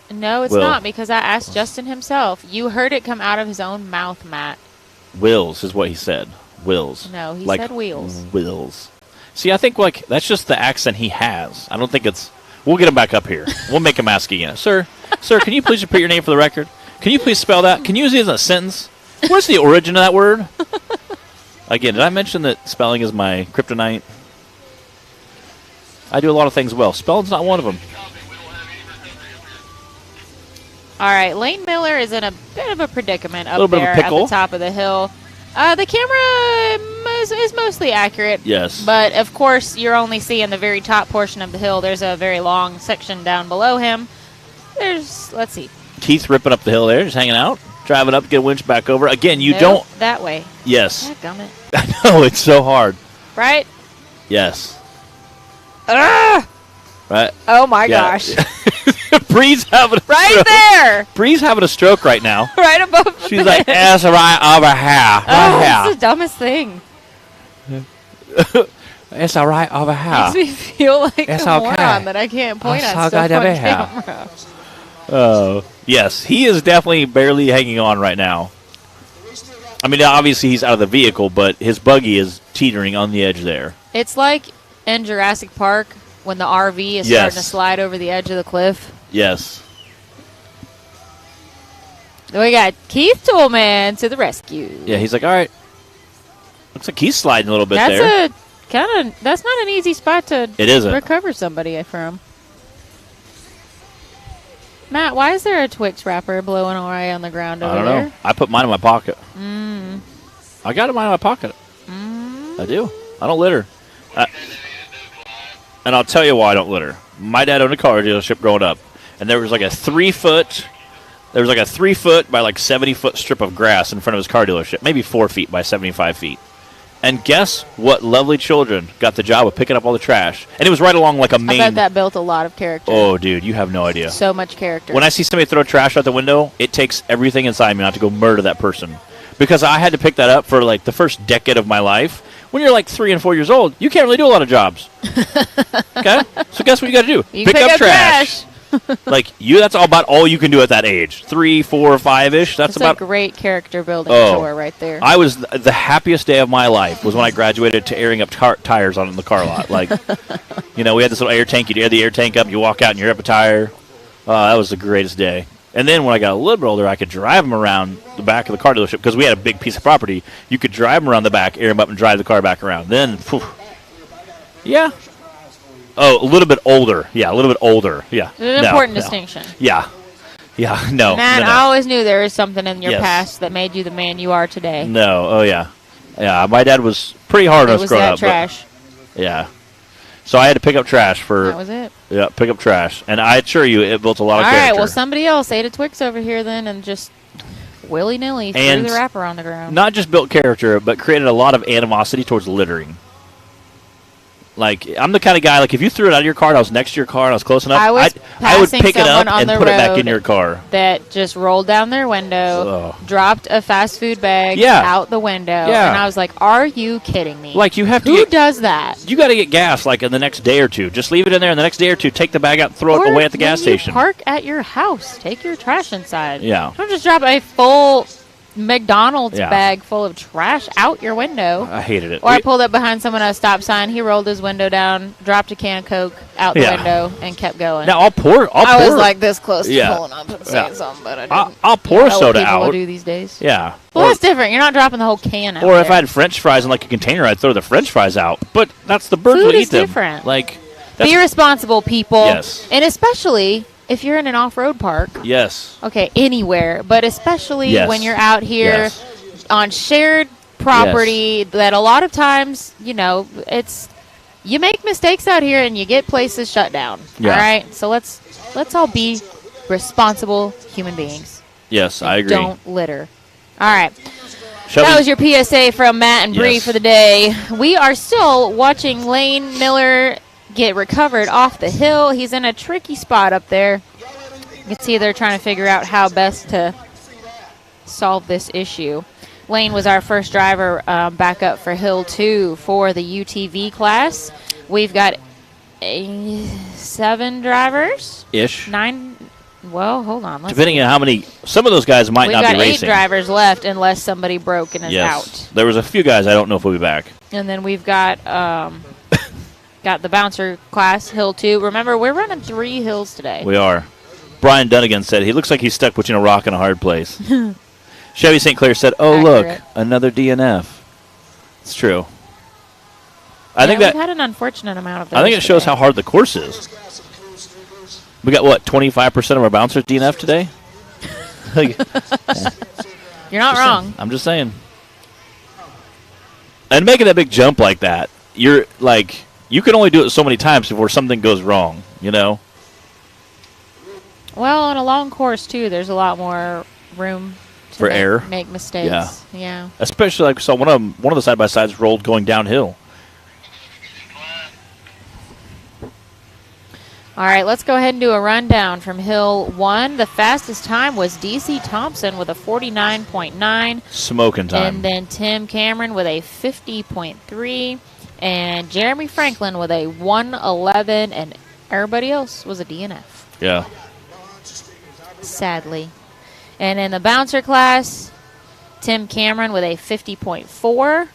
No, it's not, because I asked Justin himself. You heard it come out of his own mouth, Matt. Wills is what he said. Wills. No, he like said wheels. Wills. See, I think that's just the accent he has. I don't think it's. We'll get him back up here. We'll make him ask again. Sir, can you please repeat your name for the record? Can you please spell that? Can you use it as a sentence? What's the origin of that word? Again, did I mention that spelling is my kryptonite? I do a lot of things well. Spelling's not one of them. All right, Lane Miller is in a bit of a predicament up there at the top of the hill. The camera is mostly accurate. Yes. But, of course, you're only seeing the very top portion of the hill. There's a very long section down below him. Let's see. Keith ripping up the hill there, just hanging out. Driving up, get a winch back over. Again, you don't. That way. Yes. Dadgummit. I know, it's so hard. Right? Yes. Ah! Right? Oh, my gosh. Bree's having a stroke. There. Bree's having a stroke right now. Right above the She's like, it's right over here. That's the dumbest thing. It's all right over here. Makes me feel like it's a okay. moron that I can't point at stuff on camera. Oh, yes. He is definitely barely hanging on right now. I mean, obviously he's out of the vehicle, but his buggy is teetering on the edge there. It's like in Jurassic Park when the RV is starting to slide over the edge of the cliff. Yes. We got Keith Toolman to the rescue. Yeah, he's like, all right. Looks like he's sliding a little bit there. That's not an easy spot to recover somebody from. Matt, why is there a Twix wrapper blowing away on the ground over there? I don't know. I put mine in my pocket. I got mine in my pocket. I do. I don't litter. And I'll tell you why I don't litter. My dad owned a car dealership growing up, and there was like a 3 foot by like 70-foot strip of grass in front of his car dealership, maybe 4 feet by 75 feet. And guess what lovely children got the job of picking up all the trash? And it was right along like a main. I bet that built a lot of character. Oh, dude, you have no idea. So much character. When I see somebody throw trash out the window, it takes everything inside me not to go murder that person. Because I had to pick that up for like the first decade of my life. When you're like 3 and 4 years old, you can't really do a lot of jobs. Okay? So guess what you got to do? You pick up trash. Like that's about all you can do at that age. 3, 4, 5-ish. That's It's about. a great character building Oh. tour right there. I was the happiest day of my life was when I graduated to airing up tires on the car lot. Like, we had this little air tank. You'd air the air tank up. You walk out and you're up a tire. That was the greatest day. And then when I got a little bit older, I could drive them around the back of the car dealership because we had a big piece of property. You could drive them around the back, air them up, and drive the car back around. Then, yeah. Oh, a little bit older. Yeah, a little bit older. Yeah. An important distinction. Yeah. Yeah, no. Man, no. I always knew there was something in your Yes. past that made you the man you are today. No, oh yeah. Yeah, my dad was pretty hard on It us was growing that up. trash. But, yeah. So I had to pick up trash for. That was it. Yeah, pick up trash. And I assure you, it built a lot All of right, character. well, somebody else ate a Twix over here then and just willy-nilly threw And the wrapper on the ground. Not just built character, but created a lot of animosity towards littering. Like, I'm the kind of guy, like, if you threw it out of your car and I was next to your car and I was close enough, I was I would passing pick it up someone on and the put it back in road your car. that just rolled down their window, dropped a fast food bag Yeah. out the window, Yeah. and I was like, are you kidding me? Like, you have to Who get, does that? you got to get gas, like, in the next day or two. Just leave it in there, and the next day or two, take the bag out and throw it away at the gas when you station. park at your house. Take your trash inside. Yeah. Don't just drop a full McDonald's Yeah. bag full of trash out your window. I hated it. Or I pulled up behind someone at a stop sign. He rolled his window down, dropped a can of Coke out the Yeah. window, and kept going. Now, I'll pour. I was like this close to Yeah. pulling up and saying something, but I didn't. I'll pour You know what soda people will out. do these days. Yeah. Well, Or- that's different. You're not dropping the whole can out. Or if there. I had French fries in like a container, I'd throw the French fries out. But that's the birds Food will is eat them. different. Like, that's, Be responsible, people. Yes. And especially if you're in an off-road park. yes. Okay, anywhere, but especially Yes. when you're out here Yes. on shared property that a lot of times, it's you make mistakes out here and you get places shut down. Yeah. All right? So let's all be responsible human beings. Yes, I agree. Don't litter. All right. Shall That we- was your PSA from Matt and Bree Yes. for the day. We are still watching Lane Miller get recovered off the hill. He's in a tricky spot up there. You can see they're trying to figure out how best to solve this issue. Lane was our first driver back up for Hill 2 for the UTV class. We've got 7 drivers. Ish. 9. Well, hold on. Let's Depending see. on how many, some of those guys might We've not got be 8 racing. drivers left unless somebody broke and is Yes. out. There was a few guys I don't know if we'll be back. And then we've got got the bouncer class, Hill 2. Remember, we're running 3 hills today. We are. Brian Dunnigan said he looks like he's stuck between a rock and a hard place. Chevy St. Clair said, "Oh Accurate. look, another DNF." It's true. We've had an unfortunate amount of those I think it shows today. how hard the course is. We got what 25% of our bouncers DNF today. Like, You're not wrong. I'm just saying. And making that big jump like that, you're like, you can only do it so many times before something goes wrong. Well, on a long course, too, there's a lot more room to For error. make mistakes. Yeah. Especially like so one of the side by sides rolled going downhill. All right, let's go ahead and do a rundown from Hill 1. The fastest time was DC Thompson with a 49.9. Smoking time. And then Tim Cameron with a 50.3. And Jeremy Franklin with a 111. And everybody else was a DNF, Yeah. sadly. And in the bouncer class, Tim Cameron with a 50.4.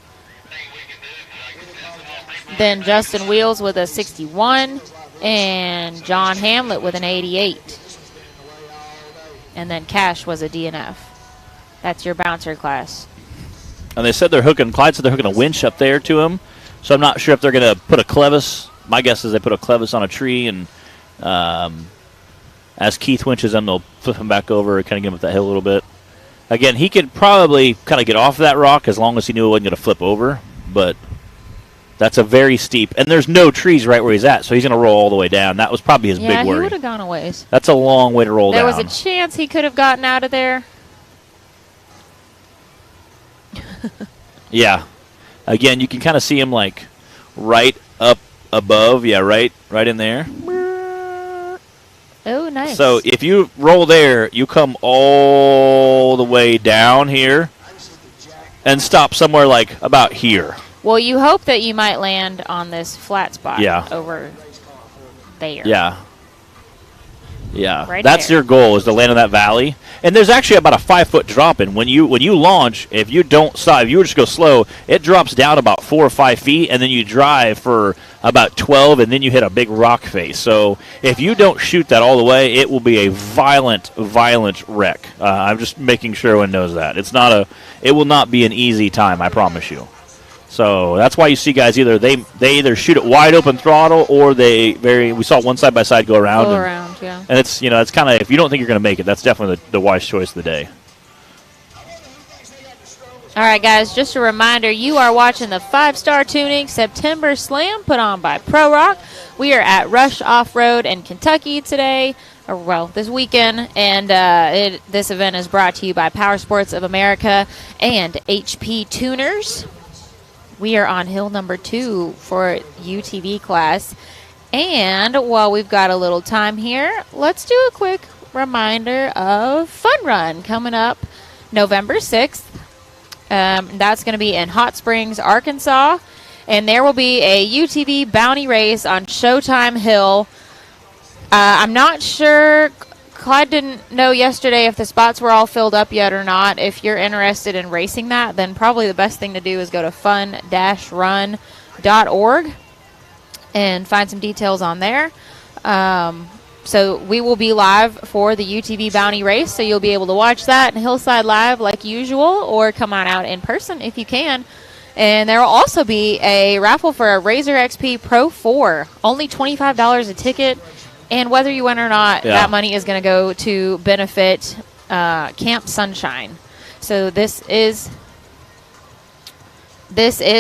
Then Justin Wheels with a 61. And John Hamlet with an 88. And then Cash was a DNF. That's your bouncer class. And they said Clyde said they're hooking a winch up there to him. So I'm not sure if they're going to put a clevis. My guess is they put a clevis on a tree, and as Keith winches them, they'll flip him back over and kind of get him up that hill a little bit. Again, he could probably kind of get off that rock as long as he knew it wasn't going to flip over, but that's a very steep, and there's no trees right where he's at, so he's going to roll all the way down. That was probably his Yeah, big he worry. would have gone a ways. That's a long way to roll There down. was a chance he could have gotten out of there. Yeah. Again, you can kind of see him like right up above. Yeah, right in there. Oh, nice. So if you roll there, you come all the way down here and stop somewhere like about here. Well, you hope that you might land on this flat spot Yeah. over there. Yeah. Yeah, Right that's there. your goal, is to land in that valley. And there's actually about a 5-foot drop. And when you launch, if you don't stop, if you just go slow, it drops down about 4 or 5 feet, and then you drive for about 12, and then you hit a big rock face. So if you don't shoot that all the way, it will be a violent wreck. I'm just making sure everyone knows that. It will not be an easy time, I promise you. So that's why you see guys they either shoot it wide open throttle, or we saw one side by side go around. Yeah. And it's it's kind of, if you don't think you're going to make it, that's definitely the wise choice of the day. All right, guys, just a reminder, you are watching the 5-Star Tuning September Slam put on by Pro Rock. We are at Rush Off-Road in Kentucky today, this weekend, and this event is brought to you by Power Sports of America and HP Tuners. We are on hill number 2 for UTV class. And while we've got a little time here, let's do a quick reminder of Fun Run coming up November 6th. That's going to be in Hot Springs, Arkansas. And there will be a UTV bounty race on Showtime Hill. I'm not sure. Clyde didn't know yesterday if the spots were all filled up yet or not. If you're interested in racing that, then probably the best thing to do is go to fun-run.org and find some details on there. So we will be live for the UTV Bounty Race, so you'll be able to watch that in Hillside Live like usual, or come on out in person if you can. And there will also be a raffle for a Razor XP Pro 4, only $25 a ticket. And whether you win or not, that money is going to go to benefit Camp Sunshine. So this is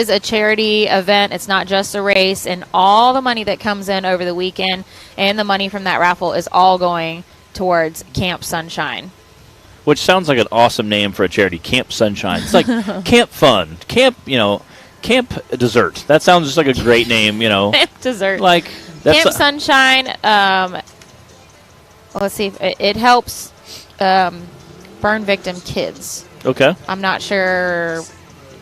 a charity event. It's not just a race. And all the money that comes in over the weekend and the money from that raffle is all going towards Camp Sunshine. Which sounds like an awesome name for a charity, Camp Sunshine. It's like Camp Fun, Camp Dessert. That sounds just like a great name, Camp Dessert. Like Camp Sunshine, let's see, it helps burn victim kids. Okay. I'm not sure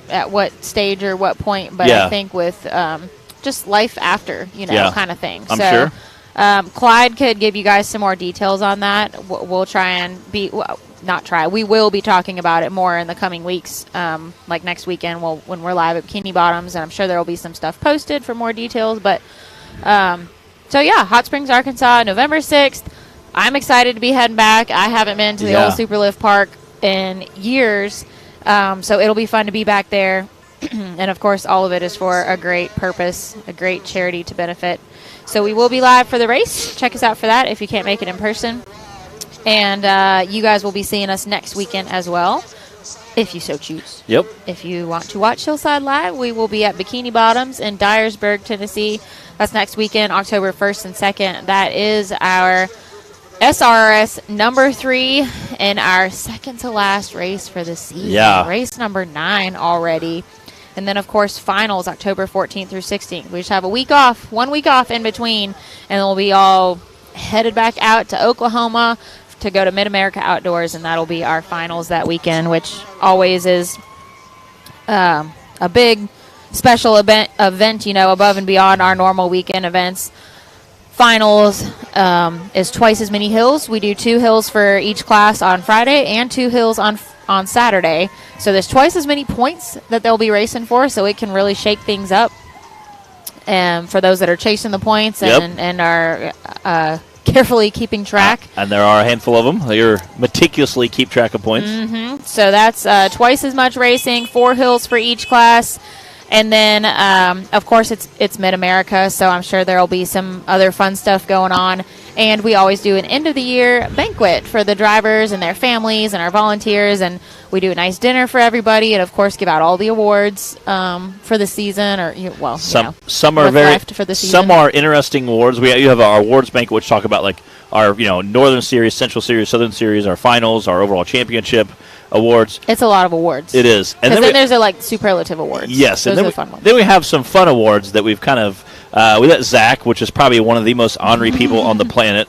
at what stage or what point, but I think with just life after, kind of thing. I'm sure. Clyde could give you guys some more details on that. We'll try and we will be talking about it more in the coming weeks, like next weekend when we're live at Bikini Bottoms, and I'm sure there will be some stuff posted for more details, but Hot Springs, Arkansas, November 6th. I'm excited to be heading back. I haven't been to the old Superlift Park in years, so it'll be fun to be back there. And, of course, all of it is for a great purpose, a great charity to benefit. So we will be live for the race. Check us out for that if you can't make it in person. And you guys will be seeing us next weekend as well, if you so choose. Yep. If you want to watch Hillside Live, we will be at Bikini Bottoms in Dyersburg, Tennessee. That's next weekend, October 1st and 2nd. That is our SRS number 3 and our second to last race for the season. Yeah. Race number 9 already. And then, of course, finals October 14th through 16th. We just have 1 week off in between, and we'll be all headed back out to Oklahoma to go to Mid-America Outdoors, and that'll be our finals that weekend, which always is a big special event, above and beyond our normal weekend events. Finals is twice as many hills. We do 2 hills for each class on Friday and 2 hills on Saturday. So there's twice as many points that they'll be racing for, so it can really shake things up. And for those that are chasing the points and are carefully keeping track. And there are a handful of them. They meticulously keep track of points. Mm-hmm. So that's twice as much racing, 4 hills for each class. And then, of course, it's Mid-America, so I'm sure there will be some other fun stuff going on. And we always do an end-of-the-year banquet for the drivers and their families and our volunteers. And we do a nice dinner for everybody and, of course, give out all the awards for the season. Some are left for the season. Some are interesting awards. You have our awards banquet, which talk about like our Northern Series, Central Series, Southern Series, our finals, our overall championship awards. It's a lot of awards. It is. And then there's superlative awards. Yes. Those and are the fun ones. Then we have some fun awards that we've kind of, we let Zach, which is probably one of the most ornery people on the planet,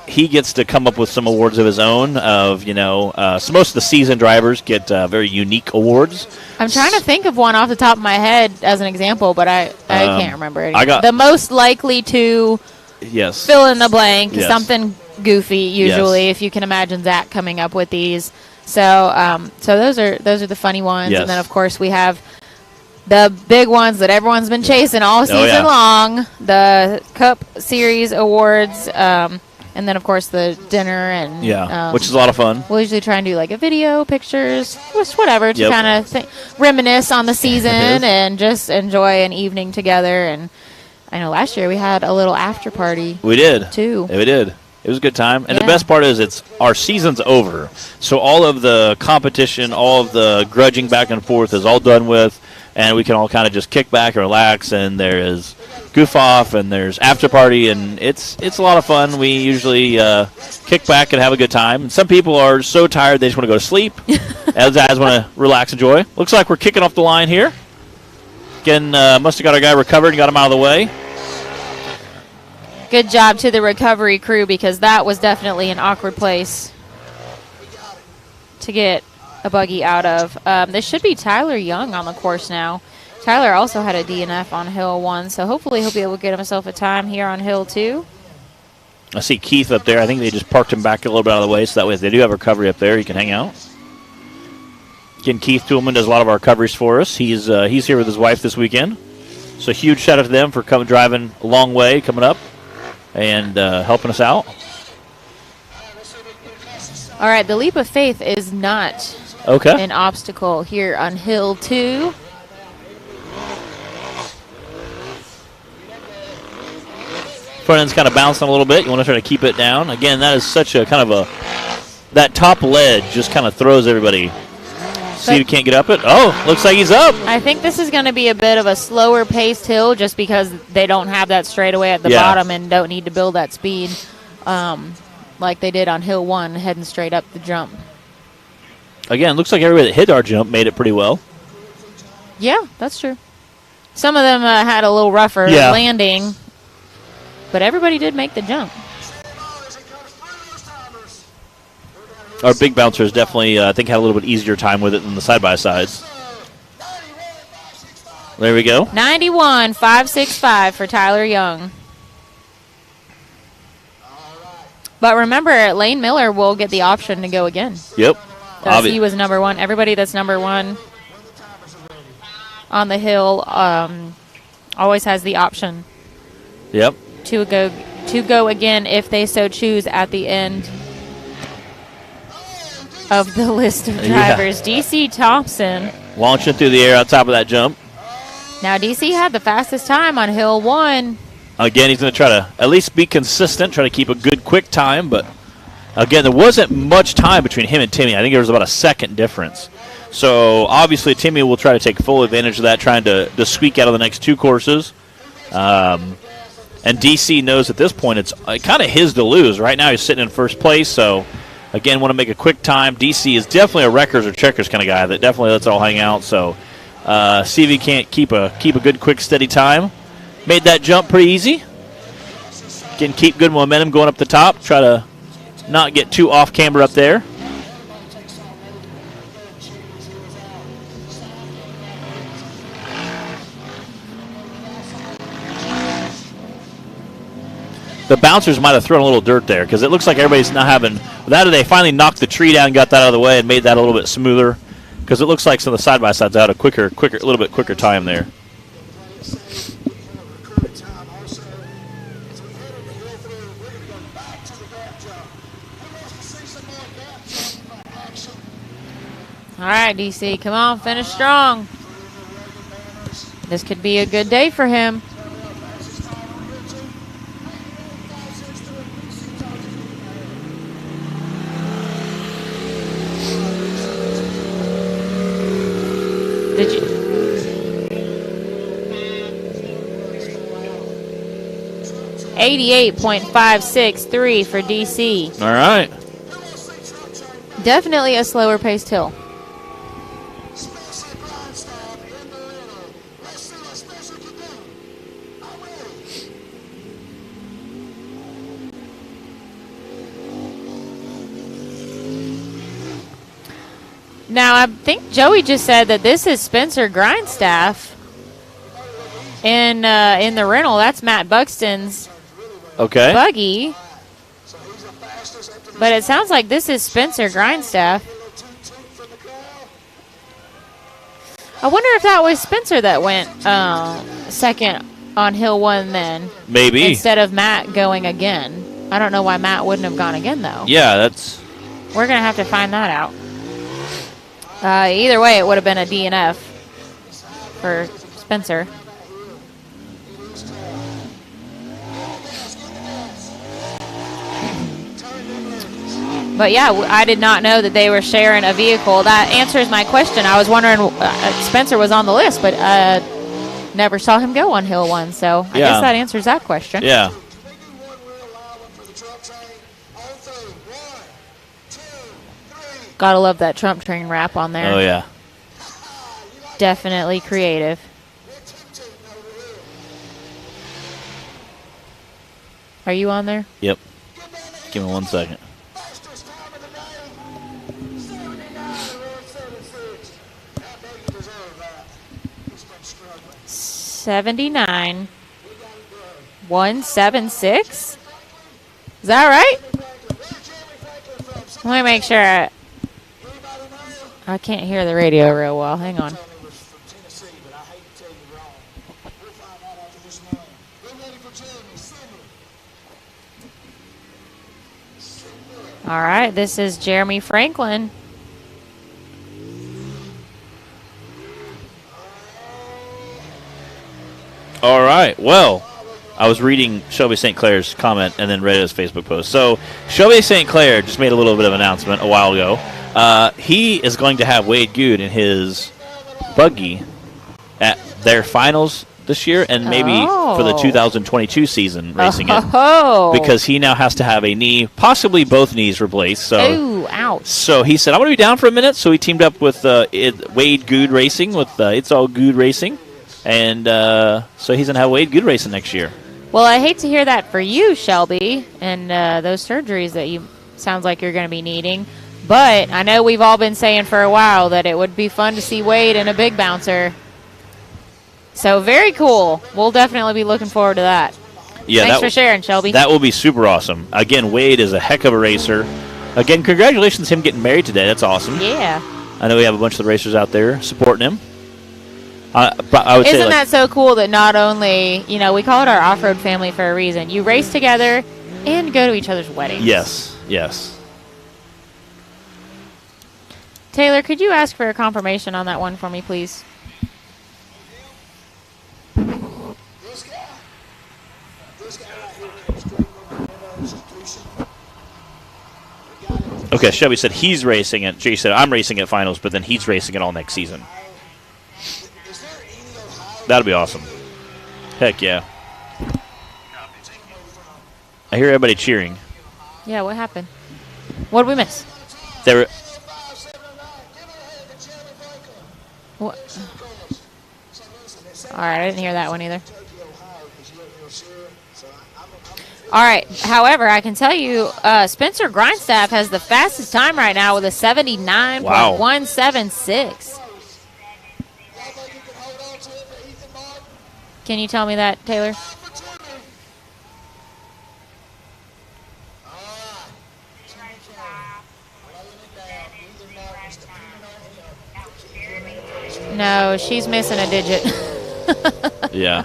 he gets to come up with some awards of his own so most of the seasoned drivers get very unique awards. I'm trying to think of one off the top of my head as an example, but I can't remember it. The most likely to Yes. fill in the blank, Yes. something goofy usually, Yes. if you can imagine Zach coming up with these. So those are the funny ones. Yes. And then, of course, we have the big ones that everyone's been chasing all season long, the Cup Series awards, and then, of course, the dinner. And which is a lot of fun. we'll usually try and do like a video, pictures, just whatever to Yep. kind of reminisce on the season and just enjoy an evening together. And I know last year we had a little after party. We did. Too. Yeah, we did. It was a good time. And the Yeah. best part is our season's over. So all of the competition, all of the grudging back and forth is all done with, and we can all kind of just kick back and relax, and there is goof off, and there's after party, and it's a lot of fun. We usually kick back and have a good time. And some people are so tired they just want to go to sleep. Others guys want to relax, enjoy. Looks like we're kicking off the line here. Again, must have got our guy recovered and got him out of the way. Good job to the recovery crew, because that was definitely an awkward place to get a buggy out of. This should be Tyler Young on the course now. Tyler also had a DNF on Hill 1, so hopefully he'll be able to get himself a time here on Hill 2. I see Keith up there. I think they just parked him back a little bit out of the way, so that way if they do have recovery up there, he can hang out. Again, Keith Toolman does a lot of our recoveries for us. He's here with his wife this weekend. So huge shout out to them for driving a long way, coming up, and helping us out. All right, the leap of faith is not an obstacle here on Hill 2. Front end's kind of bouncing a little bit. You want to try to keep it down. Again, that is such a kind of that top ledge just kind of throws everybody. See if you can't get up it. Oh, looks like he's up. I think this is going to be a bit of a slower paced hill just because they don't have that straightaway at the bottom and don't need to build that speed like they did on Hill 1, heading straight up the jump. Again, looks like everybody that hit our jump made it pretty well. Yeah, that's true. Some of them had a little rougher landing, but everybody did make the jump. Our big bouncers definitely, I think, had a little bit easier time with it than the side-by-sides. There we go. 91.565 for Tyler Young. But remember, Lane Miller will get the option to go again. Yep. Because he was number one. Everybody that's number one on the hill always has the option. Yep. To go again if they so choose at the end of the list of drivers. DC Thompson. Launching through the air on top of that jump. Now, DC had the fastest time on Hill 1. Again, he's going to try to at least be consistent, try to keep a good, quick time. But, again, there wasn't much time between him and Timmy. I think there was about a second difference. So, obviously, Timmy will try to take full advantage of that, trying to squeak out of the next two courses. And DC knows at this point it's kind of his to lose. Right now he's sitting in first place, so, again, want to make a quick time. DC is definitely a wreckers or checkers kind of guy that definitely lets all hang out. So, see if he can't keep a good, quick, steady time. Made that jump pretty easy. Can keep good momentum going up the top. Try to not get too off camber up there. The bouncers might have thrown a little dirt there because it looks like everybody's not having that. They finally knocked the tree down, got that out of the way, and made that a little bit smoother because it looks like some of the side-by-sides had a little bit quicker time there. All right, DC, come on, finish strong. This could be a good day for him. Did you? .563 for DC. All right. Definitely a slower paced hill. Now, I think Joey just said that this is Spencer Grindstaff in the rental. That's Matt Buxton's Okay. buggy. But it sounds like this is Spencer Grindstaff. I wonder if that was Spencer that went second on Hill 1 then. Maybe. Instead of Matt going again. I don't know why Matt wouldn't have gone again, though. Yeah, that's... We're going to have to find that out. Either way, it would have been a DNF for Spencer. But yeah, I did not know that they were sharing a vehicle. That answers my question. I was wondering, Spencer was on the list, but never saw him go on Hill 1. So I guess that answers that question. Yeah. Gotta love that Trump train wrap on there. Oh, yeah. Definitely creative. Are you on there? Yep. Give me 1 second. 79 176. Is that right? Let me make sure. I can't hear the radio real well. Hang on. All right, this is Jeremy Franklin. All right. Well, I was reading Shelby St. Clair's comment and then read his Facebook post. So Shelby St. Clair just made a little bit of an announcement a while ago. He is going to have Wade Good in his buggy at their finals this year and maybe for the 2022 season racing it. Because he now has to have a knee, possibly both knees replaced. So, ooh, ouch. So he said, I'm going to be down for a minute. So he teamed up with Wade Good Racing with It's All Good Racing. And so he's going to have Wade Good racing next year. Well, I hate to hear that for you, Shelby, and those surgeries that you sounds like you're going to be needing. But I know we've all been saying for a while that it would be fun to see Wade in a big bouncer. So very cool. We'll definitely be looking forward to that. Yeah, thanks for sharing, Shelby. That will be super awesome. Again, Wade is a heck of a racer. Again, congratulations him getting married today. That's awesome. Yeah. I know we have a bunch of the racers out there supporting him. I would say, isn't that so cool that not only, we call it our off-road family for a reason. You race together and go to each other's weddings. Yes, yes. Taylor, could you ask for a confirmation on that one for me, please? Okay, Shelby said he's racing it. Jay said I'm racing at finals, but then he's racing it all next season. That'll be awesome. Heck yeah. I hear everybody cheering. Yeah, what happened? What did we miss? They were. What? All right, I didn't hear that one either. All right, however, I can tell you Spencer Grindstaff has the fastest time right now with a 79.176. Can you tell me that, Taylor? No, she's missing a digit. Yeah.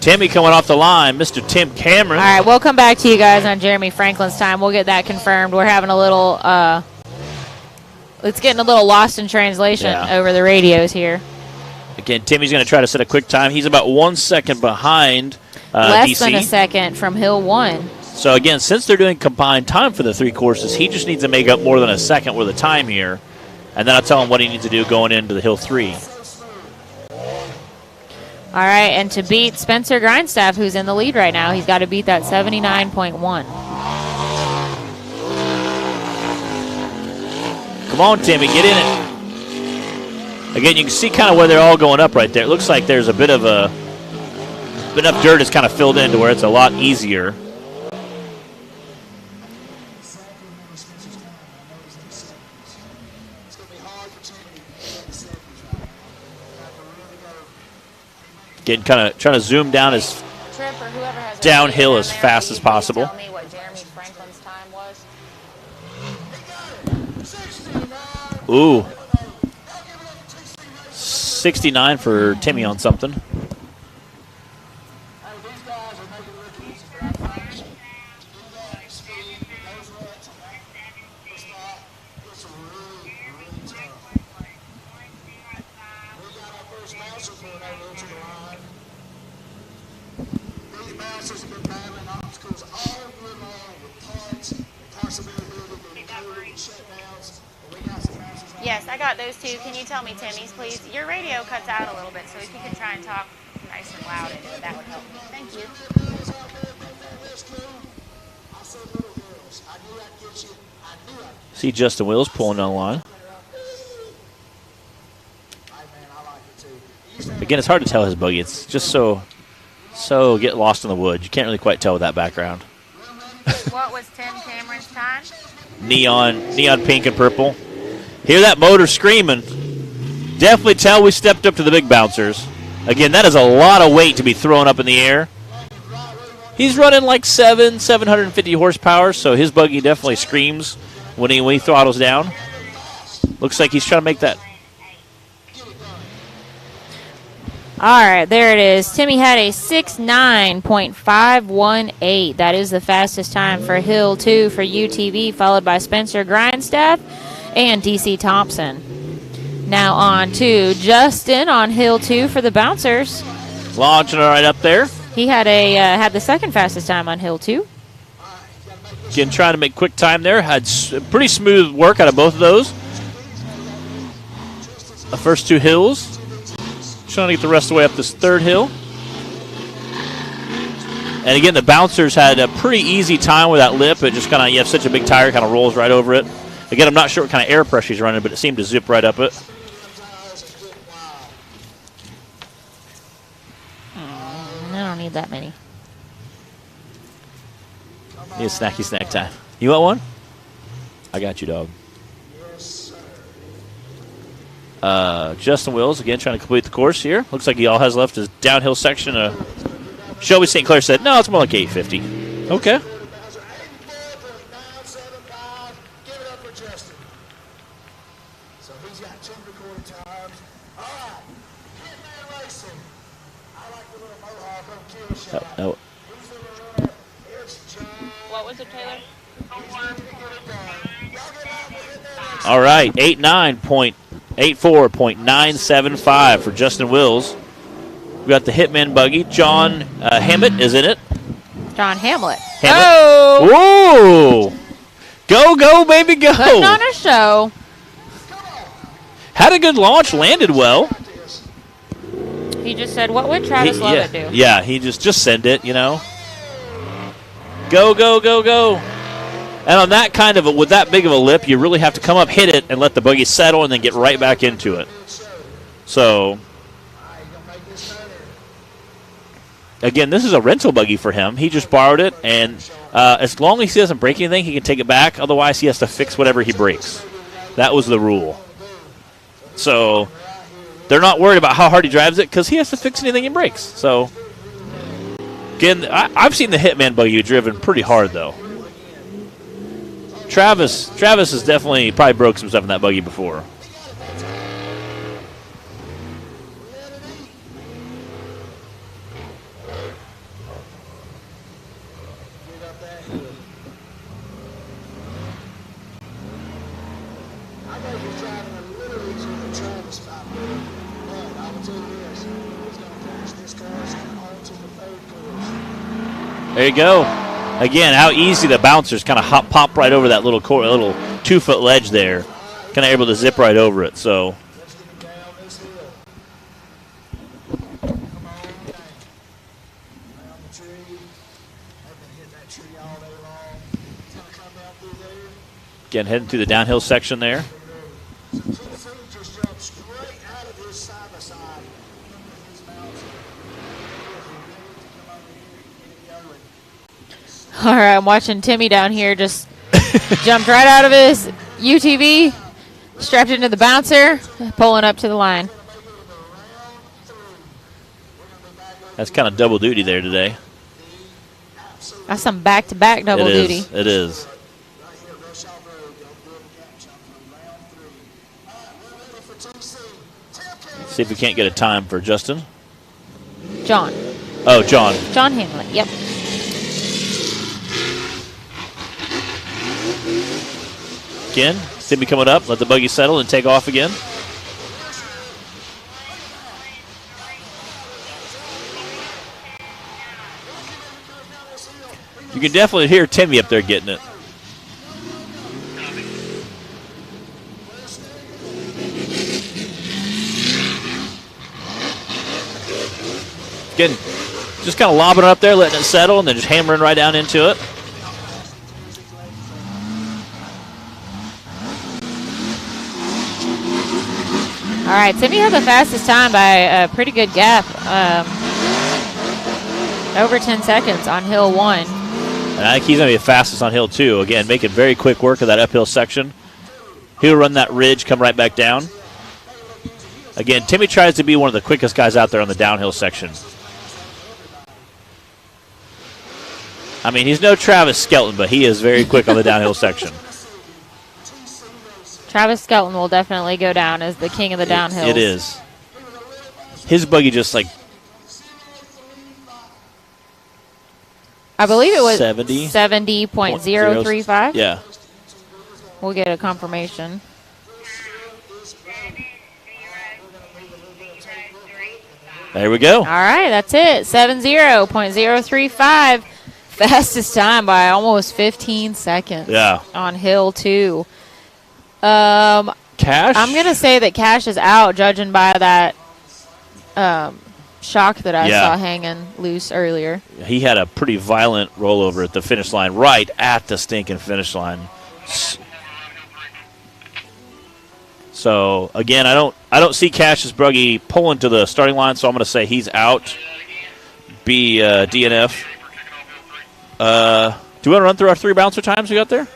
Timmy coming off the line, Mr. Tim Cameron. All right, we'll come back to you guys on Jeremy Franklin's time. We'll get that confirmed. We're having a little, it's getting a little lost in translation over the radios here. Again, Timmy's going to try to set a quick time. He's about 1 second behind Less DC. than a second from Hill 1. So, again, since they're doing combined time for the three courses, he just needs to make up more than a second worth of time here. And then I'll tell him what he needs to do going into the Hill 3. All right, and to beat Spencer Grindstaff, who's in the lead right now, he's got to beat that 79.1. Come on, Timmy, get in it. Again, you can see kind of where they're all going up right there. It looks like there's a bit of enough dirt is kind of filled in to where it's a lot easier. Again, kind of trying to zoom down as downhill as fast as possible. Tell me what Jeremy Franklin's time was. Ooh. 69 for Timmy on something. Yes, I got those two. Can you tell me, Timmy's, please? Your radio cuts out a little bit, so if you could try and talk nice and loud into it, that would help me. Thank you. See Justin Wills pulling on the line. Again, it's hard to tell his buggy. It's just so get lost in the woods. You can't really quite tell with that background. What was Tim Cameron's time? Neon pink and purple. Hear that motor screaming. Definitely tell we stepped up to the big bouncers. Again, that is a lot of weight to be thrown up in the air. He's running like 750 horsepower, so his buggy definitely screams when he throttles down. Looks like he's trying to make that. All right, there it is. Timmy had a 6:9.518. That is the fastest time for Hill 2 for UTV, followed by Spencer Grindstaff and DC Thompson. Now on to Justin on Hill 2 for the Bouncers. Launching it right up there. He had the second fastest time on Hill 2. Again, trying to make quick time there. Had pretty smooth work out of both of those. The first two hills. Trying to get the rest of the way up this third hill. And again, the Bouncers had a pretty easy time with that lip. It just kind of, you have such a big tire, kind of rolls right over it. Again, I'm not sure what kind of air pressure he's running, but it seemed to zip right up it. I don't need that many. Need a snacky snack time. You want one? I got you, dog. Justin Wills, again, trying to complete the course here. Looks like he all has left his downhill section. Shelby St. Clair said, no, it's more like 850. Okay. Oh. What was it, Taylor? All right, 84.975 for Justin Wills. We got the Hitman buggy. John Hammett is in it. John Hamlet. Oh! Whoa! Go, baby, go! Putting on a show. Had a good launch, landed well. He just said, what would Travis Lovett do? Yeah, he just send it, you know. Go. And on that kind of with that big of a lip, you really have to come up, hit it, and let the buggy settle, and then get right back into it. So, again, this is a rental buggy for him. He just borrowed it, and as long as he doesn't break anything, he can take it back. Otherwise, he has to fix whatever he breaks. That was the rule. So, they're not worried about how hard he drives it because he has to fix anything he breaks. So, again, I've seen the Hitman buggy driven pretty hard, though. Travis has definitely probably broke some stuff in that buggy before. There you go. Again, how easy the Bouncers kind of pop right over that little 2-foot ledge there. Kind of able to zip right over it. So, again, heading through the downhill section there. All right, I'm watching Timmy down here just jumped right out of his UTV, strapped into the bouncer, pulling up to the line. That's kind of double duty there today. That's some back-to-back double duty. It is. See if we can't get a time for Justin. John. Oh, John. John Hamlet, yep. Again, Timmy coming up. Let the buggy settle and take off again. You can definitely hear Timmy up there getting it. Again, just kind of lobbing it up there, letting it settle, and then just hammering right down into it. All right, Timmy had the fastest time by a pretty good gap. Over 10 seconds on hill 1. And I think he's going to be the fastest on hill 2. Again, making very quick work of that uphill section. He'll run that ridge, come right back down. Again, Timmy tries to be one of the quickest guys out there on the downhill section. I mean, he's no Travis Skelton, but he is very quick on the downhill section. Travis Skelton will definitely go down as the king of the downhills. It is. His buggy just like... I believe it was 70? 70.035. Yeah. We'll get a confirmation. There we go. All right, that's it. 70.035. Fastest time by almost 15 seconds. Yeah. On hill 2. Cash? I'm going to say that Cash is out, judging by that shock that I saw hanging loose earlier. He had a pretty violent rollover at the finish line, right at the stinking finish line. So again, I don't see Cash's buggy pulling to the starting line, so I'm going to say he's out. Be DNF. Do we want to run through our 3 bouncer times we got there?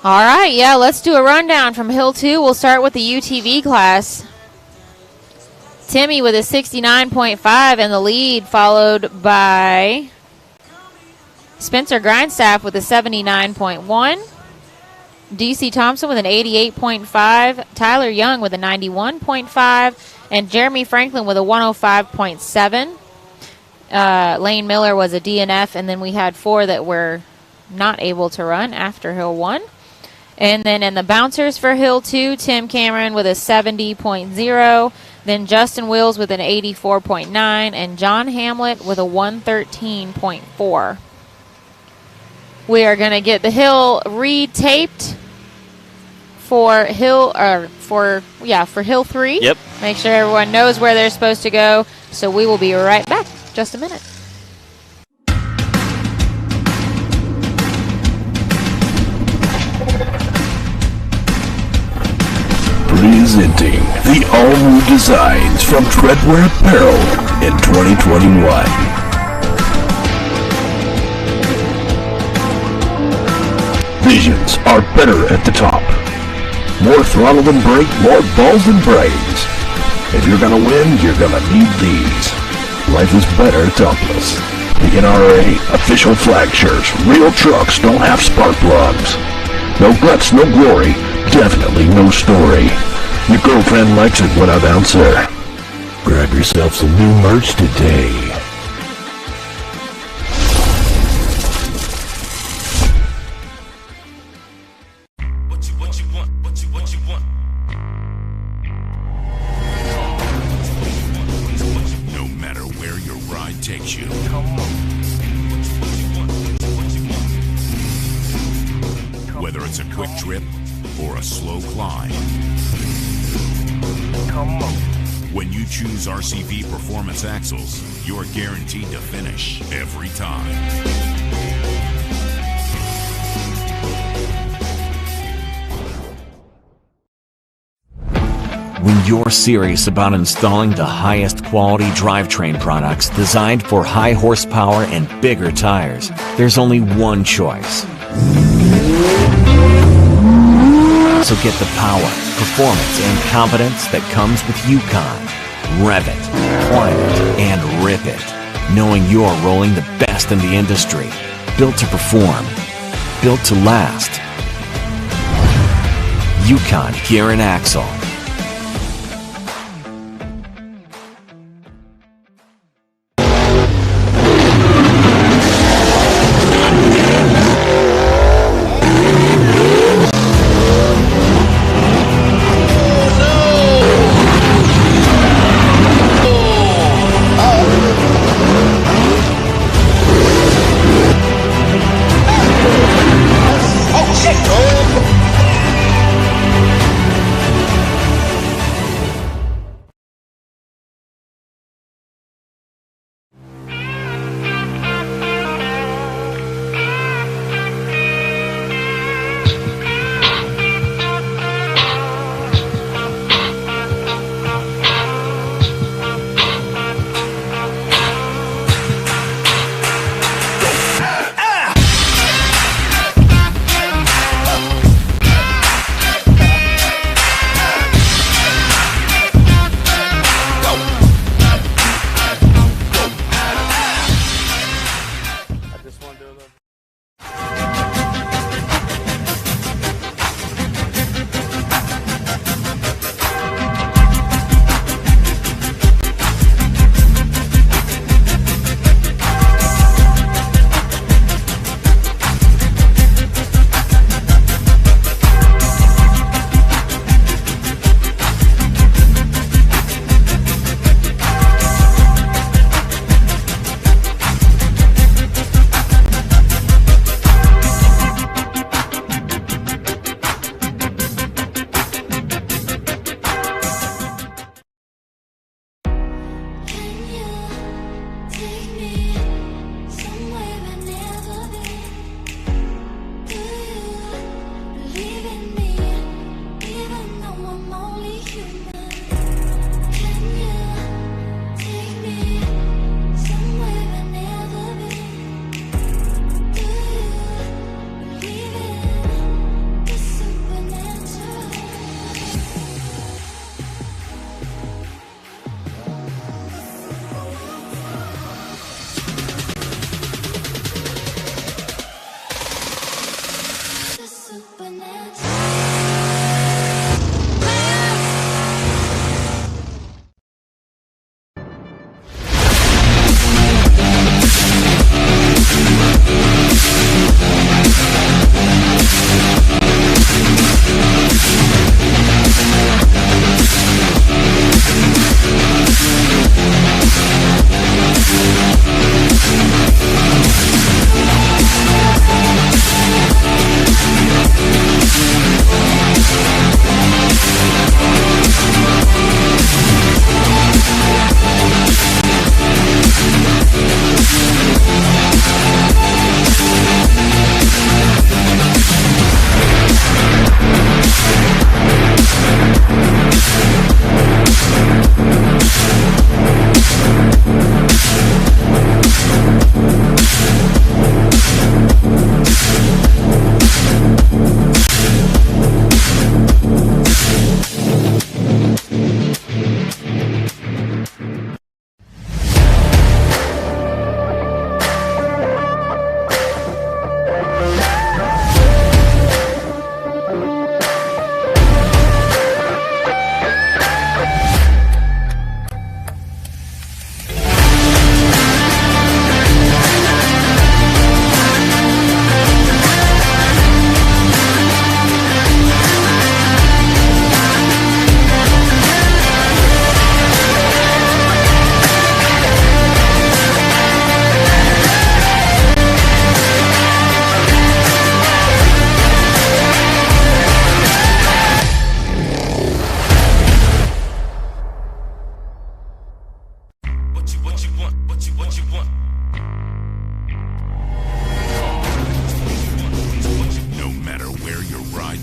All right, yeah, let's do a rundown from hill 2. We'll start with the UTV class. Timmy with a 69.5 in the lead, followed by Spencer Grindstaff with a 79.1. DC Thompson with an 88.5. Tyler Young with a 91.5. And Jeremy Franklin with a 105.7. Lane Miller was a DNF, and then we had 4 that were not able to run after hill 1. And then in the bouncers for hill 2, Tim Cameron with a 70.0. Then Justin Wills with an 84.9. And John Hamlet with a 113.4. We are going to get the hill retaped for hill for hill 3. Yep. Make sure everyone knows where they're supposed to go. So we will be right back. Just a minute. Presenting the all-new designs from Treadwear Apparel in 2021. Visions are better at the top. More throttle than brake, more balls than brains. If you're gonna win, you're gonna need these. Life is better topless. The NRA official flag shirts. Real trucks don't have spark plugs. No guts, no glory. Definitely no story. Your girlfriend likes it when I bounce her. Grab yourself some new merch today. What you want? No matter where your ride takes you. Whether it's a quick trip or a slow climb. When you choose RCV Performance Axles, you're guaranteed to finish every time. When you're serious about installing the highest quality drivetrain products designed for high horsepower and bigger tires, there's only one choice. So get the power, performance, and confidence that comes with Yukon. Rev it, climb it, and rip it, knowing you're rolling the best in the industry. Built to perform. Built to last. Yukon Gear and Axle.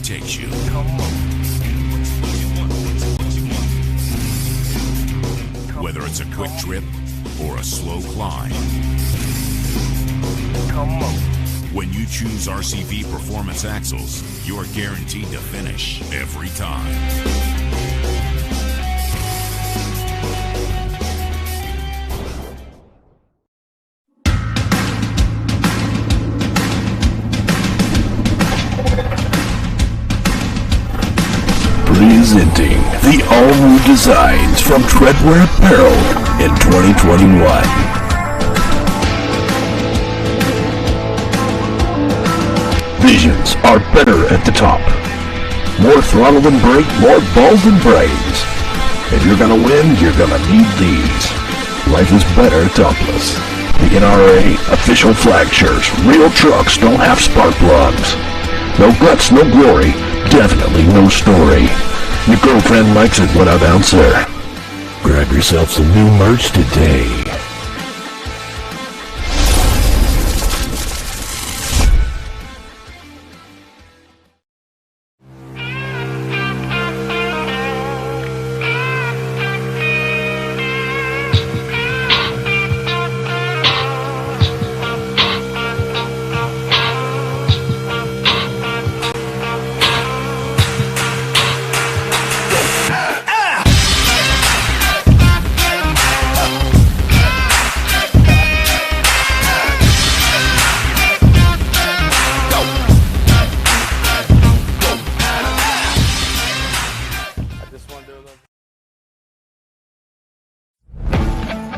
takes you. Whether it's a quick trip or a slow climb. When you choose RCV Performance Axles, you're guaranteed to finish every time. Presenting the all-new designs from Treadwear Apparel in 2021. Visions are better at the top. More throttle than brake, more balls than brains. If you're gonna win, you're gonna need these. Life is better topless. The NRA official flag shirts. Real trucks don't have spark plugs. No guts, no glory. Definitely no story. Your girlfriend likes it when I bounce her. Grab yourself some new merch today.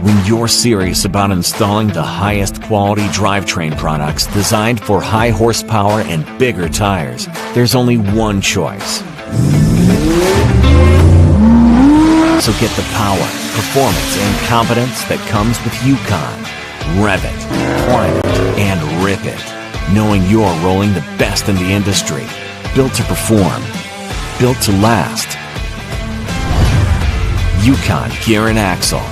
When you're serious about installing the highest quality drivetrain products designed for high horsepower and bigger tires, there's only one choice. So get the power, performance, and confidence that comes with Yukon. Rev it, climb it, and rip it, knowing you're rolling the best in the industry. Built to perform, built to last. Yukon Gear and Axle.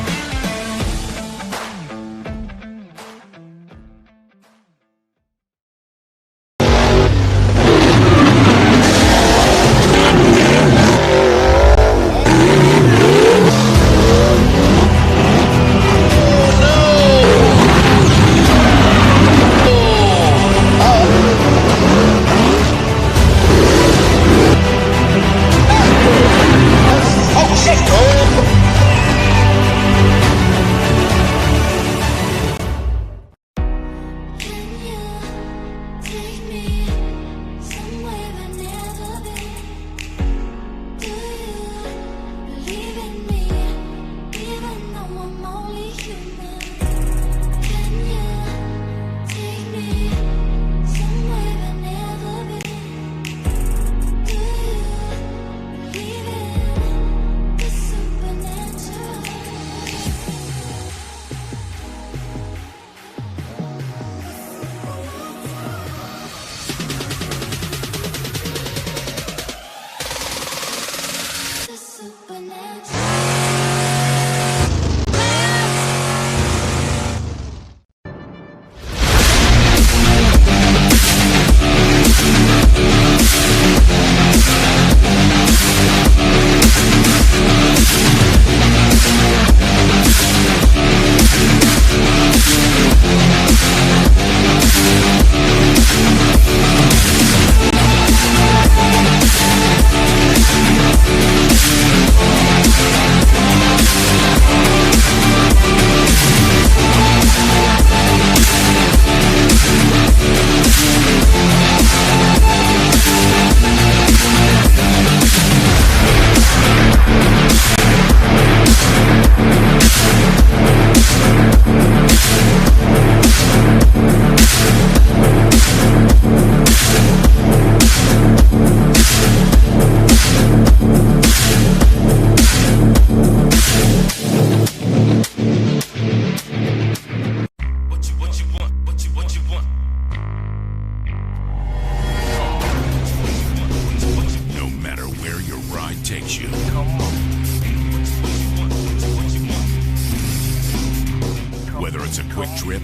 Whether it's a quick trip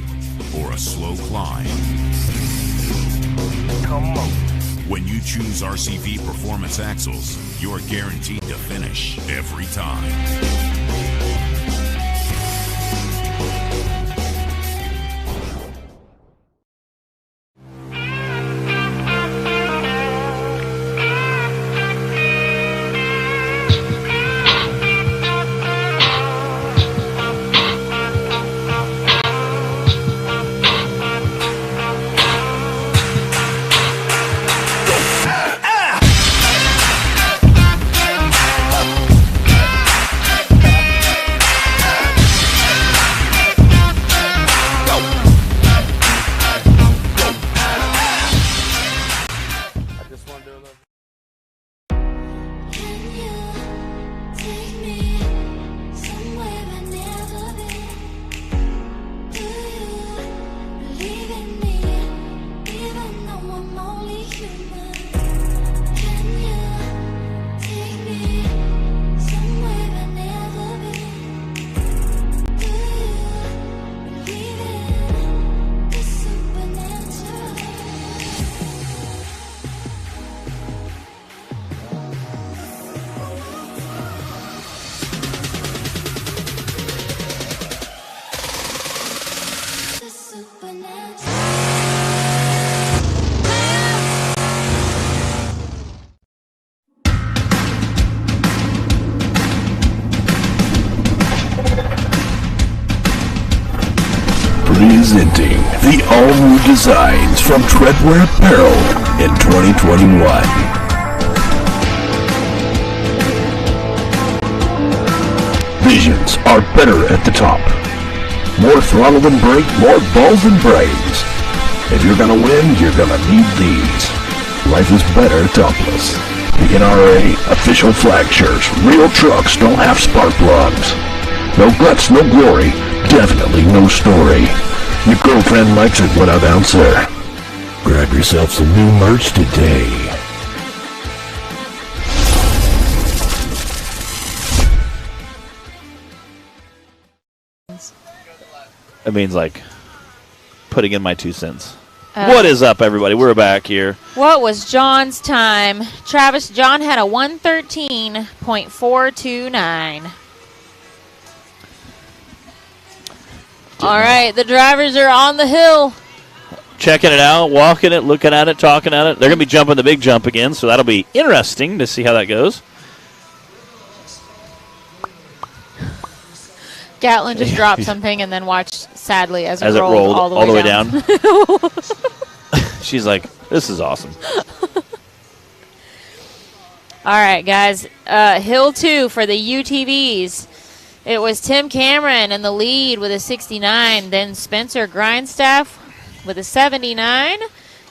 or a slow climb. When you choose RCV Performance Axles, you're guaranteed to finish every time. Presenting the all-new designs from Treadwear Apparel in 2021. Visions are better at the top. More throttle than brake, more balls than brains. If you're gonna win, you're gonna need these. Life is better topless. The NRA official flag shirts. Real trucks don't have spark plugs. No guts, no glory. Definitely no story. Your girlfriend likes it when I'm out there. Grab yourself some new merch today. It means like putting in my 2 cents. What is up, everybody? We're back here. What was John's time? Travis, John had a 113.429. All right, the drivers are on the hill. Checking it out, walking it, looking at it, talking at it. They're going to be jumping the big jump again, so that'll be interesting to see how that goes. Gatlin just dropped something and then watched sadly as it rolled all the way down. She's like, this is awesome. All right, guys. Hill 2 for the UTVs. It was Tim Cameron in the lead with a 69. Then Spencer Grindstaff with a 79.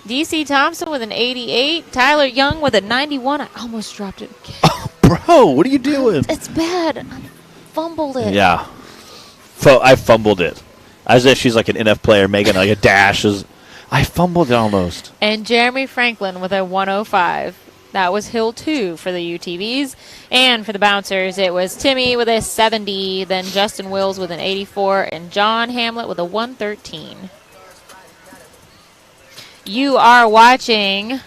DC Thompson with an 88. Tyler Young with a 91. I almost dropped it. Bro, what are you doing? It's bad. I fumbled it. Yeah. I fumbled it. As if she's like an NF player making like a dash. I fumbled it almost. And Jeremy Franklin with a 105. That was Hill 2 for the UTVs. And for the bouncers, it was Timmy with a 70, then Justin Wills with an 84, and John Hamlet with a 113. You are watching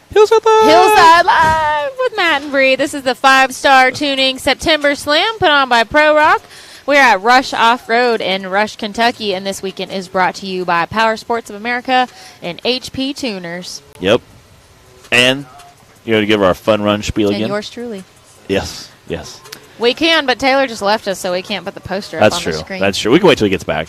Hillside Live with Matt and Bree. This is the 5-star tuning September Slam put on by Pro Rock. We're at Rush Off-Road in Rush, Kentucky, and this weekend is brought to you by Power Sports of America and HP Tuners. Yep. And you got to give our fun run spiel again. And yours truly. Yes, yes. We can, but Taylor just left us, so we can't put the poster up on the screen. That's true. We can wait till he gets back.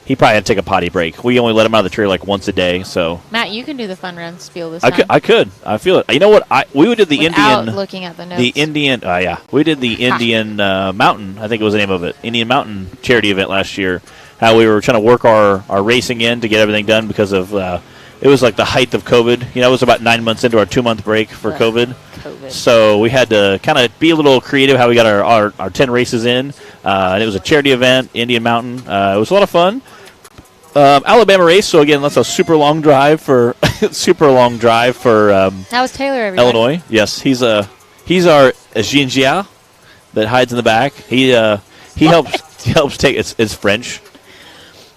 He probably had to take a potty break. We only let him out of the trailer like once a day, so. Matt, you can do the fun run spiel this time. I could. I feel it. You know what? We did the Without Indian. looking at the notes. The Indian. Yeah. We did the Indian Mountain. I think it was the name of it. Indian Mountain charity event last year. How we were trying to work our racing in to get everything done because of. It was like the height of COVID. You know, it was about 9 months into our 2-month break for COVID. So we had to kind of be a little creative how we got our 10 races in. And it was a charity event, Indian Mountain. It was a lot of fun. Alabama race. So again, that's a super long drive for That was Taylor, everybody. Illinois. Yes, he's our Gingia that hides in the back. He helps take it's French.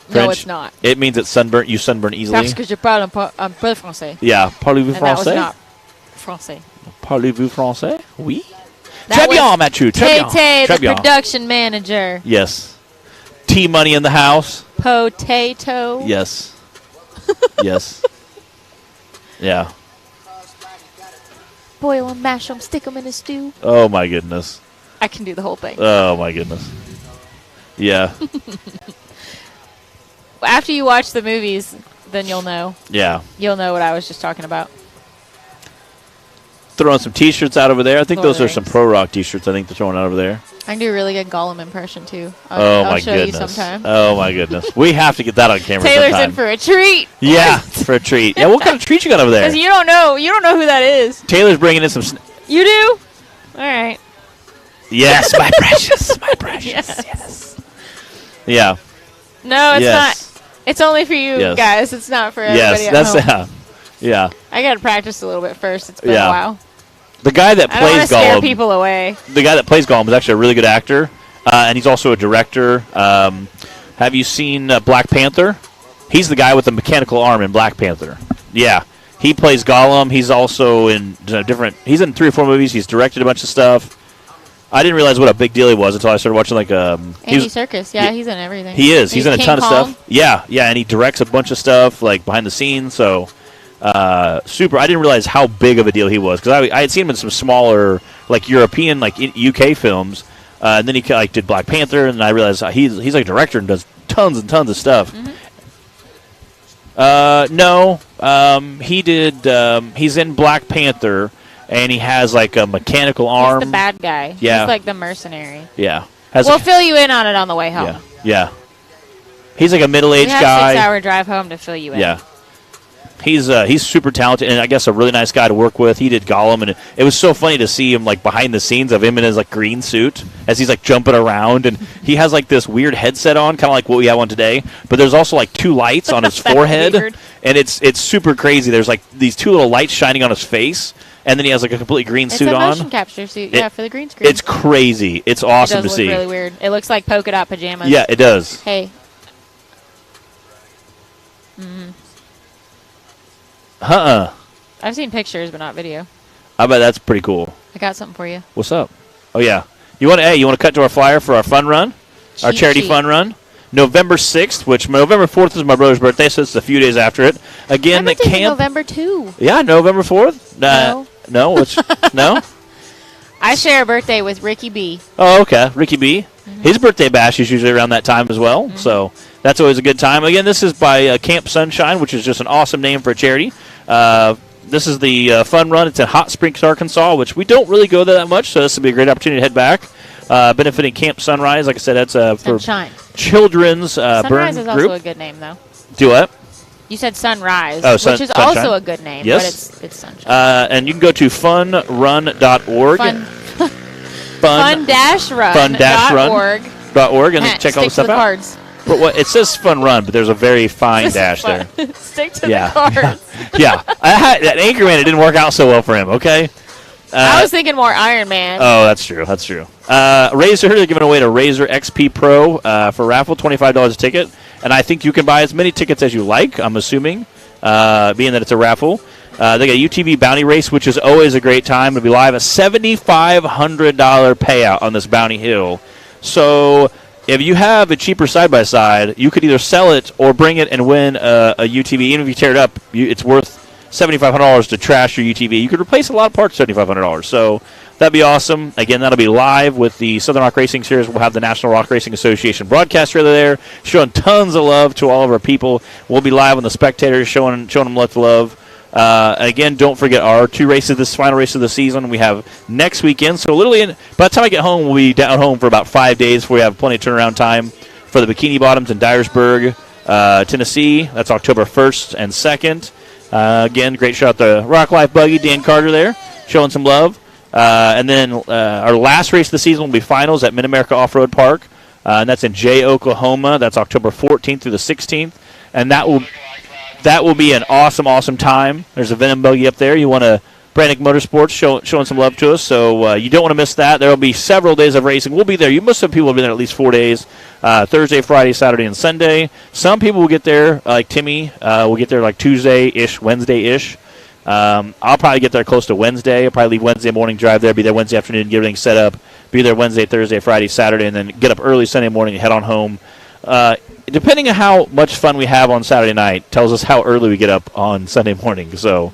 No, it's not. It means it's sunburnt. You sunburn easily. Parce que je parle un peu français. Yeah, parlez-vous français? That was not français. Parlez-vous français? Oui. That Très bien, Mathieu. Très bien. Tay, Très the bien. production manager. Yes. T-Money in the house. Potato. Yes. Yes. Yeah. Boil them, mash them, stick them in a stew. Oh, my goodness. I can do the whole thing. Oh, my goodness. Yeah. After you watch the movies, then you'll know. Yeah. You'll know what I was just talking about. Throwing some T-shirts out over there. I think Lord those are some Pro Rock T-shirts I think they're throwing out over there. I can do a really good Gollum impression, too. Oh, my I'll show goodness. you sometime. Oh, my goodness. We have to get that on camera Taylor's sometime. in for a treat. Yeah, for a treat. Yeah, what kind of treat you got over there? Because you don't know who that is. Taylor's bringing in some... You do? All right. Yes, my precious. My precious. Yes. Yeah. No, it's Yes. not. It's only for you Yes. guys. It's not for everybody Yes, at home. yeah. I got to practice a little bit first. It's been Yeah. a while. The guy that I don't want plays to scare Gollum... people away. The guy that plays Gollum is actually a really good actor, and he's also a director. Have you seen Black Panther? He's the guy with the mechanical arm in Black Panther. Yeah. He plays Gollum. He's also in he's in 3 or 4 movies. He's directed a bunch of stuff. I didn't realize what a big deal he was until I started watching Andy Serkis. Yeah, he's in everything. He is. He's in a King ton Kong. of stuff. Yeah, and he directs a bunch of stuff like behind the scenes. So super. I didn't realize how big of a deal he was because I had seen him in some smaller like European like UK films, and then he like did Black Panther, and I realized he's like a director and does tons and tons of stuff. Mm-hmm. No. He did. He's in Black Panther, and he has like a mechanical arm. He's the bad guy. Yeah. He's like the mercenary. Yeah. We'll fill you in on it on the way home. Yeah. He's like a middle-aged We have guy. 6-hour drive home to fill you in. Yeah. He's super talented, and I guess a really nice guy to work with. He did Gollum, and it was so funny to see him like behind the scenes of him in his like green suit as he's like jumping around, and he has like this weird headset on, kind of like what we have on today. But there's also like 2 lights on his forehead, weird. and it's super crazy. There's like these 2 little lights shining on his face, and then he has like a completely green It's suit a on. motion capture suit, for the green screen. It's crazy. It's awesome it does to look see. really weird. It looks like polka dot pajamas. Yeah, it does. Hey. I've seen pictures, but not video. I bet that's pretty cool. I got something for you. What's up? Oh yeah, you want to cut to our flyer for our fun run, our Cheat charity sheet. fun run, November 6th, which November 4th is my brother's birthday, so it's a few days after it. Again, My the birthday's camp. November 2. Yeah, November 4th. No, no. I share a birthday with Ricky B. Oh, okay, Ricky B. His birthday bash is usually around that time as well, so that's always a good time. Again, this is by Camp Sunshine, which is just an awesome name for a charity. This is the fun run. It's in Hot Springs, Arkansas, which we don't really go there that much, so this will be a great opportunity to head back. Benefiting Camp Sunrise. Like I said, that's for Sunshine. children's burn Sunrise is group. also a good name, though. Do what? You said Sunrise, Oh, which is Sunshine. also a good name, Yes. but it's Sunshine. And you can go to funrun.org. Fun-run.org. And check all the Stick to stuff the out. cards. But it says fun run, but there's a very fine dash there. Stick to Yeah. the cards. Yeah. That Anchorman, it didn't work out so well for him, okay? I was thinking more Iron Man. Oh, that's true. That's true. Razer, they're giving away a Razer XP Pro for raffle, $25 a ticket. And I think you can buy as many tickets as you like, I'm assuming, being that it's a raffle. They got a UTV Bounty Race, which is always a great time. It'll be live, a $7,500 payout on this Bounty Hill. So if you have a cheaper side-by-side, you could either sell it or bring it and win a UTV. Even if you tear it up, it's worth $7,500 to trash your UTV. You could replace a lot of parts for $7,500. So that'd be awesome. Again, that'll be live with the Southern Rock Racing Series. We'll have the National Rock Racing Association broadcaster there, showing tons of love to all of our people. We'll be live on the Spectators, showing them lots of love. Again, don't forget our 2 races, this final race of the season. We have next weekend. So literally, by the time I get home, we'll be down home for about 5 days before we have plenty of turnaround time for the Bikini Bottoms in Dyersburg, Tennessee. That's October 1st and 2nd. Again, great shout out to Rock Life Buggy, Dan Carter there, showing some love. And then our last race of the season will be finals at Mid-America Off-Road Park. And that's in Jay, Oklahoma. That's October 14th through the 16th. And that will be an awesome, awesome time. There's a Venom Buggy up there. You want to Brannick Motorsports showing some love to us, so you don't want to miss that. There will be several days of racing. We'll be there. Most of the people will be there at least 4 days, Thursday, Friday, Saturday, and Sunday. Some people will get there, like Timmy, will get there like Tuesday-ish, Wednesday-ish. I'll probably get there close to Wednesday. I'll probably leave Wednesday morning, drive there, be there Wednesday afternoon, get everything set up, be there Wednesday, Thursday, Friday, Saturday, and then get up early Sunday morning and head on home. Depending on how much fun we have on Saturday night tells us how early we get up on Sunday morning. So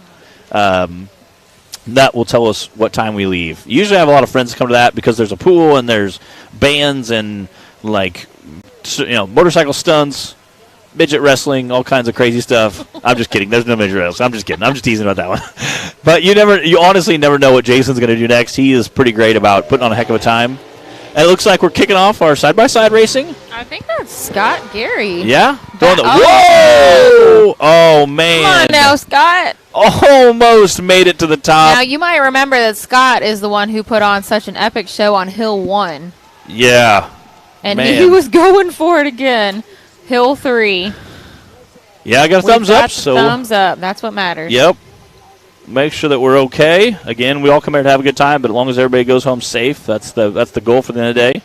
that will tell us what time we leave. Usually I have a lot of friends that come to that because there's a pool and there's bands and motorcycle stunts, midget wrestling, all kinds of crazy stuff. I'm just kidding. There's no midget wrestling. I'm just kidding. I'm just teasing about that one. But you honestly never know what Jason's going to do next. He is pretty great about putting on a heck of a time. And it looks like we're kicking off our side-by-side racing. I think that's Scott Gary. Yeah? Oh. Whoa! Oh, man. Come on now, Scott. Almost made it to the top. Now, you might remember that Scott is the one who put on such an epic show on Hill 1. Yeah. And Man. he was going for it again. Hill 3. Yeah, I got a We've thumbs got up. the So thumbs up. That's what matters. Yep. Make sure that we're okay. Again, we all come here to have a good time, but as long as everybody goes home safe, that's the goal for the end of the day.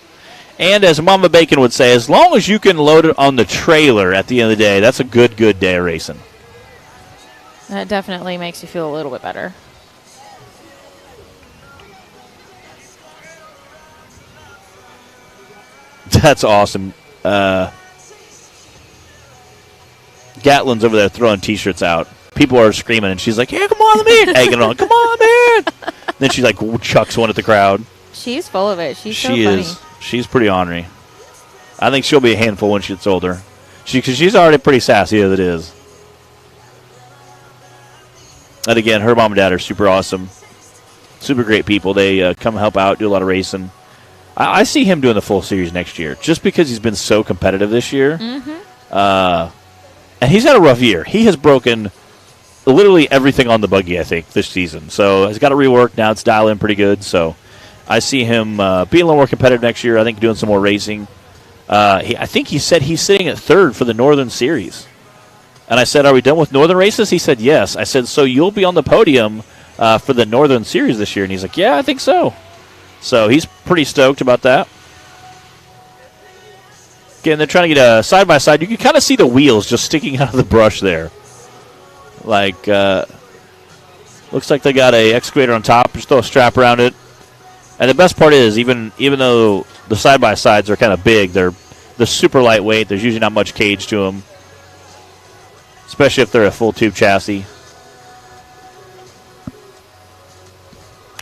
And as Mama Bacon would say, as long as you can load it on the trailer at the end of the day, that's a good day of racing. That definitely makes you feel a little bit better. That's awesome. Gatlin's over there throwing T-shirts out. People are screaming, and she's like, "Yeah, come on, man!" Egging on, "Come on, man!" Then she like chucks one at the crowd. She's full of it. She's so She funny. is. She's pretty ornery. I think she'll be a handful when she gets older. Because she's already pretty sassy as it is. And again, her mom and dad are super awesome, super great people. They come help out, do a lot of racing. I see him doing the full series next year, just because he's been so competitive this year. And he's had a rough year. He has broken literally everything on the buggy, I think, this season. So he's got to rework. Now it's dialing pretty good. So I see him being a little more competitive next year. I think doing some more racing. I think he said he's sitting at third for the Northern Series. And I said, are we done with Northern races? He said, yes. I said, so you'll be on the podium for the Northern Series this year? And he's like, yeah, I think so. So he's pretty stoked about that. Again, they're trying to get a side-by-side. You can kind of see the wheels just sticking out of the brush there. Like, looks like they got a excavator on top. Just throw a strap around it. And the best part is, even though the side-by-sides are kind of big, they're super lightweight. There's usually not much cage to them, especially if they're a full tube chassis.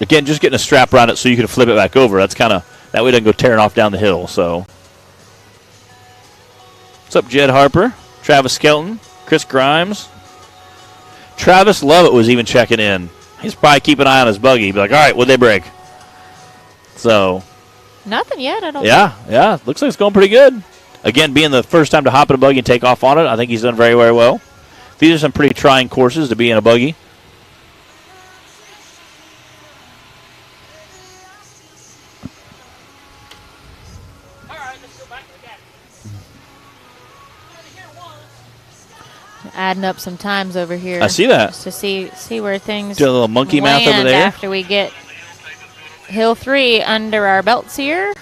Again, just getting a strap around it so you can flip it back over. That's kind of, that way it doesn't go tearing off down the hill. So, what's up, Jed Harper, Travis Skelton, Chris Grimes? Travis Lovett was even checking in. He's probably keeping an eye on his buggy. He'd be like, all right, what'd they break? So, nothing yet, I don't yeah. Looks like it's going pretty good. Again, being the first time to hop in a buggy and take off on it, I think he's done very, very well. These are some pretty trying courses to be in a buggy. Adding up some times over here. I see that. Just to see where things do a little monkey math over land there. after we get Hill 3 under our belts here.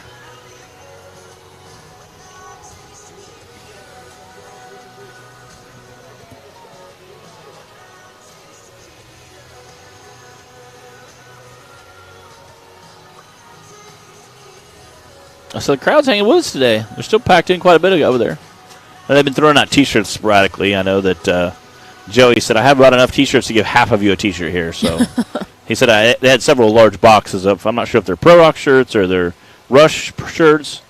So the crowd's hanging with us today. They're still packed in quite a bit over there. And they've been throwing out T-shirts sporadically. I know that Joey said, I have about enough T-shirts to give half of you a T-shirt here. So he said they had several large boxes of, I'm not sure if they're Pro Rock shirts or they're Rush shirts.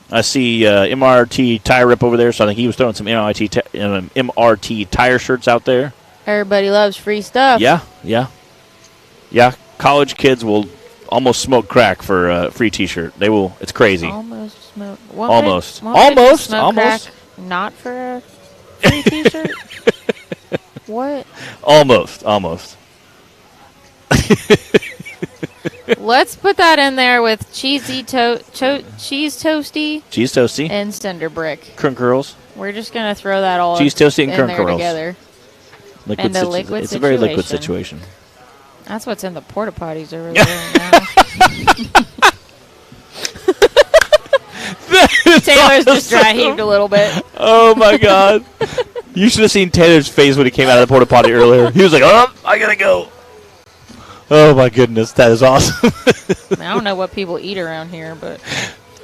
I see MRT Tire Rip over there, so I think he was throwing some MRT Tire shirts out there. Everybody loves free stuff. Yeah. College kids will almost smoke crack for a free T-shirt. They will. It's crazy. Almost smoke. Almost. Not for a free T-shirt. What? Almost. Let's put that in there with cheese toasty. Cheese toasty. And cinder brick. Kern curls. We're just gonna throw that all cheese toasty and in kern there curls together. Liquid liquid it's a very liquid situation. That's what's in the porta potties over there now. Taylor's just dry heaved a little bit. Oh my God! You should have seen Taylor's face when he came out of the porta potty earlier. He was like, "Oh, I gotta go." Oh my goodness, that is awesome. I don't know what people eat around here, but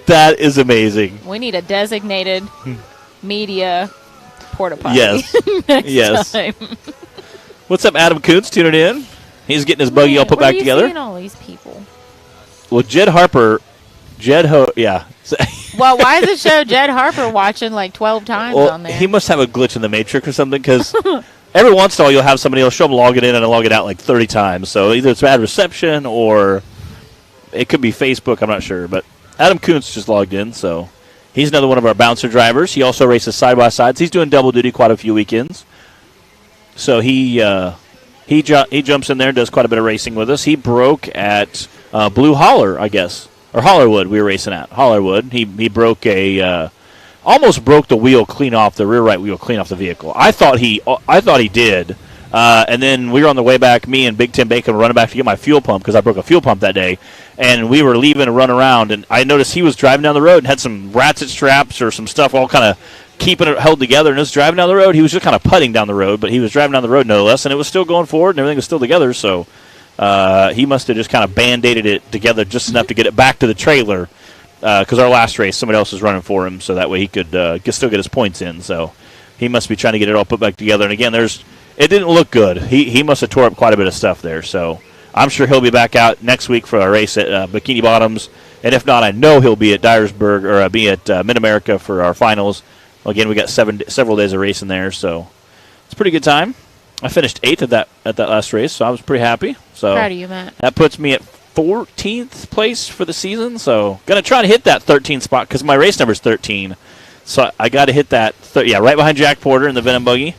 that is amazing. We need a designated media porta potty. Yes. Next time. What's up, Adam Koontz tuning in? He's getting his buggy all put back together. Seeing all these people? Well, Jed Harper, yeah. Well, why does it show Jed Harper watching like 12 times on there? He must have a glitch in the matrix or something, because every once in a while you'll have somebody else show him log it in and log it out like 30 times. So either it's bad reception or it could be Facebook. I'm not sure. But Adam Koontz just logged in, so he's another one of our bouncer drivers. He also races side-by-sides. He's doing double duty quite a few weekends. So he jumps in there and does quite a bit of racing with us. He broke at Blue Holler, I guess. Or Hollerwood we were racing at. Hollerwood. He broke almost broke the wheel clean off, the rear right wheel clean off the vehicle. I thought he did. And then we were on the way back, me and Big Tim Bacon were running back to get my fuel pump because I broke a fuel pump that day. And we were leaving to run around, and I noticed he was driving down the road and had some ratchet straps or some stuff all kind of keeping it held together, and was driving down the road. He was just kind of putting down the road, but he was driving down the road no less, and it was still going forward, and everything was still together. So he must have just kind of band-aided it together just enough to get it back to the trailer, because our last race, somebody else was running for him, so that way he could still get his points in. So he must be trying to get it all put back together. And again, it didn't look good. He must have tore up quite a bit of stuff there. So I'm sure he'll be back out next week for our race at Bikini Bottoms, and if not, I know he'll be at Dyersburg or be at Mid-America for our finals. Again, we got several days of racing there, so it's a pretty good time. I finished 8th at that last race, so I was pretty happy. So Proud of you, Matt. that puts me at 14th place for the season. So gonna try to hit that 13th spot because my race number is 13. So I got to hit that. Right behind Jack Porter in the Venom Buggy.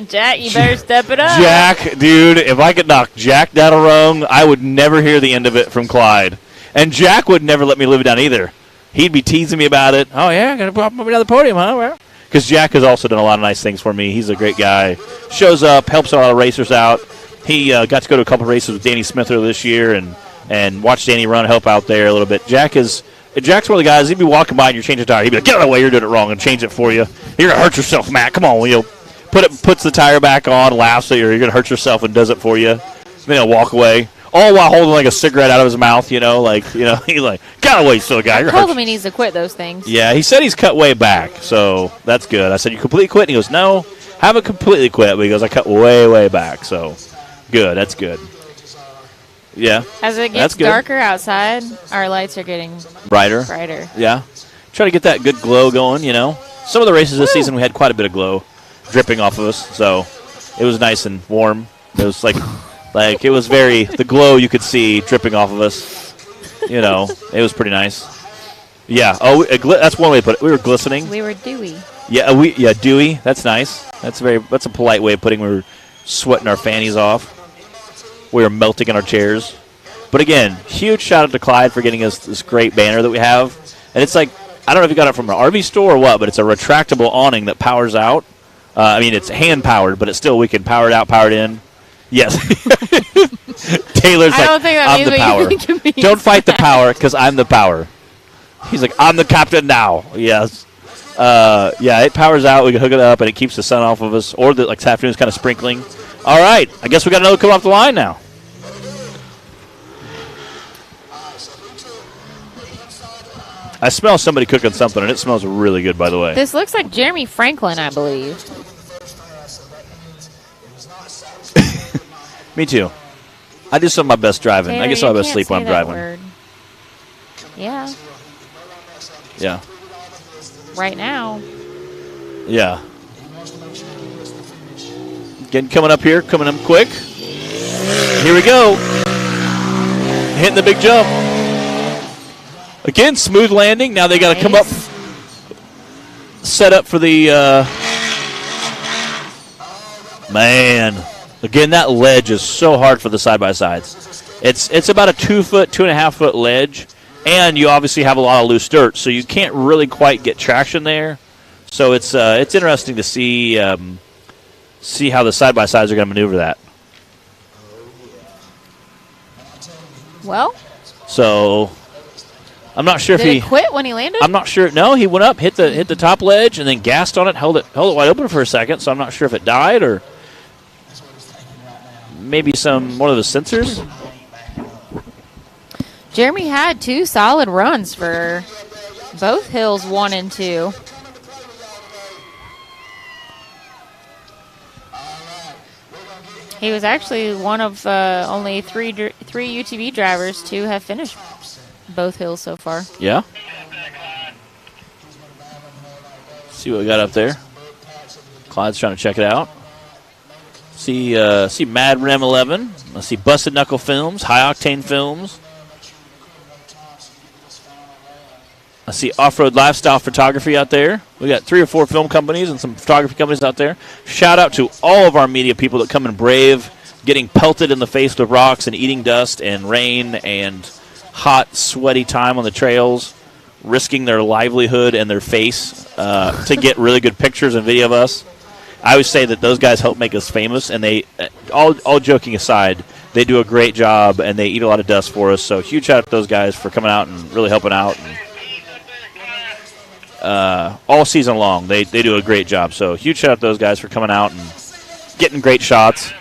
Jack, you better step it up. Jack, dude, if I could knock Jack down a rung, I would never hear the end of it from Clyde. And Jack would never let me live it down either. He'd be teasing me about it. Oh, yeah, going to put me down the podium, huh? Because Jack has also done a lot of nice things for me. He's a great guy. Shows up, helps a lot of racers out. He got to go to a couple races with Danny Smith earlier this year and watch Danny run, help out there a little bit. Jack's one of the guys, he'd be walking by and you're changing a tire. He'd be like, get out of the way, you're doing it wrong, and change it for you. You're going to hurt yourself, Matt. Come on. Puts the tire back on, laughs at you, you're going to hurt yourself, and does it for you. Then he'll walk away. All while holding like a cigarette out of his mouth, he's like, get out of the way, you silly guy. I told him he needs to quit those things. Yeah, he said he's cut way back, so that's good. I said, you completely quit? And he goes, no, haven't completely quit. But he goes, I cut way, way back. So good, that's good. Yeah. As it gets darker outside, our lights are getting brighter. Yeah. Try to get that good glow going, Some of the races this season, we had quite a bit of glow dripping off of us, so it was nice and warm. It was like it was the glow you could see dripping off of us. It was pretty nice. Yeah. Oh, that's one way to put it. We were glistening. We were dewy. Yeah, dewy. That's nice. That's a polite way of putting we were sweating our fannies off. We were melting in our chairs. But again, huge shout out to Clyde for getting us this great banner that we have. And it's like, I don't know if you got it from an RV store or what, but it's a retractable awning that powers out. It's hand powered, but we can power it out, power it in. Yes. Taylor's I don't think that I'm means the what power. you think it means. Don't fight the power because I'm the power. He's like, I'm the captain now. Yes. It powers out. We can hook it up, and it keeps the sun off of us. Or this afternoon's kind of sprinkling. All right. I guess we got another come off the line now. I smell somebody cooking something, and it smells really good, by the way. This looks like Jeremy Franklin, I believe. Me too. I do some of my best driving. Taylor, I guess I'll have to sleep when I'm driving. Word. Yeah. Yeah. Right now. Yeah. Coming up quick. Here we go. Hitting the big jump. Again, smooth landing. Now they got to come up, set up for the, man. Again, that ledge is so hard for the side-by-sides. It's about a 2.5 foot ledge, and you obviously have a lot of loose dirt, so you can't really quite get traction there. So it's interesting to see how the side-by-sides are going to maneuver that. Well. So I'm not sure if he quit when he landed. I'm not sure. No, he went up, hit the top ledge, and then gassed on it, held it wide open for a second. So I'm not sure if it died or maybe one of the sensors. Jeremy had 2 solid runs for both hills 1 and 2. He was actually one of only three UTV drivers to have finished both hills so far. Yeah. See what we got up there. Clyde's trying to check it out. See Mad Rem 11. I see Busted Knuckle Films, High Octane Films. I see Off-Road Lifestyle Photography out there. We got 3 or 4 film companies and some photography companies out there. Shout out to all of our media people that come and brave getting pelted in the face with rocks and eating dust and rain and hot, sweaty time on the trails, risking their livelihood and their face to get really good pictures and video of us. I always say that those guys help make us famous, and they, all joking aside, they do a great job, and they eat a lot of dust for us. So huge shout out to those guys for coming out and really helping out. And, all season long, they do a great job. So huge shout out to those guys for coming out and getting great shots.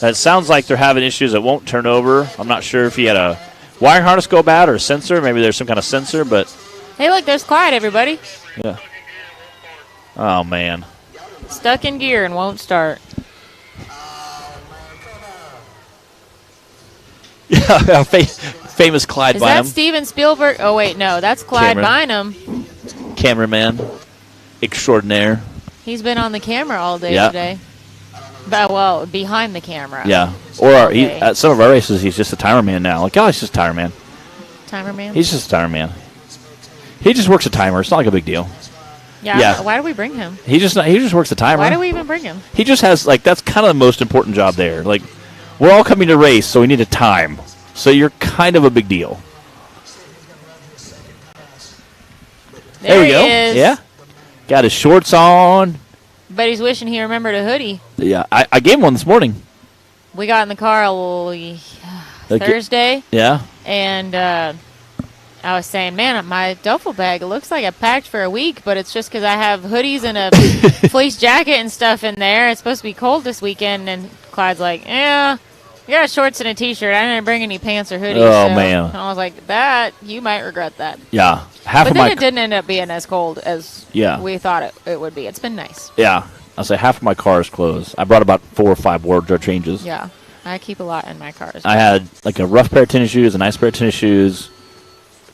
It sounds like they're having issues that won't turn over. I'm not sure if he had a wiring harness go bad or a sensor. Maybe there's some kind of sensor, but... Hey, look, there's Clyde, everybody. Yeah. Oh, man. Stuck in gear and won't start. Yeah, famous Clyde Bynum. Is that Steven Spielberg? Oh, wait, no, that's Clyde Bynum. Cameraman extraordinaire. He's been on the camera all day Yeah. today. But, well, behind the camera. Yeah. Or Okay. at some of our races, he's just a timer man now. Like, oh, he's just a timer man. Timer man? He's just a timer man. He just works a timer. It's not like a big deal. yeah. Why do we bring him? He just works the timer. Why do we even bring him? He just has, like, that's kind of the most important job there. Like, we're all coming to race, so we need a time. So you're kind of a big deal. There we he go. is. Yeah. Got his shorts on. But he's wishing he remembered a hoodie. Yeah, I gave him one this morning. We got in the car Thursday, Yeah. and I was saying, man, my duffel bag, it looks like I packed for a week, but it's just because I have hoodies and a fleece jacket and stuff in there. It's supposed to be cold this weekend, and Clyde's like, yeah, you got shorts and a T-shirt. I didn't bring any pants or hoodies. Oh, so. man. And I was like, that, you might regret that. Yeah. Half But of then my it didn't end up being as cold as Yeah. we thought it would be. It's been nice. Yeah. I'll say half of my car is closed. I brought about 4 or 5 wardrobe changes. Yeah. I keep a lot in my cars. I had like a rough pair of tennis shoes, a nice pair of tennis shoes,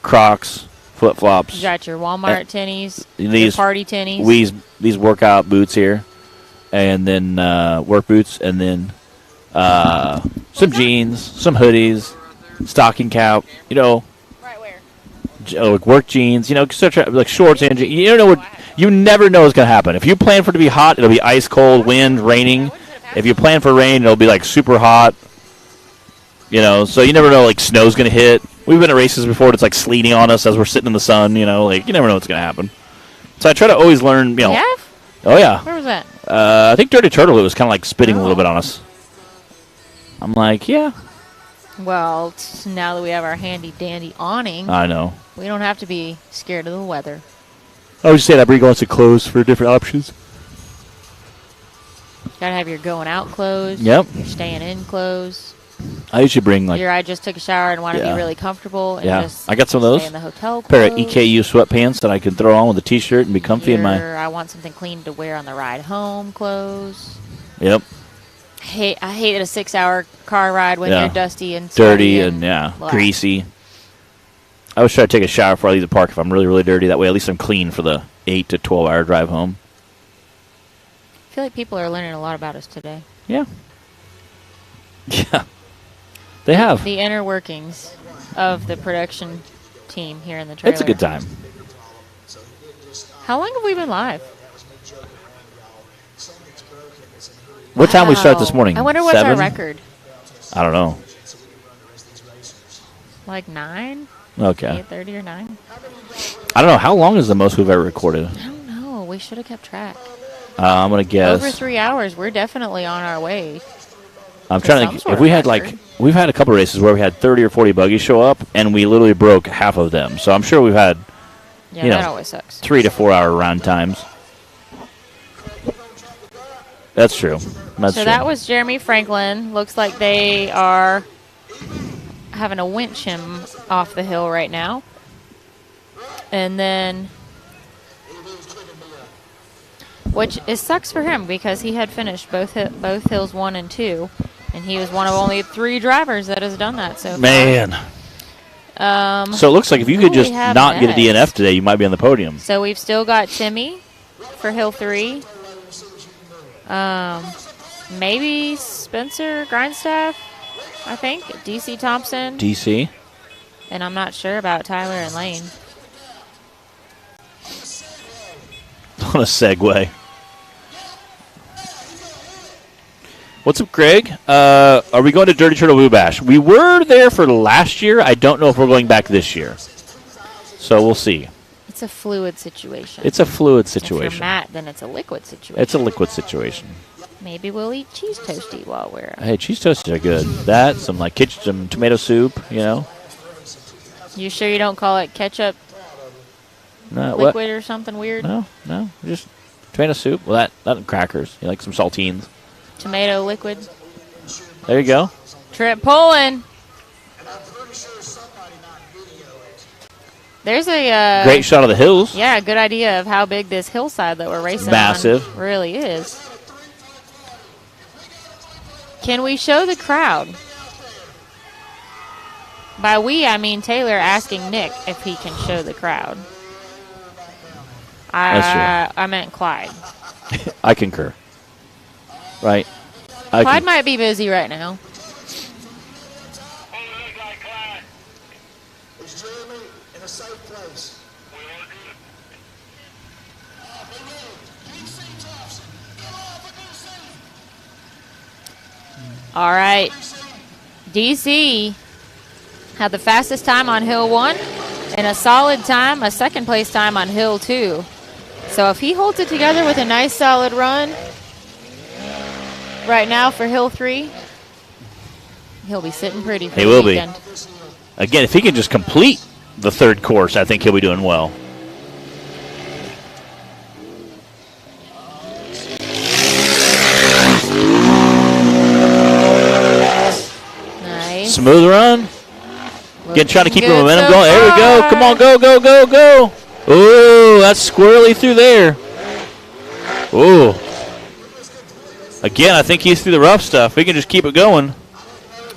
Crocs, flip-flops. You got your Walmart tennies, your These party tennies. These workout boots here, and then work boots, and then some jeans, some hoodies, stocking cap. You know, Right where? like work jeans. You know, like shorts and jeans. You don't know what. You never know what's gonna happen. If you plan for it to be hot, it'll be ice cold, wind, raining. If you plan for rain, it'll be like super hot. You know, so you never know. Like snow's gonna hit. We've been at races before. It's like sleeting on us as we're sitting in the sun. You know, like you never know what's gonna happen. So I try to always learn. You know. Yeah? Oh yeah. Where was that? I think Dirty Turtle it was kind of like spitting a little bit on us. I'm like, yeah. Well, now that we have our handy-dandy awning, I know. we don't have to be scared of the weather. I was just saying that bring lots of clothes for different options. Gotta have your going out clothes. Yep. Your staying in clothes. I usually bring like I just took a shower and want to Yeah. be really comfortable. And Yeah. just I got some of those. Stay in the hotel pair of clothes. EKU sweatpants that I can throw on with a t-shirt and be comfy in my. I want something clean to wear on the ride home clothes. Yep. I hated a 6-hour car ride when Yeah. you're dusty and Dirty sweaty and yeah, blah. greasy. I always try to take a shower before I leave the park if I'm really, really dirty. That way, at least I'm clean for the 8 to 12-hour drive home. I feel like people are learning a lot about us today. Yeah. Yeah. They have. The inner workings of the production team here in the trailer. It's a good time. How long have we been live? What time we start this Wow. morning? I wonder what's 7? our record. I don't know. Like 9? Okay. 8:30 or 9? I don't know. How long is the most we've ever recorded? I don't know. We should have kept track. I'm going to guess. Over 3 hours. We're definitely on our way. I'm to trying to some think. sort If of we had record. like, we've had a couple races where we had 30 or 40 buggies show up, and we literally broke half of them. So I'm sure we've had, Yeah, you that know, always sucks. 3 to 4 hour round times. That's true. That's So true. that was Jeremy Franklin. Looks like they are having to winch him off the hill right now. And then, which it sucks for him because he had finished both hills 1 and 2, and he was one of only 3 drivers that has done that so far. Man. So it looks like if you who could do we just have not get a next? DNF today, you might be on the podium. So we've still got Timmy for hill 3. Maybe Spencer Grindstaff, I think. DC Thompson. DC. And I'm not sure about Tyler and Lane. What a segue. What's up, Greg? Are we going to Dirty Turtle Boo Bash? We were there for last year. I don't know if we're going back this year. So we'll see. It's a fluid situation. It's a fluid If you're situation. Matt, then it's a liquid situation. It's a liquid situation. Maybe we'll eat cheese toasty while we're. Hey, cheese toasties are good. That, some tomato soup, you know. You sure you don't call it ketchup No, liquid or something weird? No, just tomato soup. Well, that and crackers. You like some saltines. Tomato liquid. There you go. Trip pulling. There's a Great shot of the hills. Yeah, a good idea of how big this hillside that we're racing Massive. on really is. Can we show the crowd? By we, I mean Taylor asking Nick if he can show the crowd. That's I meant Clyde. I concur. Right? Clyde might be busy right now. Is Jeremy in a safe place? All right. DC had the fastest time on Hill 1 and a solid time, a second place time on Hill 2. So if he holds it together with a nice solid run right now for Hill 3, he'll be sitting pretty for the weekend. He will be. Again, if he can just complete the third course, I think he'll be doing well. Nice. Smooth run. Again, trying to keep the momentum so going. There we go. far. Come on, go, go, go, go. Ooh, that's squirrely through there. Ooh. Again, I think he's through the rough stuff. We can just keep it going.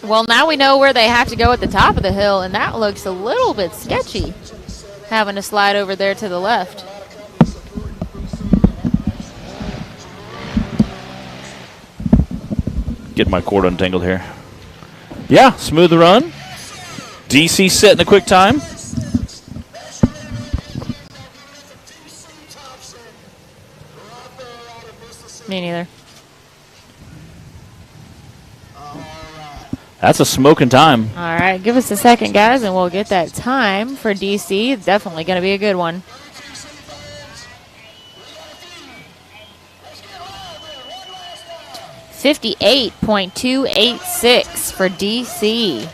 Well, now we know where they have to go at the top of the hill, and that looks a little bit sketchy, having to slide over there to the left. Get my cord untangled here. Yeah, smooth run. DC setting a quick time. Me neither. That's a smoking time. All right, give us a second, guys, and we'll get that time for DC. It's definitely going to be a good one. .286 for DC.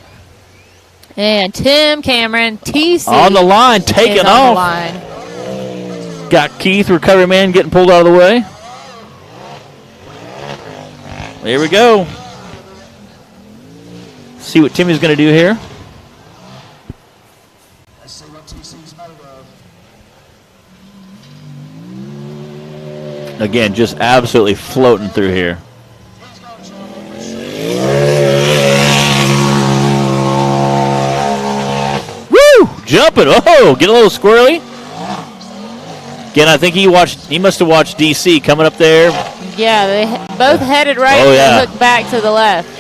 And Tim Cameron, TC. On the line, taking on off. The line. Got Keith, recovery man, getting pulled out of the way. Here we go. See what Timmy's going to do here. Let's see what TC's made of. Again, just absolutely floating through here. Woo! Jumping. Oh, get a little squirrely. Again, I think he must have watched DC coming up there. Yeah, they both headed right and hooked back to the left.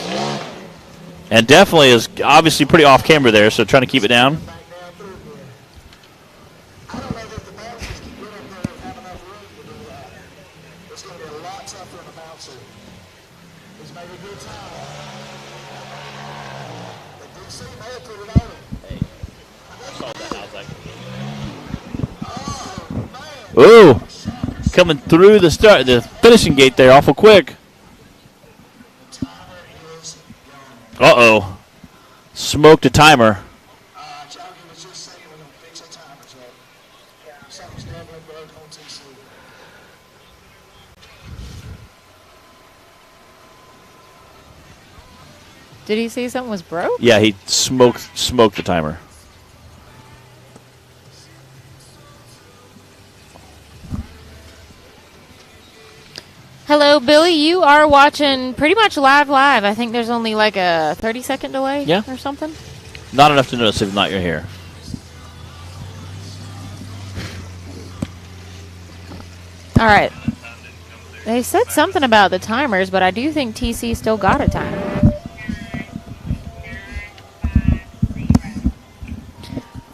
And definitely is obviously pretty off camera there, so trying to keep it down. I don't know that the bouncers can get up there and have enough room to do that. It's going to be a lot tougher on the bouncer. He's made a good time. But DC may have put it on him. Ooh, coming through the finishing gate there awful quick. Uh-oh. Smoked a timer. Johnny was just saying we're going to fix our timers up. Something's definitely broke on TC. Did he say something was broke? Yeah, he smoked the timer. Hello, Billy. You are watching pretty much live. I think there's only like a 30-second delay or something. Not enough to notice if not you're here. All right. They said something about the timers, but I do think TC still got a timer.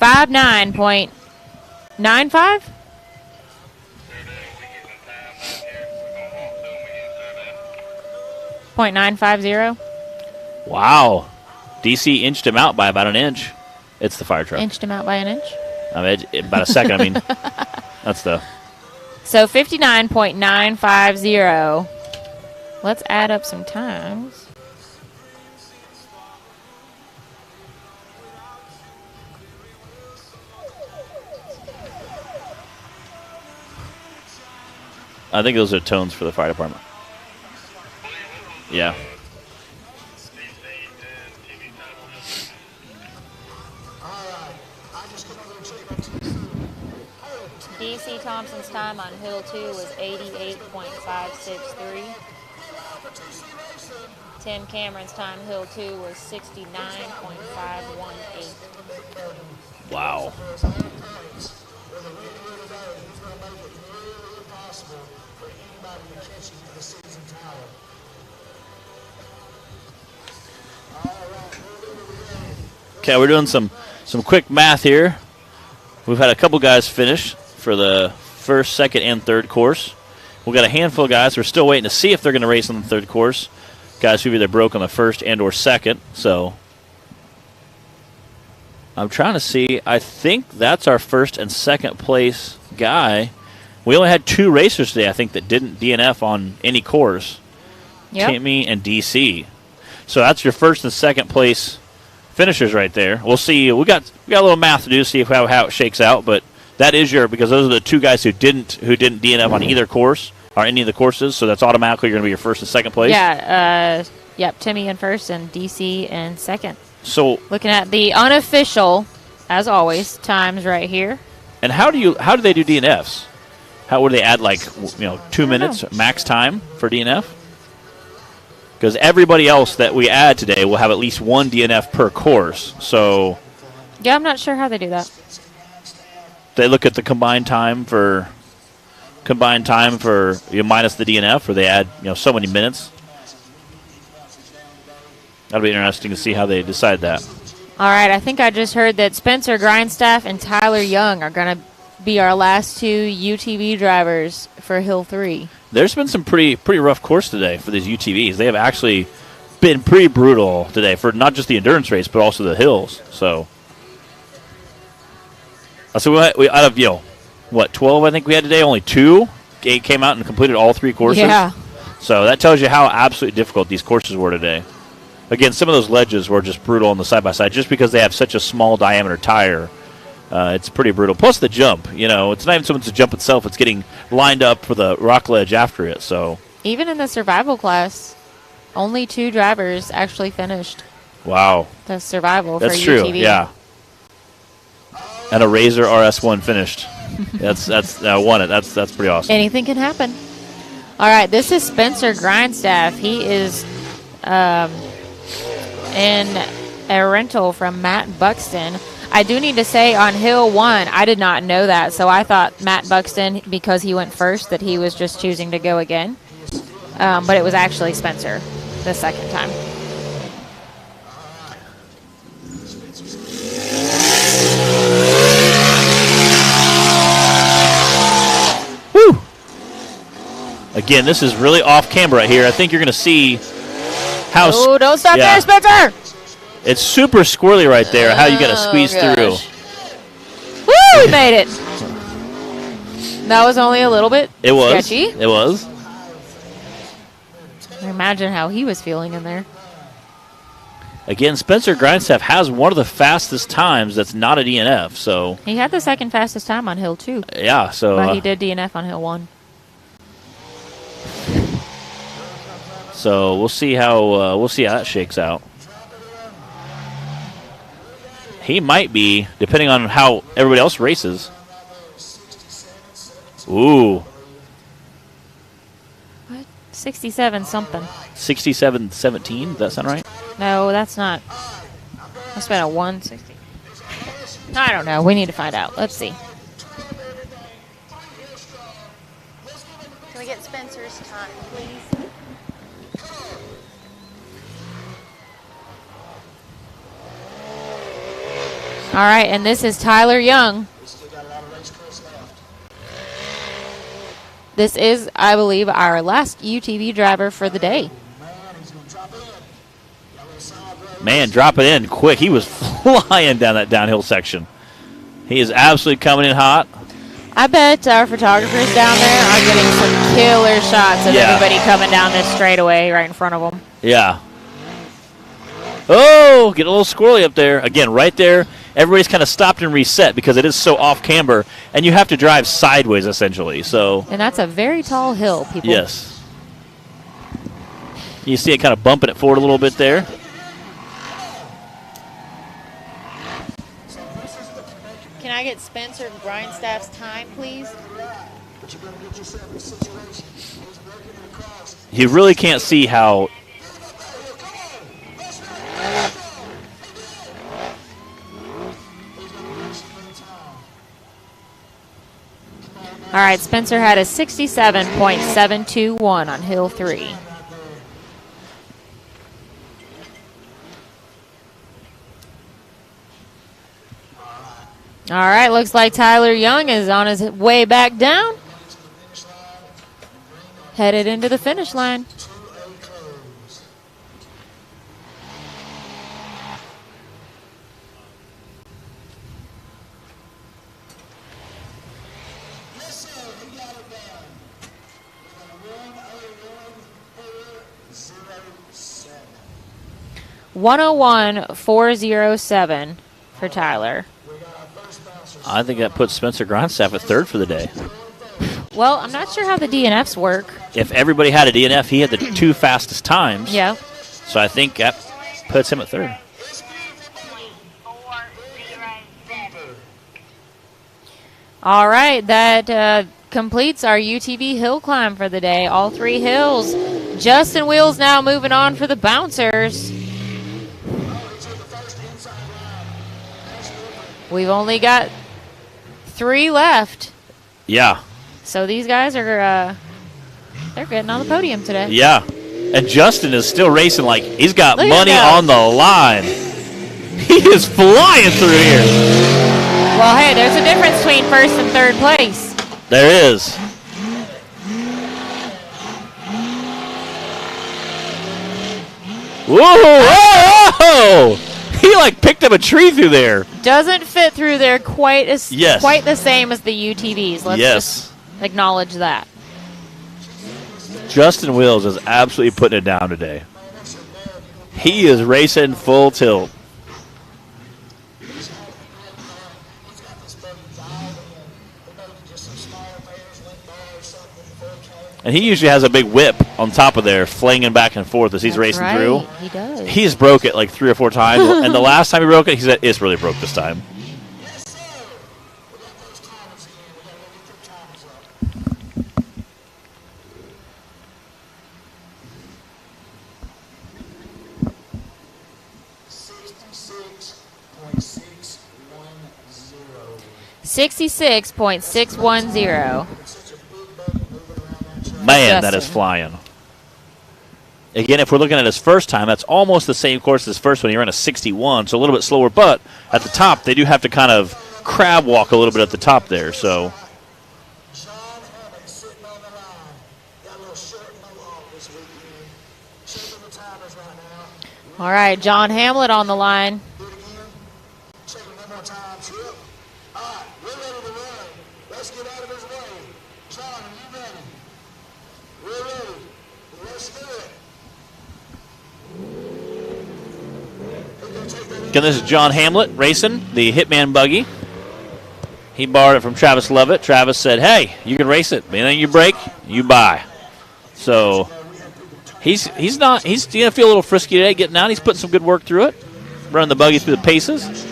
59.95? .950. Wow. DC inched him out by about an inch. It's the fire truck. Inched him out by an inch? I mean, about a second, I mean. That's the... So 59.950. Let's add up some times. I think those are tones for the fire department. Yeah. DC Thompson's time on Hill 2 was 88.563. Tim Cameron's time Hill 2 was 69.518. Wow. driving and catching the season Tyler. Okay, we're doing some quick math here. We've had a couple guys finish for the first, second, and third course. We've got a handful of guys. We're still waiting to see if they're going to race on the third course. Guys who've either broke on the first and or second. So I'm trying to see. I think that's our first and second place guy. We only had 2 racers today, I think, that didn't DNF on any course. Yep. Timmy and DC. So that's your first and second place finishers right there. We'll see. We got a little math to do to see how it shakes out, but that is because those are the 2 guys who didn't DNF on either course or any of the courses. So that's automatically going to be your first and second place. Yeah. Yep. Timmy in first and DC in second. So looking at the unofficial, as always, times right here. And how do they do DNFs? How would they add 2 minutes max time for DNF? Because everybody else that we add today will have at least 1 DNF per course. So yeah, I'm not sure how they do that. They look at the combined time for minus the DNF, or they add so many minutes. That'll be interesting to see how they decide that. All right, I think I just heard that Spencer Grindstaff and Tyler Young are going to be our last 2 UTV drivers for Hill 3. There's been some pretty rough course today for these UTVs. They have actually been pretty brutal today for not just the endurance race, but also the hills. So we out of 12 I think we had today, only 2 came out and completed all 3 courses. Yeah. So that tells you how absolutely difficult these courses were today. Again, some of those ledges were just brutal on the side-by-side just because they have such a small diameter tire. It's pretty brutal. Plus the jump, it's not even so much the jump itself. It's getting lined up for the rock ledge after it. So even in the survival class, only 2 drivers actually finished. Wow. The survival That's for true, UTV. yeah. And a Razor RS1 finished. That's won it. That's pretty awesome. Anything can happen. All right, this is Spencer Grindstaff. He is in a rental from Matt Buxton. I do need to say on Hill 1, I did not know that, so I thought Matt Buxton, because he went first, that he was just choosing to go again. But it was actually Spencer the second time. Woo! Again, this is really off camera right here. I think you're going to see how... Oh, don't stop there, Spencer! It's super squirrely right there, how you got to squeeze through. Woo! We made it. That was only a little bit sketchy. It was. Imagine how he was feeling in there. Again, Spencer Grindstaff has one of the fastest times that's not a DNF. So he had the second fastest time on Hill 2. Yeah, so but he did DNF on Hill 1. So we'll see how that shakes out. He might be, depending on how everybody else races. Ooh. What? 67 something. 67-17, does that sound right? No, that's not. Must have been a 160. I don't know. We need to find out. Let's see. Can we get Spencer's time, please? All right, and this is Tyler Young. This is, I believe, our last UTV driver for the day. Man, drop it in quick. He was flying down that downhill section. He is absolutely coming in hot. I bet our photographers down there are getting some killer shots of everybody coming down this straightaway right in front of them. Yeah. Oh, get a little squirrely up there. Again, right there, everybody's kind of stopped and reset because it is so off camber, and you have to drive sideways essentially. So. And that's a very tall hill, people. Yes. You see it kind of bumping it forward a little bit there. Can I get Spencer Grindstaff's time, please? You really can't see how. All right, Spencer had a 67.721 on Hill 3. All right, looks like Tyler Young is on his way back down. Headed into the finish line. Yes, sir. He got it done. 101.07. 101.407 for Tyler. I think that puts Spencer Grindstaff at third for the day. Well, I'm not sure how the DNFs work. If everybody had a DNF, he had the 2 fastest times. Yeah. So I think that puts him at third. All right, that completes our UTV hill climb for the day. All 3 hills. Justin Wheels now moving on for the bouncers. We've only got 3 left. Yeah. So these guys are they're getting on the podium today. Yeah. And Justin is still racing like he's got Look at money that. on the line. He is flying through here. Well, hey, there's a difference between first and third place. There is. Whoa! He like picked up a tree through there. Doesn't fit through there quite as Yes. quite the same as the UTVs. Let's Yes. just acknowledge that. Justin Wills is absolutely putting it down today. He is racing full tilt. And he usually has a big whip on top of there, flinging back and forth as he's That's racing right. through. He does. He's broke it like 3 or 4 times, and the last time he broke it, he said it's really broke this time. $66.610. Man, that is Justin. flying. Again, if we're looking at his first time, that's almost the same course as his first one. He ran a 61, so a little bit slower. But at the top, they do have to kind of crab walk a little bit at the top there. So All right, John Hamlet on the line. again, this is John Hamlet racing the Hitman buggy. He borrowed it from Travis Lovett. Travis said, "Hey, you can race it. Anything you break, you buy." So he's gonna feel a little frisky today getting out. He's putting some good work through it, running the buggy through the paces.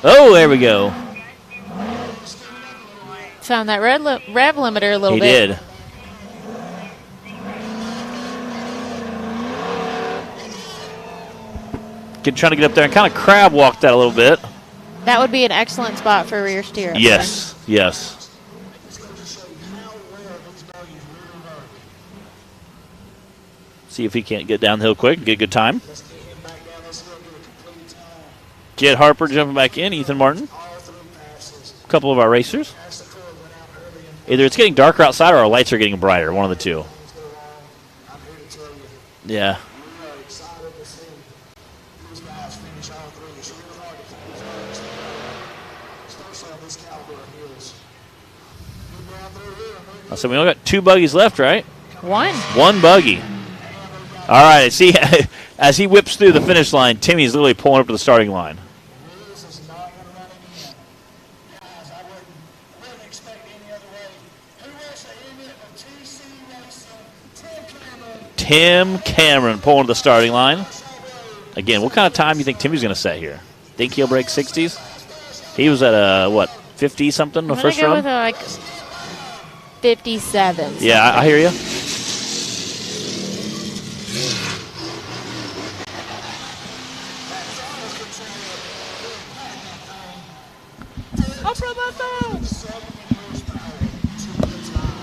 Oh, there we go. Found that rev limiter a little He bit. did. Trying to get up there and kind of crab walk that a little bit. That would be an excellent spot for rear steer. up Yes, yes. See if he can't get down the hill quick and get a good time. Jed Harper jumping back in, Ethan Martin. A couple of our racers. Either it's getting darker outside or our lights are getting brighter, one of the two. Yeah. So we only got 2 buggies left, right? One. 1 buggy. All right, see, as he whips through the finish line, Timmy's literally pulling up to the starting line. Tim Cameron pulling to the starting line. Again, what kind of time do you think Timmy's going to set here? Think he'll break 60s? He was at, 50-something the I'm first gonna go run? with like 57. Yeah, I hear you.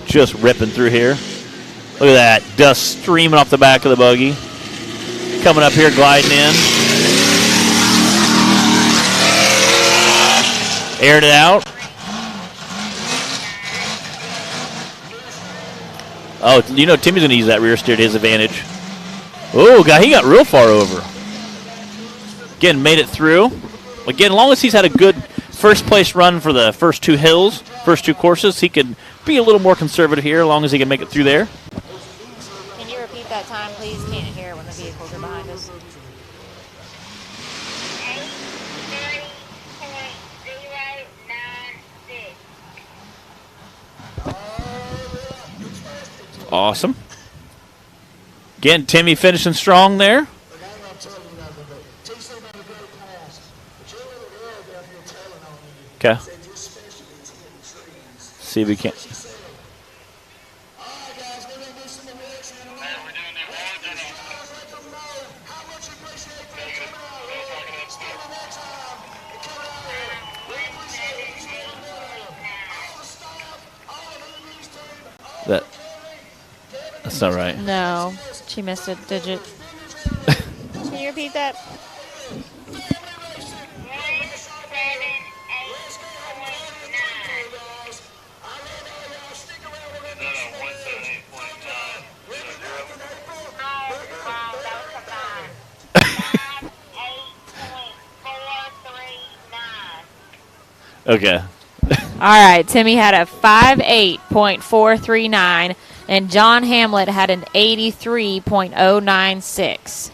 Just ripping through here. Look at that. Dust streaming off the back of the buggy. Coming up here, gliding in. Aired it out. Oh, you know Timmy's going to use that rear steer to his advantage. Oh, God, he got real far over. Again, made it through. Again, as long as he's had a good first place run for the first two hills, first two courses, he could be a little more conservative here as long as he can make it through there. Can you repeat that time, please? Can't hear when the vehicles are behind us. 8:30.96. Awesome. Again, Timmy finishing strong there. Okay. See if we can. That's not right. No, she missed a digit. Can you repeat that? Okay. All right, Timmy had a 58.439, and John Hamlet had an 83.096.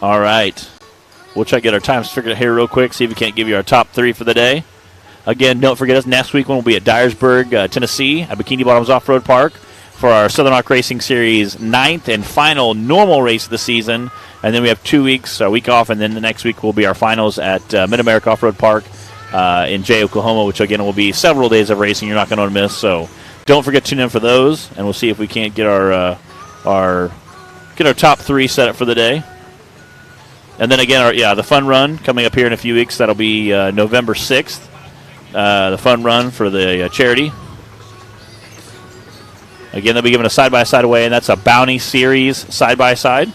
All right. We'll try to get our times figured out here real quick, see if we can't give you our top three for the day. Again, don't forget us. Next week, we'll be at Dyersburg, Tennessee, at Bikini Bottoms Off-Road Park for our Southern Rock Racing Series 9th and final normal race of the season. And then we have 2 weeks, a week off, and then the next week will be our finals at Mid-America Off-Road Park in Jay, Oklahoma, which, again, will be several days of racing you're not going to miss. So don't forget to tune in for those, and we'll see if we can't get our top three set up for the day. And then, again, the fun run coming up here in a few weeks. That'll be November 6th, the fun run for the charity. Again, they'll be giving a side-by-side away, and that's a Bounty Series side-by-side.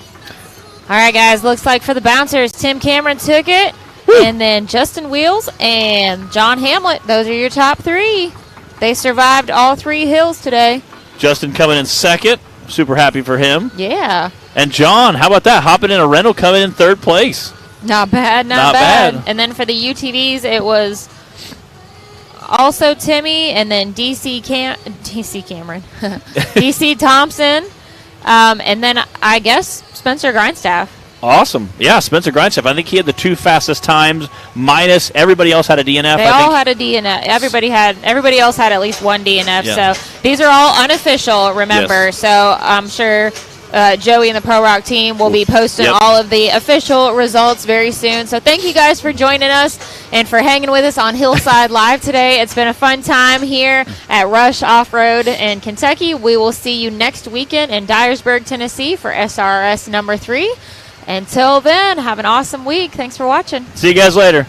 All right, guys, looks like for the bouncers, Tim Cameron took it, and then Justin Wheels and John Hamlet. Those are your top three. They survived all three hills today. Justin coming in second. Super happy for him. Yeah. And John, how about that? Hopping in a rental, coming in third place. Not bad, not bad. And then for the UTVs, it was also Timmy, and then DC Cameron, DC Thompson, and then I guess Spencer Grindstaff. Awesome. Yeah, Spencer Grindstaff. I think he had the two fastest times, minus everybody else had a DNF. They all had a DNF. Everybody else had at least one DNF. Yeah. So these are all unofficial, remember. Yes. So I'm sure Joey and the Pro Rock team will be posting all of the official results very soon. So thank you guys for joining us and for hanging with us on Hillside Live today. It's been a fun time here at Rush Off-Road in Kentucky. We will see you next weekend in Dyersburg, Tennessee for SRS number 3. Until then, have an awesome week. Thanks for watching. See you guys later.